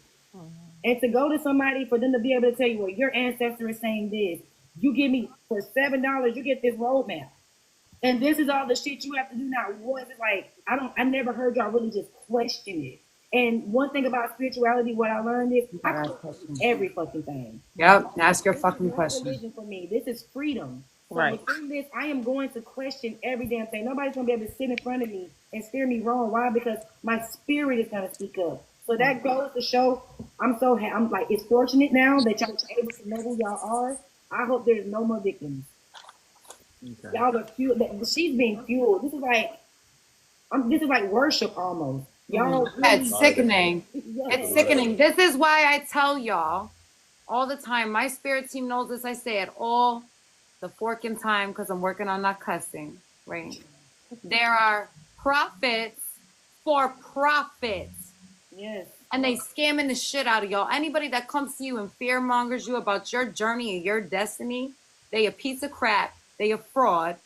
And to go to somebody for them to be able to tell you, well, your ancestor is saying this. You give me, for $7, you get this roadmap. And this is all the shit you have to do now. What is it like? I never heard y'all really just question it. And one thing about spirituality, what I learned is I question every fucking thing. Yep, ask your fucking question. Religion for me, this is freedom. So right. Within this, I am going to question every damn thing. Nobody's gonna be able to sit in front of me and steer me wrong. Why? Because my spirit is gonna speak up. So that goes to show I'm like, it's fortunate now that y'all are able to know who y'all are. I hope there's no more victims. Okay. Y'all are fueled. She's being fueled. This is like worship almost. Y'all, it's sickening. It's sickening. This is why I tell y'all all the time. My spirit team knows this. I say it all the forking time because I'm working on not cussing. Right? There are prophets for profits. Yes. And they scamming the shit out of y'all. Anybody that comes to you and fear mongers you about your journey and your destiny, they a piece of crap. They a fraud.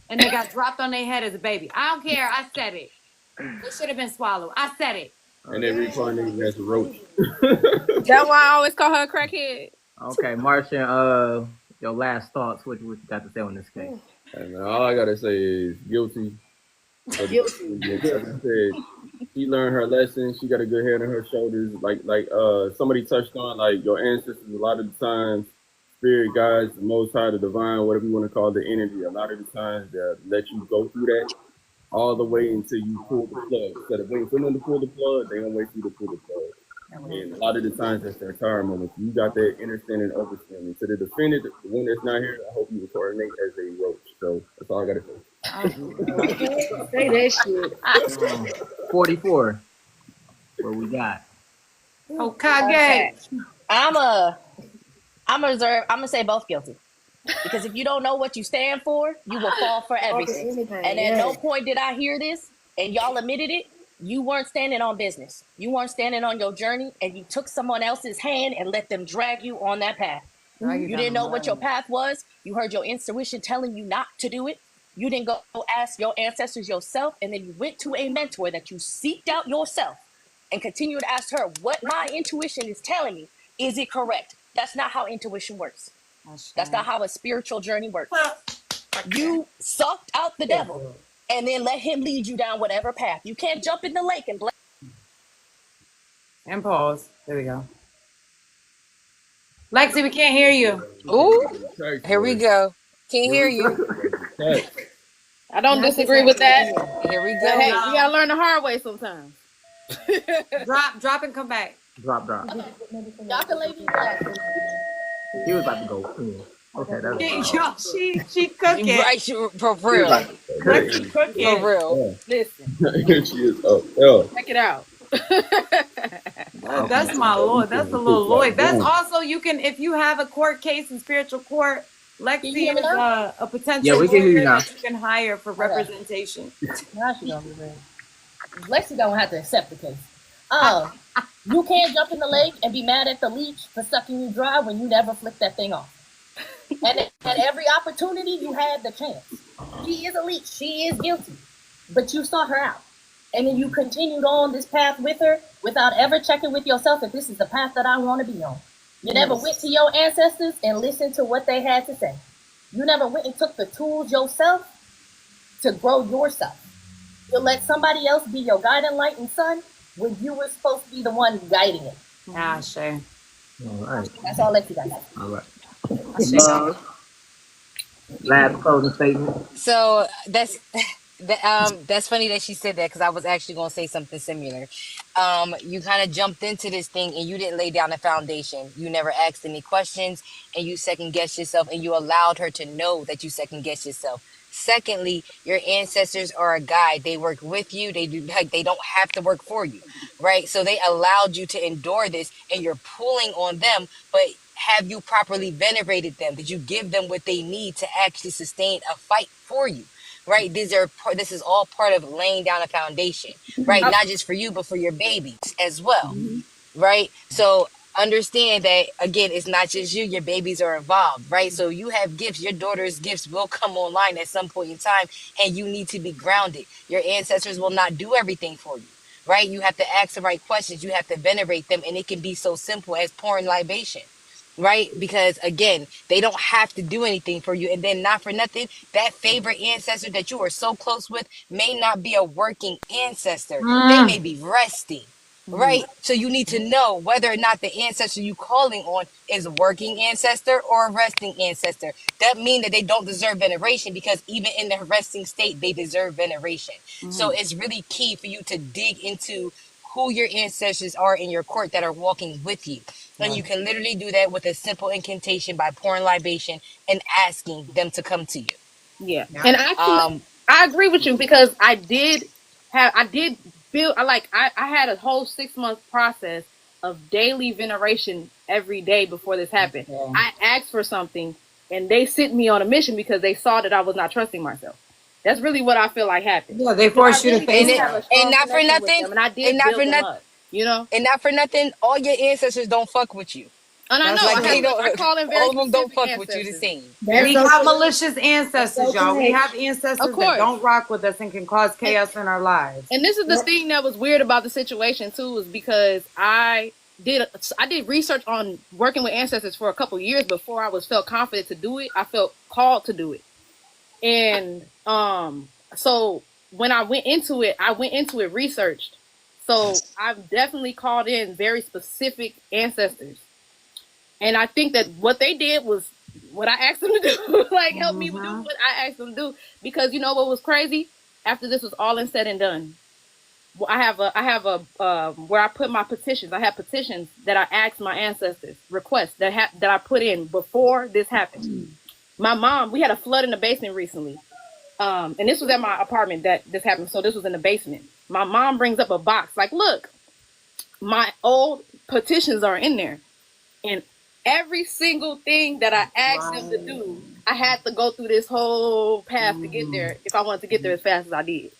And they got dropped on their head as a baby. I don't care. I said it. It should have been swallowed. I said it. And they reincarnated as a roach. That's why I always call her a crackhead. Okay, Martian, your last thoughts. What you got to say on this case? And all I gotta say is guilty. Guilty. Like I said, she learned her lesson. She got a good head on her shoulders. Like somebody touched on, like your ancestors. A lot of the times, spirit guides, the Most High, the divine, whatever you want to call the energy. A lot of the times, they let you go through that all the way until you pull the plug. Instead of waiting for them to pull the plug, they don't wait for you to pull the plug. And a lot of the times that's their power moment. You got that understanding, overstanding. To the defendant, the one that's not here, I hope you will coordinate as a roach. So that's all I gotta say. Say that shit. 44. What we got? Hokage. I'm gonna say both guilty. Because if you don't know what you stand for, you will fall for everything. And at no point did I hear this, and y'all admitted it. You weren't standing on business. You weren't standing on your journey, and you took someone else's hand and let them drag you on that path. You didn't know what your path was. You heard your intuition telling you not to do it. You didn't go ask your ancestors yourself, and then you went to a mentor that you seeked out yourself and continue to ask her, what my intuition is telling me, is it correct? That's not how intuition works. That's not how a spiritual journey works. You sucked out the devil and then let him lead you down whatever path. You can't jump in the lake and And pause. There we go. Lexi, we can't hear you. Ooh, here we go. Can't hear you. I don't disagree with that. Here we But go. hey, you gotta learn the hard way sometimes. Drop and come back. Drop. y'all can leave me back. He was about to go in. Okay, that's She cooking. Right, for real. Lexi cooking. For real. Listen, She is up. Yeah. check it out. That's my lord. That's a little Lloyd. That's also, you can, if you have a court case in spiritual court, Lexi is a potential Yeah, we can hear you lawyer now. that you can hire for representation. Now she gonna be ready. Lexi don't have to accept the case. You can't jump in the lake and be mad at the leech for sucking you dry when you never flicked that thing off. And at every opportunity, you had the chance. She is a leech. She is guilty. But you sought her out. And then you continued on this path with her without ever checking with yourself if this is the path that I want to be on. You never went to your ancestors and listened to what they had to say. You never went and took the tools yourself to grow yourself. You let somebody else be your guiding light and sun when you were supposed to be the one guiding it. Ah, sure. all right. That's all Lexi got. All right. Last closing statement. So that's funny that she said that, because I was actually going to say something similar. You kind of jumped into this thing and you didn't lay down a foundation. You never asked any questions, and you second guessed yourself, and you allowed her to know that you second guessed yourself. Secondly, your ancestors are a guide. They work with you. They do, like, they don't have to work for you, right? So they allowed you to endure this, and you're pulling on them. But have you properly venerated them? Did you give them what they need to actually sustain a fight for you? Right? This is all part of laying down a foundation, right? Not just for you, but for your babies as well, right? So understand that, again, it's not just you, your babies are involved, right? So you have gifts. Your daughter's gifts will come online at some point in time, and you need to be grounded. Your ancestors will not do everything for you, right? You have to ask the right questions. You have to venerate them, and it can be so simple as pouring libation, right? Because, again, they don't have to do anything for you. And then, not for nothing, that favorite ancestor that you are so close with may not be a working ancestor. They may be resting, right? So you need to know whether or not the ancestor you calling on is a working ancestor or a resting ancestor. That means that they don't deserve veneration, because even in their resting state, they deserve veneration. So it's really key for you to dig into who your ancestors are in your court that are walking with you. And you can literally do that with a simple incantation by pouring libation and asking them to come to you. Yeah. And actually, I agree with you, because I did build, I had a whole 6-month process of daily veneration every day before this happened. I asked for something, and they sent me on a mission because they saw that I was not trusting myself. That's really what I feel like happened. Yeah, they forced you to face it. And not for nothing. And I did build them up, you know? And not for nothing, all your ancestors don't fuck with you. And I know, like, I call them very all of them don't fuck specific with you the ancestors. same. We got malicious ancestors, y'all. We have ancestors Of course. that don't rock with us and can cause chaos in our lives. And this is the thing that was weird about the situation too, is because I did research on working with ancestors for a couple years before I felt confident to do it. I felt called to do it. And so when I went into it researched. So I've definitely called in very specific ancestors. And I think that what they did was what I asked them to do, like help me do what I asked them to do. Because you know what was crazy? After this was all said and done, I have a where I put my petitions. I have petitions that I asked my ancestors, requests that I put in before this happened. My mom, we had a flood in the basement recently. And this was at my apartment that this happened. So this was in the basement. My mom brings up a box, like, look, my old petitions are in there. And every single thing that I asked them to do, I had to go through this whole path to get there if I wanted to get there as fast as I did.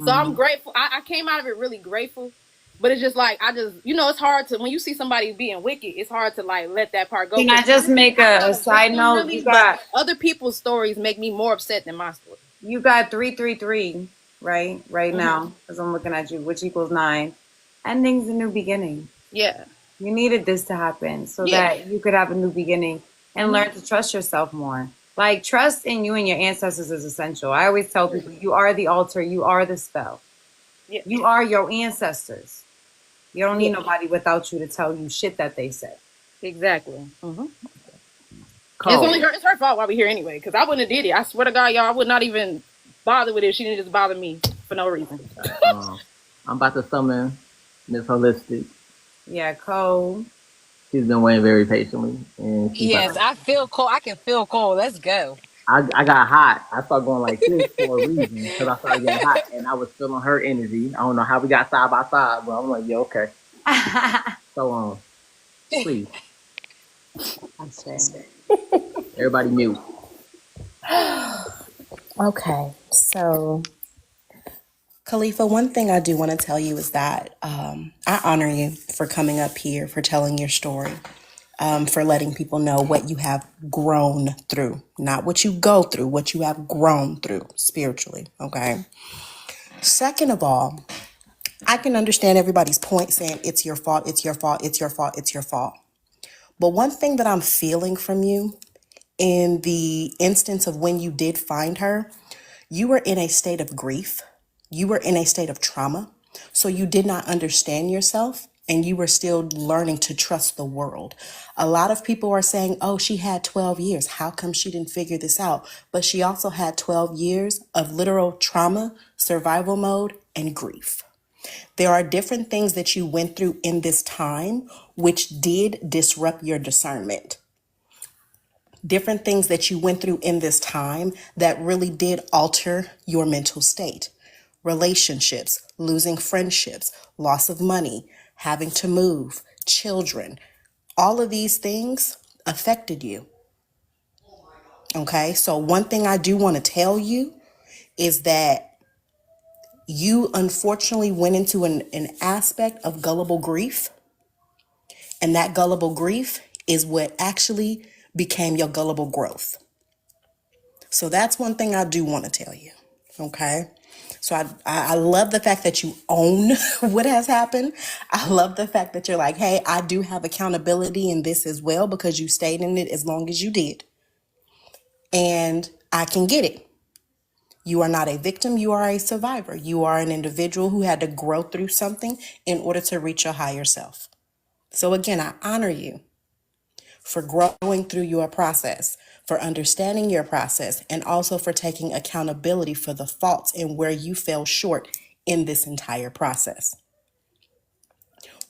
So I'm grateful. I came out of it really grateful. But it's just like, it's hard to, when you see somebody being wicked, it's hard to like let that part go. Can I just make a side note? Really, you got other people's stories make me more upset than my story. You got 333, right now, because I'm looking at you, which equals 9. Ending's a new beginning. Yeah. You needed this to happen so that you could have a new beginning and learn to trust yourself more. Like, trust in you and your ancestors is essential. I always tell people, you are the altar, you are the spell. Yeah. You are your ancestors. You don't need nobody without you to tell you shit that they said. Exactly. It's her fault why we're here anyway, because I wouldn't have did it. I swear to God, y'all, I would not even bother with it. She didn't just bother me for no reason. I'm about to summon Miss Holistic. Yeah, Cole. She's been waiting very patiently. And yes, I feel cold. I can feel cold. Let's go. I got hot. I started going like this for a reason because I started getting hot and I was feeling her energy. I don't know how we got side by side, but I'm like, yeah, okay. So, please. Everybody mute. Okay, so Khalifa, one thing I do want to tell you is that I honor you for coming up here, for telling your story, for letting people know what you have grown through, not what you go through, what you have grown through spiritually, okay? Second of all, I can understand everybody's point saying it's your fault, it's your fault, it's your fault, it's your fault. But one thing that I'm feeling from you in the instance of when you did find her, you were in a state of grief. You were in a state of trauma. So you did not understand yourself and you were still learning to trust the world. A lot of people are saying, oh, she had 12 years. How come she didn't figure this out? But she also had 12 years of literal trauma, survival mode, and grief. There are different things that you went through in this time which did disrupt your discernment. Different things that you went through in this time that really did alter your mental state. Relationships, losing friendships, loss of money, having to move, children. All of these things affected you. Okay, so one thing I do want to tell you is that you unfortunately went into an aspect of gullible grief. And that gullible grief is what actually became your gullible growth. So that's one thing I do want to tell you. Okay. So I love the fact that you own what has happened. I love the fact that you're like, hey, I do have accountability in this as well because you stayed in it as long as you did. And I can get it. You are not a victim. You are a survivor. You are an individual who had to grow through something in order to reach your higher self. So again, I honor you for growing through your process, for understanding your process, and also for taking accountability for the faults and where you fell short in this entire process.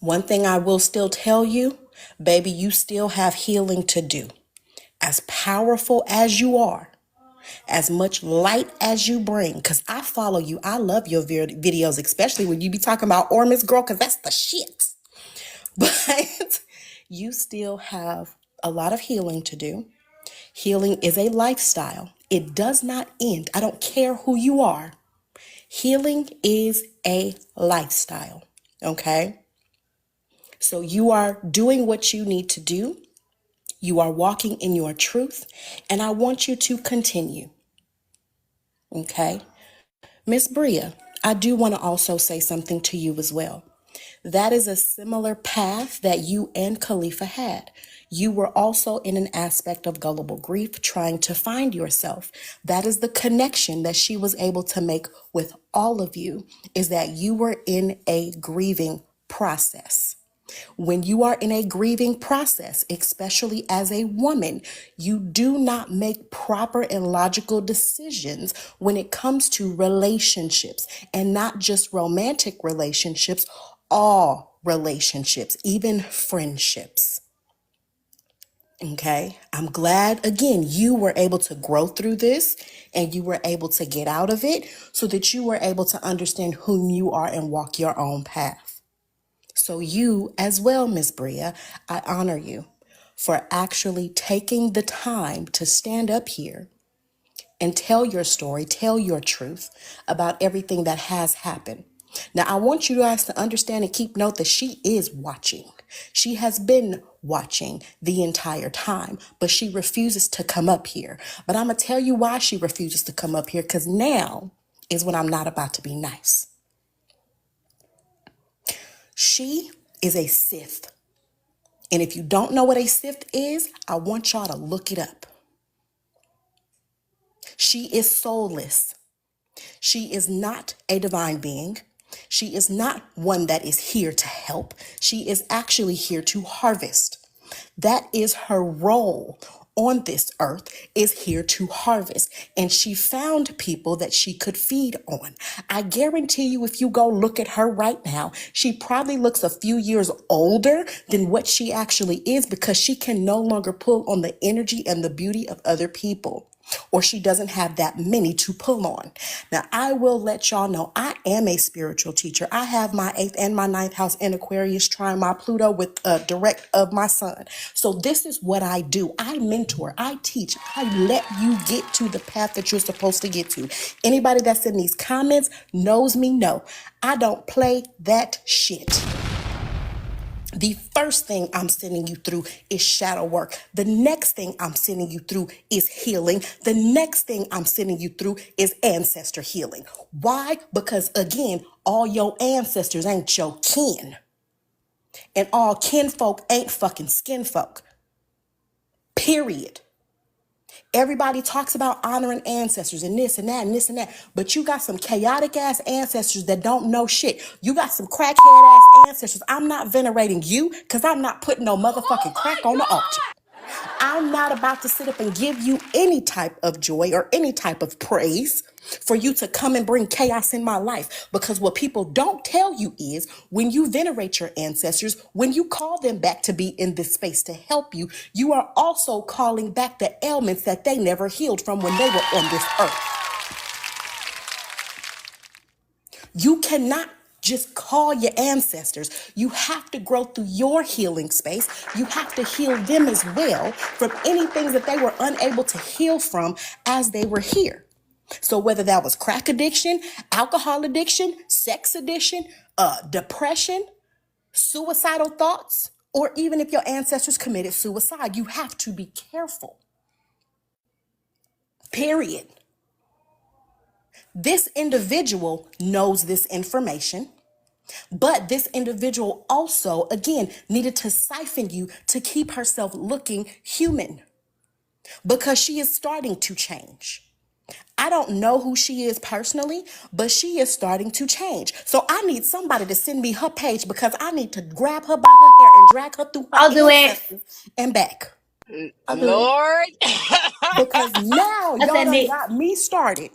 One thing I will still tell you, baby, you still have healing to do. As powerful as you are, as much light as you bring, because I follow you. I love your videos, especially when you be talking about Ormus Girl, because that's the shit. But you still have a lot of healing to do. Healing is a lifestyle. It does not end. I don't care who you are. Healing is a lifestyle. Okay? So you are doing what you need to do. You are walking in your truth. And I want you to continue. Okay? Miss Brea, I do want to also say something to you as well. That is a similar path that you and Khalifa had. You were also in an aspect of gullible grief, trying to find yourself. That is the connection that she was able to make with all of you, is that you were in a grieving process. When you are in a grieving process, especially as a woman, you do not make proper and logical decisions when it comes to relationships, and not just romantic relationships, all relationships, even friendships. Okay, I'm glad again you were able to grow through this and you were able to get out of it so that you were able to understand whom you are and walk your own path. So you as well, Miss Brea, I honor you for actually taking the time to stand up here and tell your story, tell your truth about everything that has happened. Now, I want you guys to understand and keep note that she is watching. She has been watching the entire time, but she refuses to come up here. But I'm going to tell you why she refuses to come up here, because now is when I'm not about to be nice. She is a Sith. And if you don't know what a Sith is, I want y'all to look it up. She is soulless. She is not a divine being. She is not one that is here to help. She is actually here to harvest. That is her role on this earth, is here to harvest. And she found people that she could feed on. I guarantee you, if you go look at her right now, she probably looks a few years older than what she actually is, because she can no longer pull on the energy and the beauty of other people, or she doesn't have that many to pull on. Now, I will let y'all know I am a spiritual teacher. I have my 8th and my 9th house in Aquarius, trying my Pluto with direct of my sun. So this is what I do. I mentor, I teach, I let you get to the path that you're supposed to get to. Anybody that's in these comments knows me, know I don't play that shit. The first thing I'm sending you through is shadow work. The next thing I'm sending you through is healing. The next thing I'm sending you through is ancestor healing. Why? Because again, all your ancestors ain't your kin. And all kinfolk ain't fucking skin folk. Period. Everybody talks about honoring ancestors and this and that and this and that, but you got some chaotic ass ancestors that don't know shit. You got some crackhead ass ancestors. I'm not venerating you because I'm not putting no motherfucking crack on the altar. I'm not about to sit up and give you any type of joy or any type of praise for you to come and bring chaos in my life. Because what people don't tell you is when you venerate your ancestors, when you call them back to be in this space to help you, you are also calling back the ailments that they never healed from when they were on this earth. You cannot just call your ancestors. You have to grow through your healing space. You have to heal them as well from anything that they were unable to heal from as they were here. So whether that was crack addiction, alcohol addiction, sex addiction, depression, suicidal thoughts, or even if your ancestors committed suicide, you have to be careful. Period. This individual knows this information. But this individual also, again, needed to siphon you to keep herself looking human, because she is starting to change. I don't know who she is personally, but she is starting to change. So I need somebody to send me her page, because I need to grab her by her hair and drag her through her I'll do it. and back. Lord. Because now I'll y'all send done it. got me started.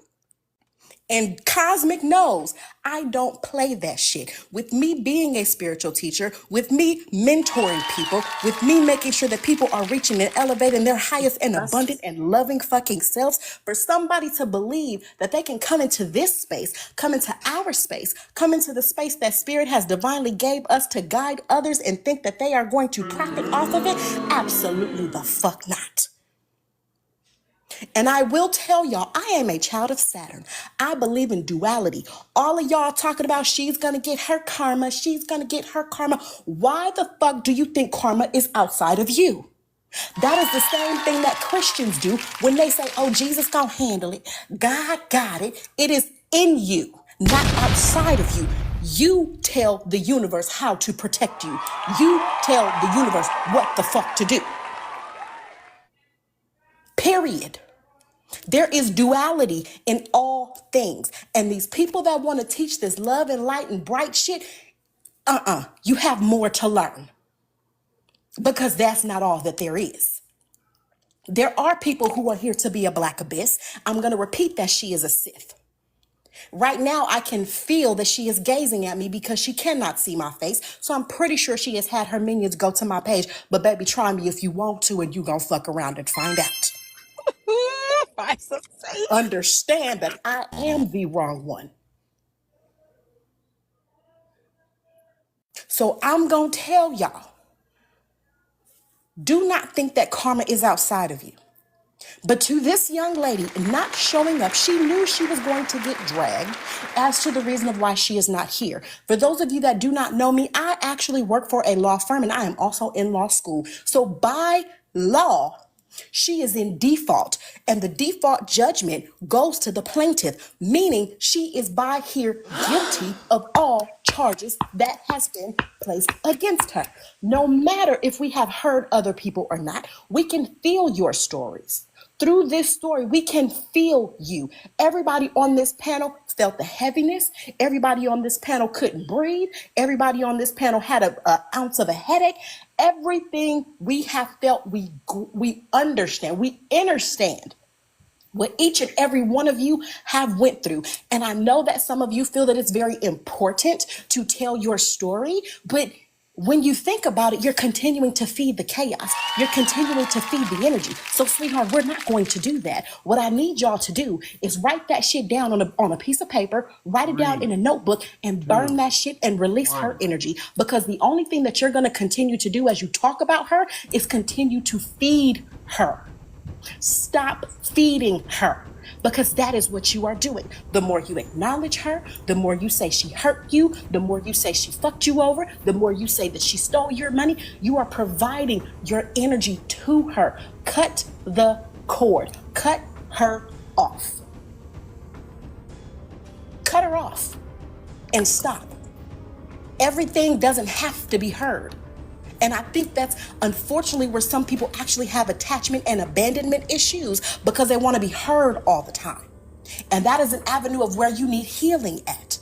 And Cosmic knows I don't play that shit. With me being a spiritual teacher, with me mentoring people, with me making sure that people are reaching and elevating their highest and abundant and loving fucking selves, for somebody to believe that they can come into this space, come into our space, come into the space that Spirit has divinely gave us to guide others and think that they are going to profit off of it, absolutely the fuck not. And I will tell y'all, I am a child of Saturn. I believe in duality. All of y'all talking about she's gonna get her karma, she's gonna get her karma. Why the fuck do you think karma is outside of you? That is the same thing that Christians do when they say, oh, Jesus gonna handle it. God got it. It is in you, not outside of you. You tell the universe how to protect you. You tell the universe what the fuck to do. Period. There is duality in all things. And these people that want to teach this love and light and bright shit, You have more to learn, because that's not all that there is. There are people who are here to be a black abyss. I'm going to repeat that she is a Sith. Right now, I can feel that she is gazing at me because she cannot see my face. So I'm pretty sure she has had her minions go to my page. But baby, try me if you want to, and you gonna fuck around and find out. Understand that I am the wrong one. So I'm gonna tell y'all, do not think that karma is outside of you. But to this young lady not showing up, she knew she was going to get dragged as to the reason of why she is not here. For those of you that do not know me, I actually work for a law firm and I am also in law school. So by law, she is in default, and the default judgment goes to the plaintiff, meaning she is by here guilty of all charges that has been placed against her. No matter if we have heard other people or not, we can feel your stories. Through this story, we can feel you. Everybody on this panel felt the heaviness. Everybody on this panel couldn't breathe. Everybody on this panel had an ounce of a headache. Everything we have felt, we understand. We understand what each and every one of you have went through. And I know that some of you feel that it's very important to tell your story, but when you think about it, you're continuing to feed the chaos. You're continuing to feed the energy. So, sweetheart, we're not going to do that. What I need y'all to do is write that shit down on a piece of paper, write it down in a notebook, and burn that shit and release her energy. Because the only thing that you're going to continue to do as you talk about her is continue to feed her. Stop feeding her, because that is what you are doing. The more you acknowledge her, the more you say she hurt you, the more you say she fucked you over, the more you say that she stole your money, you are providing your energy to her. Cut the cord. Cut her off. Cut her off and stop. Everything doesn't have to be heard. And I think that's unfortunately where some people actually have attachment and abandonment issues, because they want to be heard all the time. And that is an avenue of where you need healing at.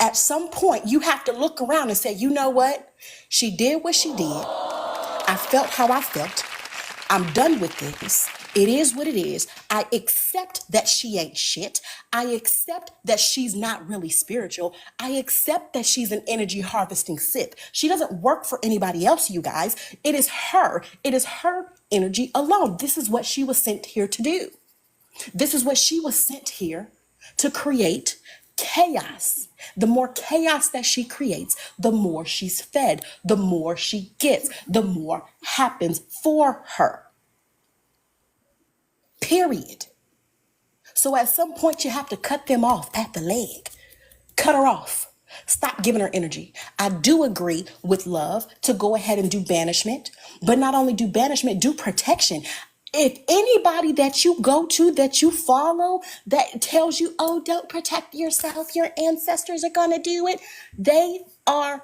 At some point, you have to look around and say, you know what? She did what she did. I felt how I felt. I'm done with this. It is what it is. I accept that she ain't shit. I accept that she's not really spiritual. I accept that she's an energy harvesting Sith. She doesn't work for anybody else, you guys. It is her. It is her energy alone. This is what she was sent here to do. This is what she was sent here to create chaos. The more chaos that she creates, the more she's fed, the more she gets, the more happens for her. Period. So at some point, you have to cut them off at the leg. Cut her off. Stop giving her energy. I do agree with love to go ahead and do banishment, but not only do banishment, do protection. If anybody that you go to, that you follow, that tells you, oh, don't protect yourself, your ancestors are going to do it, they are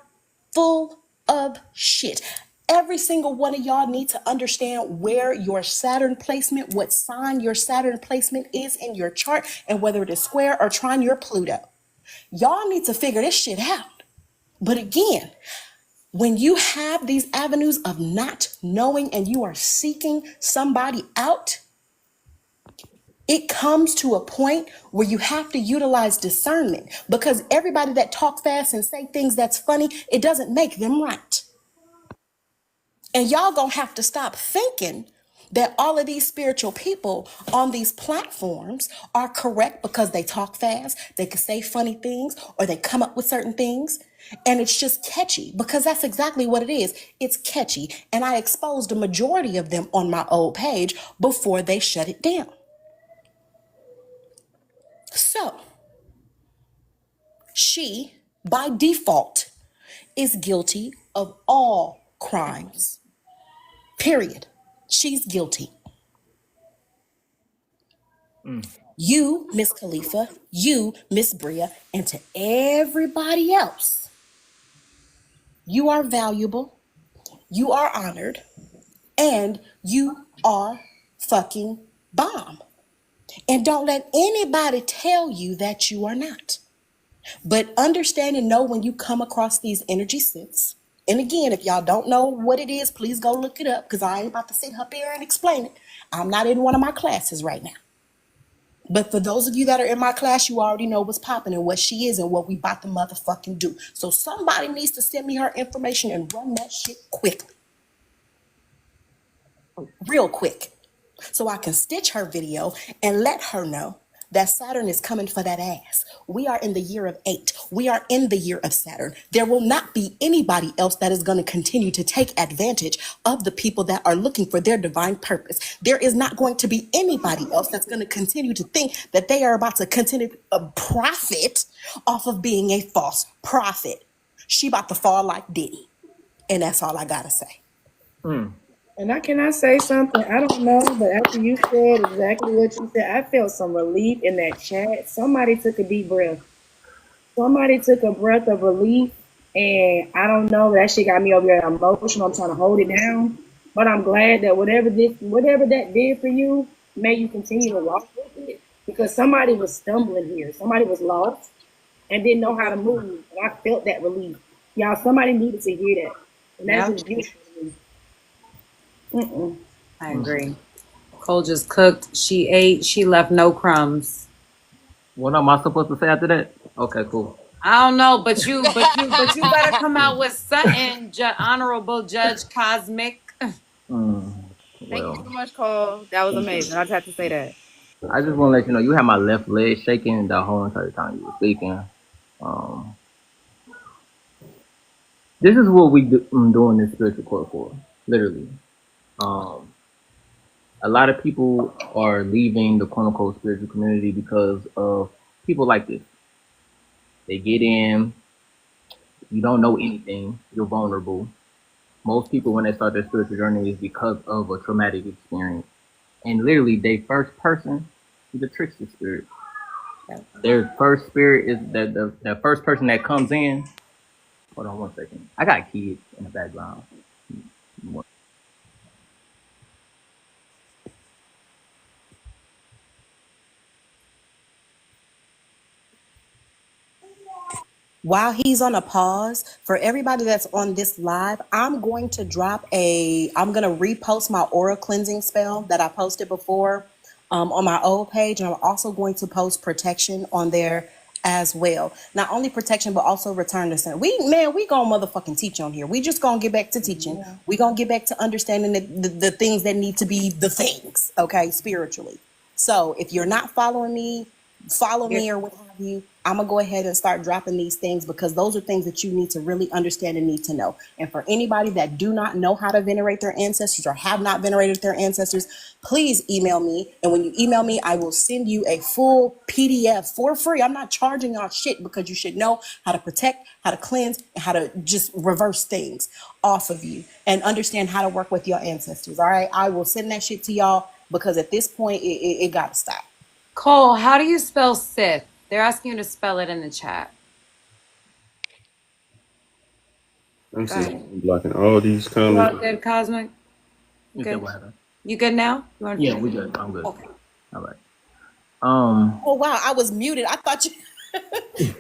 full of shit. Every single one of y'all need to understand where your Saturn placement, what sign your Saturn placement is in your chart, and whether it is square or trine your Pluto. Y'all need to figure this shit out. But again, when you have these avenues of not knowing and you are seeking somebody out, it comes to a point where you have to utilize discernment, because everybody that talk fast and say things that's funny, it doesn't make them right. And y'all gonna have to stop thinking that all of these spiritual people on these platforms are correct because they talk fast, they can say funny things, or they come up with certain things. And it's just catchy, because that's exactly what it is. It's catchy. And I exposed a majority of them on my old page before they shut it down. So, she, by default, is guilty of all crimes. Period. She's guilty. You, Miss Khalifa, you, Miss Brea, and to everybody else, you are valuable, you are honored, and you are fucking bomb. And don't let anybody tell you that you are not. But understand and know when you come across these energy sets. And again, if y'all don't know what it is, please go look it up because I ain't about to sit up here and explain it. I'm not in one of my classes right now. But for those of you that are in my class, you already know what's popping and what she is and what we about to motherfucking do. So somebody needs to send me her information and run that shit quickly. Real quick. So I can stitch her video and let her know that Saturn is coming for that ass. We are in the year of 8. We are in the year of Saturn. There will not be anybody else that is going to continue to take advantage of the people that are looking for their divine purpose. There is not going to be anybody else that's going to continue to think that they are about to continue to profit off of being a false prophet. She about to fall like Diddy. And that's all I got to say. And can I say something? I don't know, but after you said exactly what you said, I felt some relief in that chat. Somebody took a deep breath. Somebody took a breath of relief, and I don't know, that shit got me over here emotional. I'm trying to hold it down, but I'm glad that whatever that did for you, may you continue to walk with it, because somebody was stumbling here. Somebody was lost and didn't know how to move, and I felt that relief. Y'all, somebody needed to hear that, and that's just beautiful. I agree. Cole just cooked. She ate. She left no crumbs. What am I supposed to say after that? Okay, cool. I don't know, but you better come out with something, Honorable Judge Cosmic. Thank you so much, Cole. That was amazing. I just have to say that. I just want to let you know, you had my left leg shaking the whole entire time you were speaking. This is what we doing this spiritual court for, literally. A lot of people are leaving the quote-unquote spiritual community because of people like this. They get in, you don't know anything, you're vulnerable. Most people, when they start their spiritual journey, is because of a traumatic experience. And literally, their first person is the trickster spirit. Their first spirit is the first person that comes in. Hold on 1 second. I got kids in the background. While he's on a pause, for everybody that's on this live, I'm going to repost my aura cleansing spell that I posted before on my old page. And I'm also going to post protection on there as well. Not only protection, but also return to center. We gonna motherfucking teach on here. We just gonna get back to teaching. Yeah. We gonna get back to understanding the things that need to be the things, okay, spiritually. So if you're not following me, follow me or what have you. I'm gonna go ahead and start dropping these things because those are things that you need to really understand and need to know. And for anybody that do not know how to venerate their ancestors or have not venerated their ancestors, please email me. And when you email me, I will send you a full PDF for free. I'm not charging y'all shit because you should know how to protect, how to cleanse, and how to just reverse things off of you and understand how to work with your ancestors. All right, I will send that shit to y'all because at this point, it gotta stop. Cole, how do you spell Sith? They're asking you to spell it in the chat. I'm blocking all these comments. You all good, Cosmic? You good? You good now? Yeah, we good. I'm good. Okay. All right. Oh wow, I was muted. I thought you.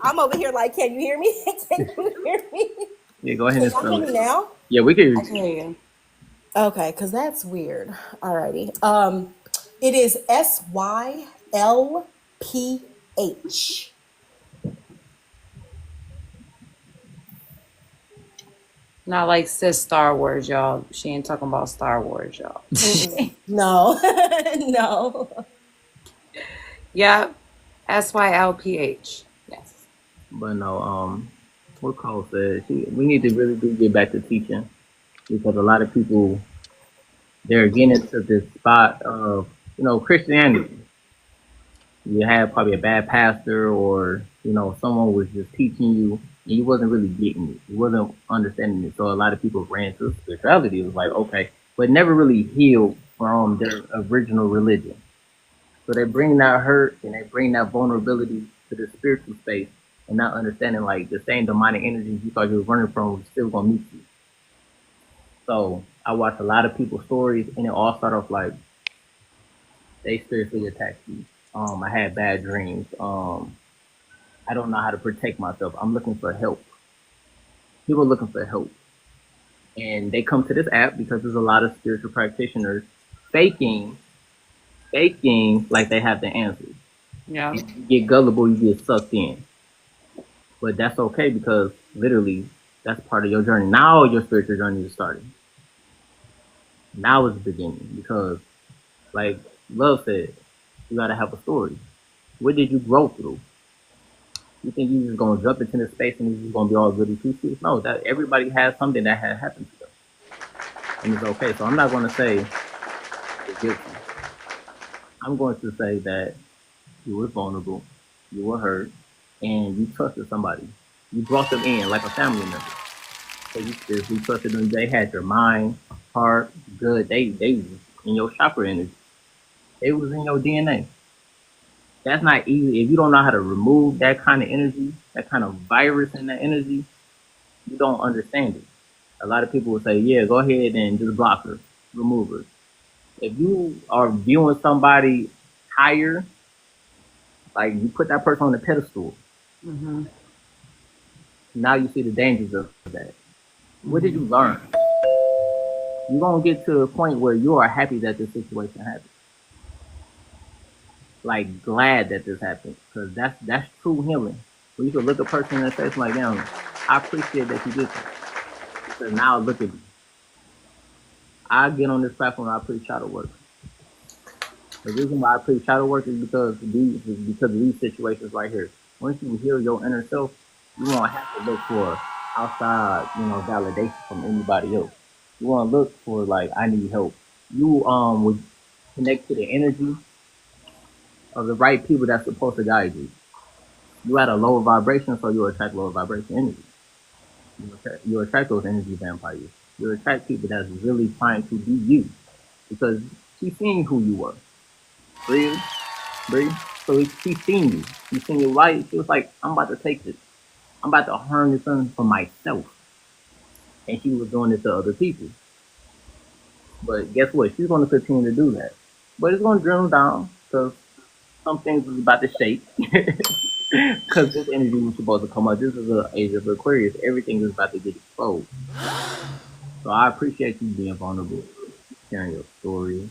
I'm over here like, can you hear me? Can you hear me? Yeah, go ahead and spell it. Now? Yeah, we can hear you. I can hear you. Okay, because that's weird. Alrighty. It is SYLPH. Not like sis Star Wars, y'all. She ain't talking about Star Wars, y'all. No, no. Yep, SYLPH. Yes. But no, what Cole said, we need to really get back to teaching because a lot of people, they're getting into this spot of, Christianity. You have probably a bad pastor or, someone was just teaching you and you wasn't really getting it. You wasn't understanding it. So a lot of people ran to spirituality. It was like, okay, but never really healed from their original religion. So they bring that hurt and they bring that vulnerability to the spiritual space and not understanding like the same demonic energies you thought you were running from was still going to meet you. So I watched a lot of people's stories and it all started off like they spiritually attacked you. I had bad dreams. I I don't know how to protect myself. I'm looking for help. People are looking for help. And they come to this app because there's a lot of spiritual practitioners faking like they have the answers. Yeah. You get gullible, you get sucked in. But that's okay because literally that's part of your journey. Now your spiritual journey is starting. Now is the beginning because, like Love said, you gotta have a story. What did you grow through? You think you're just gonna jump into the space and it's just gonna be all goody two shoes? No, that everybody has something that had happened to them, and it's okay. So I'm not gonna say you're guilty. I'm going to say that you were vulnerable, you were hurt, and you trusted somebody. You brought them in like a family member. So you spiritually trusted them. They had your mind, heart, good. They was in your chakra energy. They was in your DNA. That's not easy. If you don't know how to remove that kind of energy, that kind of virus in that energy, you don't understand it. A lot of people will say, yeah, go ahead and just block her, remove her. If you are viewing somebody higher, like you put that person on the pedestal, now you see the dangers of that. What did you learn? You're going to get to a point where you are happy that this situation happened. Like, glad that this happened. Because that's true healing. When you can look a person in the face like, damn, I appreciate that you did that. Because now look at me. I get on this platform and I preach shadow work. The reason why I preach shadow work is because of these situations right here. Once you heal your inner self, you won't have to look for outside, validation from anybody else. You want to look for like, I need help. You would connect to the energy of the right people that's supposed to guide you. You at a lower vibration, so you attract lower vibration energy. You attract those energy vampires. You attract people that's really trying to be you because she's seeing who you were. Brea. So she's seen you. She's seen your light. She was like, I'm about to take this. I'm about to harness something for myself. And she was doing it to other people. But guess what? She's going to continue to do that. But it's going to drill down because some things is about to shake. Because this energy was supposed to come out. This is an age of Aquarius. Everything is about to get exposed. So I appreciate you being vulnerable, sharing your story,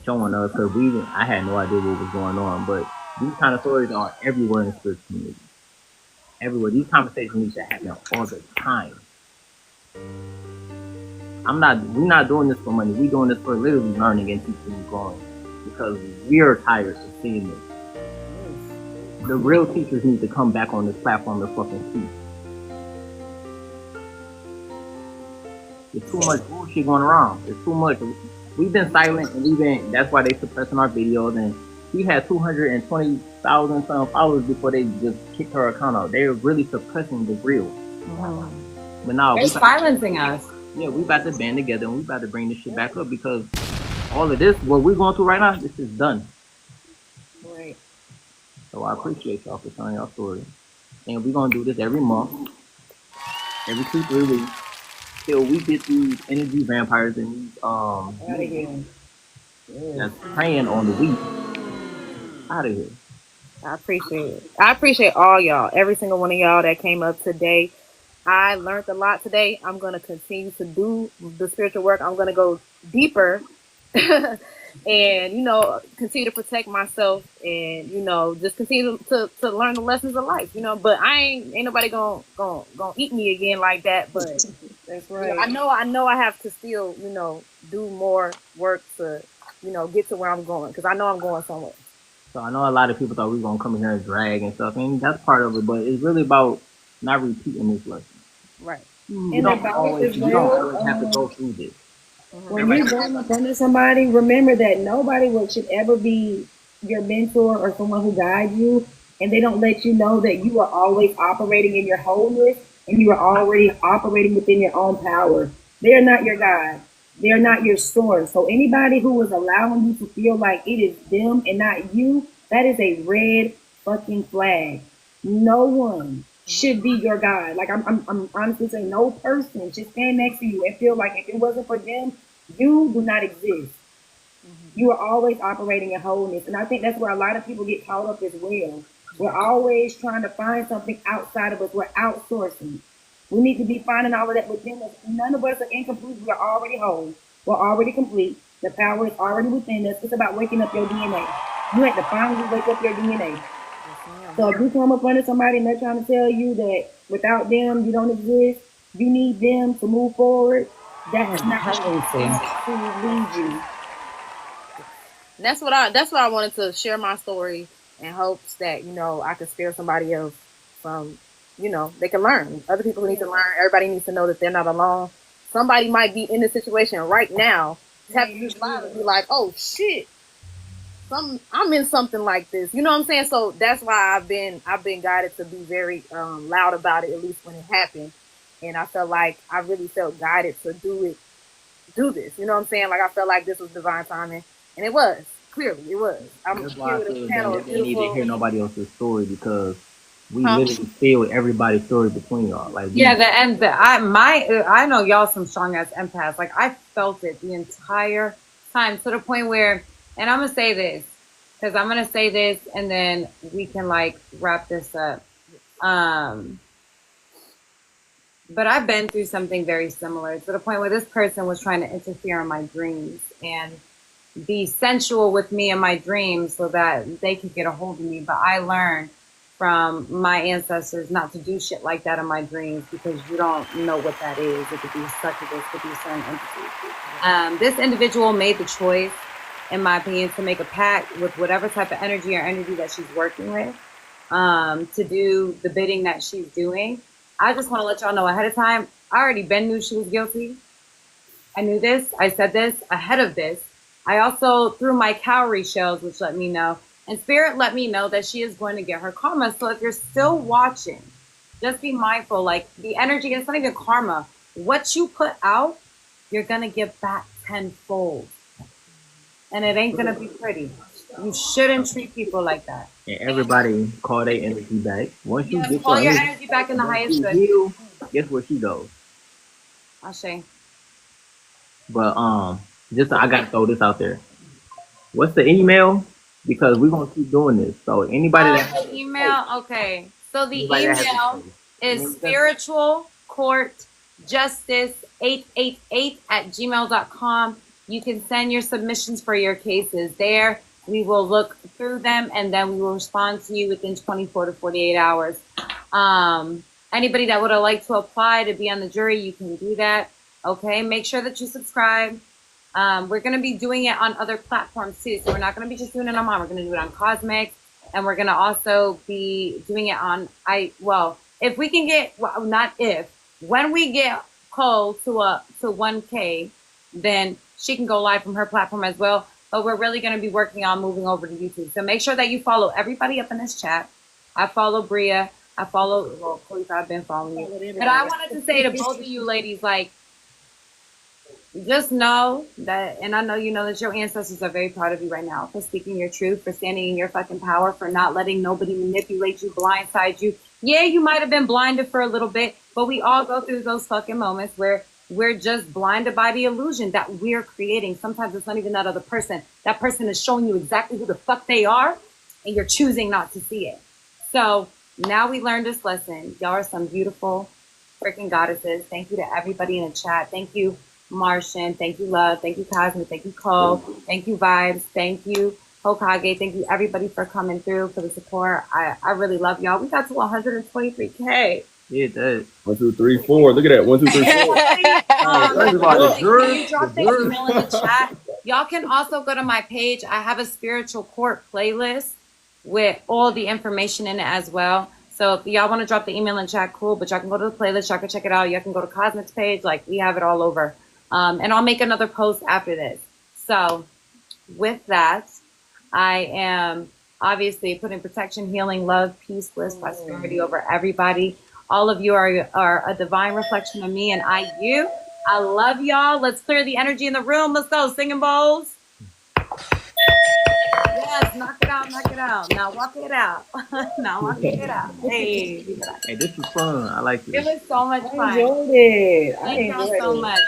showing us. Because I had no idea what was going on. But these kind of stories are everywhere in the spiritual community. Everywhere. These conversations need to happen all the time. We're not doing this for money. We're doing this for literally learning and teaching and growing. Because we're tired of seeing this. The real teachers need to come back on this platform and fucking speak. There's too much bullshit going around. There's too much. We've been silent and that's why they suppressing our videos. And we had 220,000 some followers before they just kicked her account out. They're really suppressing the real. But now they're silencing us. Yeah, we about to band together and we about to bring this shit back up because all of this, what we're going through right now, this is done. Right. So I appreciate y'all for telling y'all story. And we're going to do this every month, every 2-3 weeks, till we get these energy vampires and these, that's preying on the weak out of here. I appreciate it. I appreciate all y'all, every single one of y'all that came up today. I learned a lot today. I'm going to continue to do the spiritual work. I'm going to go deeper and, continue to protect myself and, just continue to learn the lessons of life, but ain't nobody gonna eat me again like that. But that's right. I know I have to still, do more work to, get to where I'm going because I know I'm going somewhere. So I know a lot of people thought we were going to come in here and drag and stuff, and that's part of it, but it's really about not repeating this lesson. Right. You don't always have to go through this. When you run up under somebody, remember that nobody should ever be your mentor or someone who guides you, and they don't let you know that you are always operating in your wholeness and you are already operating within your own power. They are not your guide. They are not your source. So anybody who is allowing you to feel like it is them and not you, that is a red fucking flag. No one should be your guide. Like I'm honestly saying, no person should stand next to you and feel like if it wasn't for them, you do not exist. You are always operating in wholeness, and I think that's where a lot of people get caught up as well. We're always trying to find something outside of us. We're outsourcing. We need to be finding all of that within us. None of us are incomplete. We are already whole. We're already complete. The power is already within us. It's about waking up your DNA. You have to finally wake up your DNA. So if you come up under somebody and they're trying to tell you that without them you don't exist, you need them to move forward, that's not to lead you. That's what I wanted to share my story in hopes that, you know, I could spare somebody else from, you know, they can learn. Other people need to learn. Everybody needs to know that they're not alone. Somebody might be in this situation right now, tap this live and be like, oh shit, I'm in something like this. You know what I'm saying? So that's why I've been guided to be very loud about it, at least when it happened. And I felt like I really felt guided to do this. You know what I'm saying? Like I felt like this was divine timing. And it was. Clearly, it was. That's why I feel that they need to hear nobody else's story because we literally feel everybody's story between y'all. Like I know y'all some strong ass empaths. Like I felt it the entire time to the point where, and I'm gonna say this because I'm gonna say this and then we can like wrap this up. But I've been through something very similar to the point where this person was trying to interfere in my dreams and be sensual with me in my dreams so that they could get a hold of me. But I learned from my ancestors not to do shit like that in my dreams because you don't know what that is. It could be a succubus, it could be a certain entity. This individual made the choice, in my opinion, to make a pact with whatever type of energy that she's working with to do the bidding that she's doing. I just want to let y'all know ahead of time, I already knew she was guilty. I knew this. I said this ahead of this. I also threw my cowrie shells, which let me know. And Spirit let me know that she is going to get her karma. So if you're still watching, just be mindful. Like the energy, it's not even karma. What you put out, you're going to get back tenfold. And it ain't going to be pretty. You shouldn't treat people like that. And everybody call their energy back. Once you get call your energy back in the highest good. Heal, guess where she goes? Ashe. But I gotta throw this out there. What's the email? Because we're gonna keep doing this. So anybody that has email, okay. So the email is spiritualcourtjustice888@gmail.com. You can send your submissions for your cases there. We will look through them and then we will respond to you within 24 to 48 hours. Anybody that would have liked to apply to be on the jury, you can do that. Okay, make sure that you subscribe. We're going to be doing it on other platforms too. So we're not going to be just doing it on mine. We're going to do it on Cosmic. And we're going to also be doing it on, if we can get, well, not if, when we get Cole to 1K, then she can go live from her platform as well. But we're really going to be working on moving over to YouTube. So make sure that you follow everybody up in this chat. I follow Brea. I follow, well, Khalifa, I've been following you. But I wanted to say to both of you ladies, like, just know that, and I know you know that your ancestors are very proud of you right now for speaking your truth, for standing in your fucking power, for not letting nobody manipulate you, blindside you. Yeah, you might have been blinded for a little bit, but we all go through those fucking moments where we're just blinded by the illusion that we're creating. Sometimes it's not even that other person. That person is showing you exactly who the fuck they are, and you're choosing not to see it. So now we learned this lesson. Y'all are some beautiful freaking goddesses. Thank you to everybody in the chat. Thank you, Martian. Thank you, Love. Thank you, Cosmic. Thank you, Cole. Thank you, Vibes. Thank you, Hokage. Thank you, everybody, for coming through, for the support. I really love y'all. We got to 123K. Yeah, it does. 1, 2, 3, 4. Look at that. 1, 2, 3, 4. Can you drop the email in the chat? Y'all can also go to my page. I have a spiritual court playlist with all the information in it as well. So if y'all want to drop the email in chat, cool. But y'all can go to the playlist. Y'all can check it out. Y'all can go to Cosmic's page. Like, we have it all over. And I'll make another post after this. So with that, I am obviously putting protection, healing, love, peace, bliss, prosperity over everybody. All of you are a divine reflection of me and you. I love y'all. Let's clear the energy in the room. Let's go. Singing bowls. Yes, knock it out, knock it out. Now walk it out. Now walk it out. Hey. Hey, this was fun. I like this. It was so much fun. I enjoyed it. Thank y'all so much.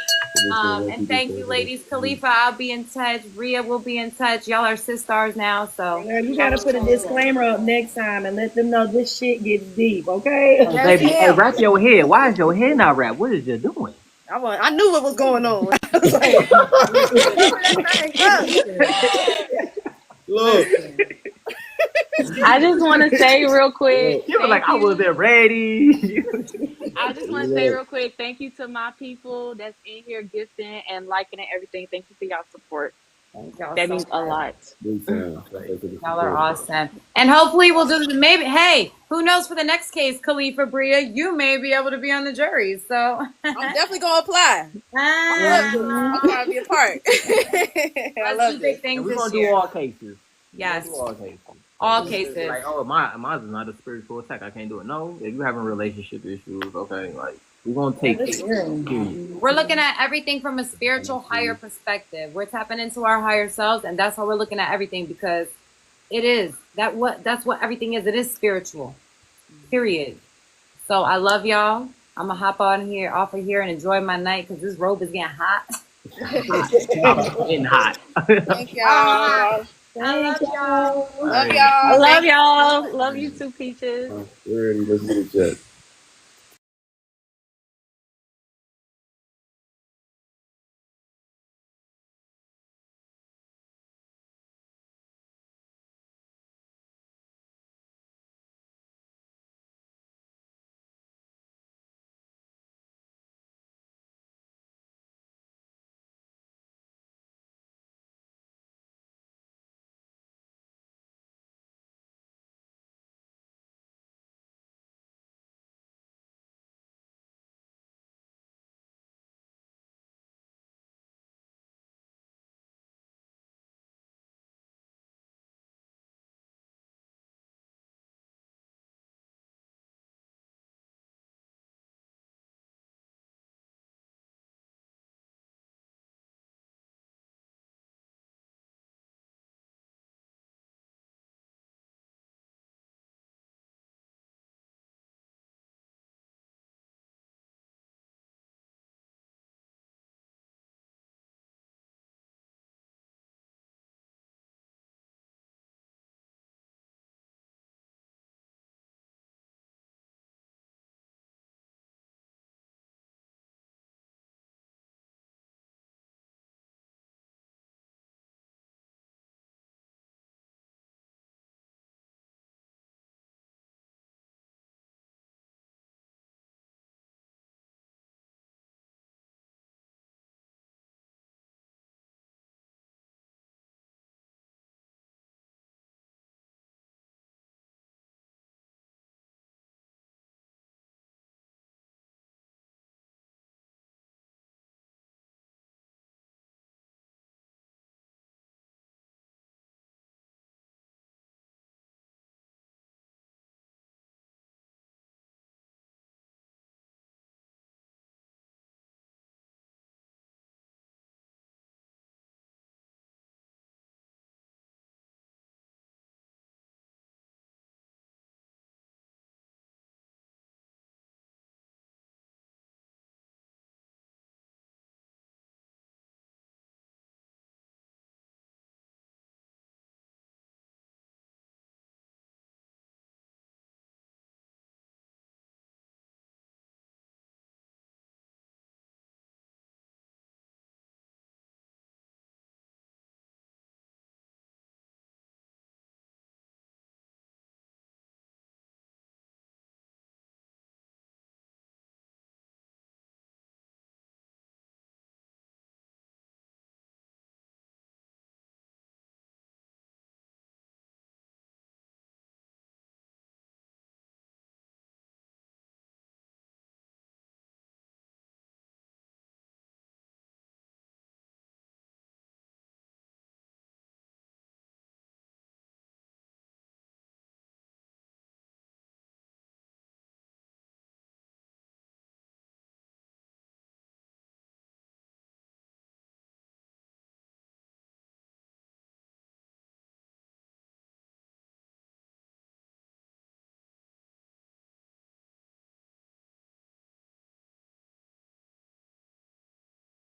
And thank you, ladies. Khalifa, I'll be in touch. Brea will be in touch. Y'all are sisters now, so. Girl, you gotta put a disclaimer up next time and let them know this shit gets deep, okay? Hey, baby, hey, wrap your head. Why is your head not wrapped? What is you doing? I knew what was going on. I was like, Look. I just want to say real quick. You were like, I wasn't ready. I just want to say real quick, thank you to my people that's in here gifting and liking and everything. Thank you for y'all support. That means a lot. Y'all are awesome. And hopefully we'll do maybe, hey, who knows for the next case, Khalifa, Brea, you may be able to be on the jury. So I'm definitely gonna apply. I'm trying to be a part. I love it. And we're gonna do all cases. Yes. All cases. All cases. Like, oh, mine is not a spiritual attack. I can't do it. No, if you're having relationship issues, okay, like we're gonna take it. We're looking at everything from a spiritual higher perspective. We're tapping into our higher selves, and that's how we're looking at everything, because it is that's what everything is. It is spiritual. Period. So I love y'all. I'm gonna hop on here, off of here, and enjoy my night because this robe is getting hot. I'm getting hot. Thank y'all. I love y'all. Love y'all. Love y'all. Love you too, Peaches. We're ready. Let's get it.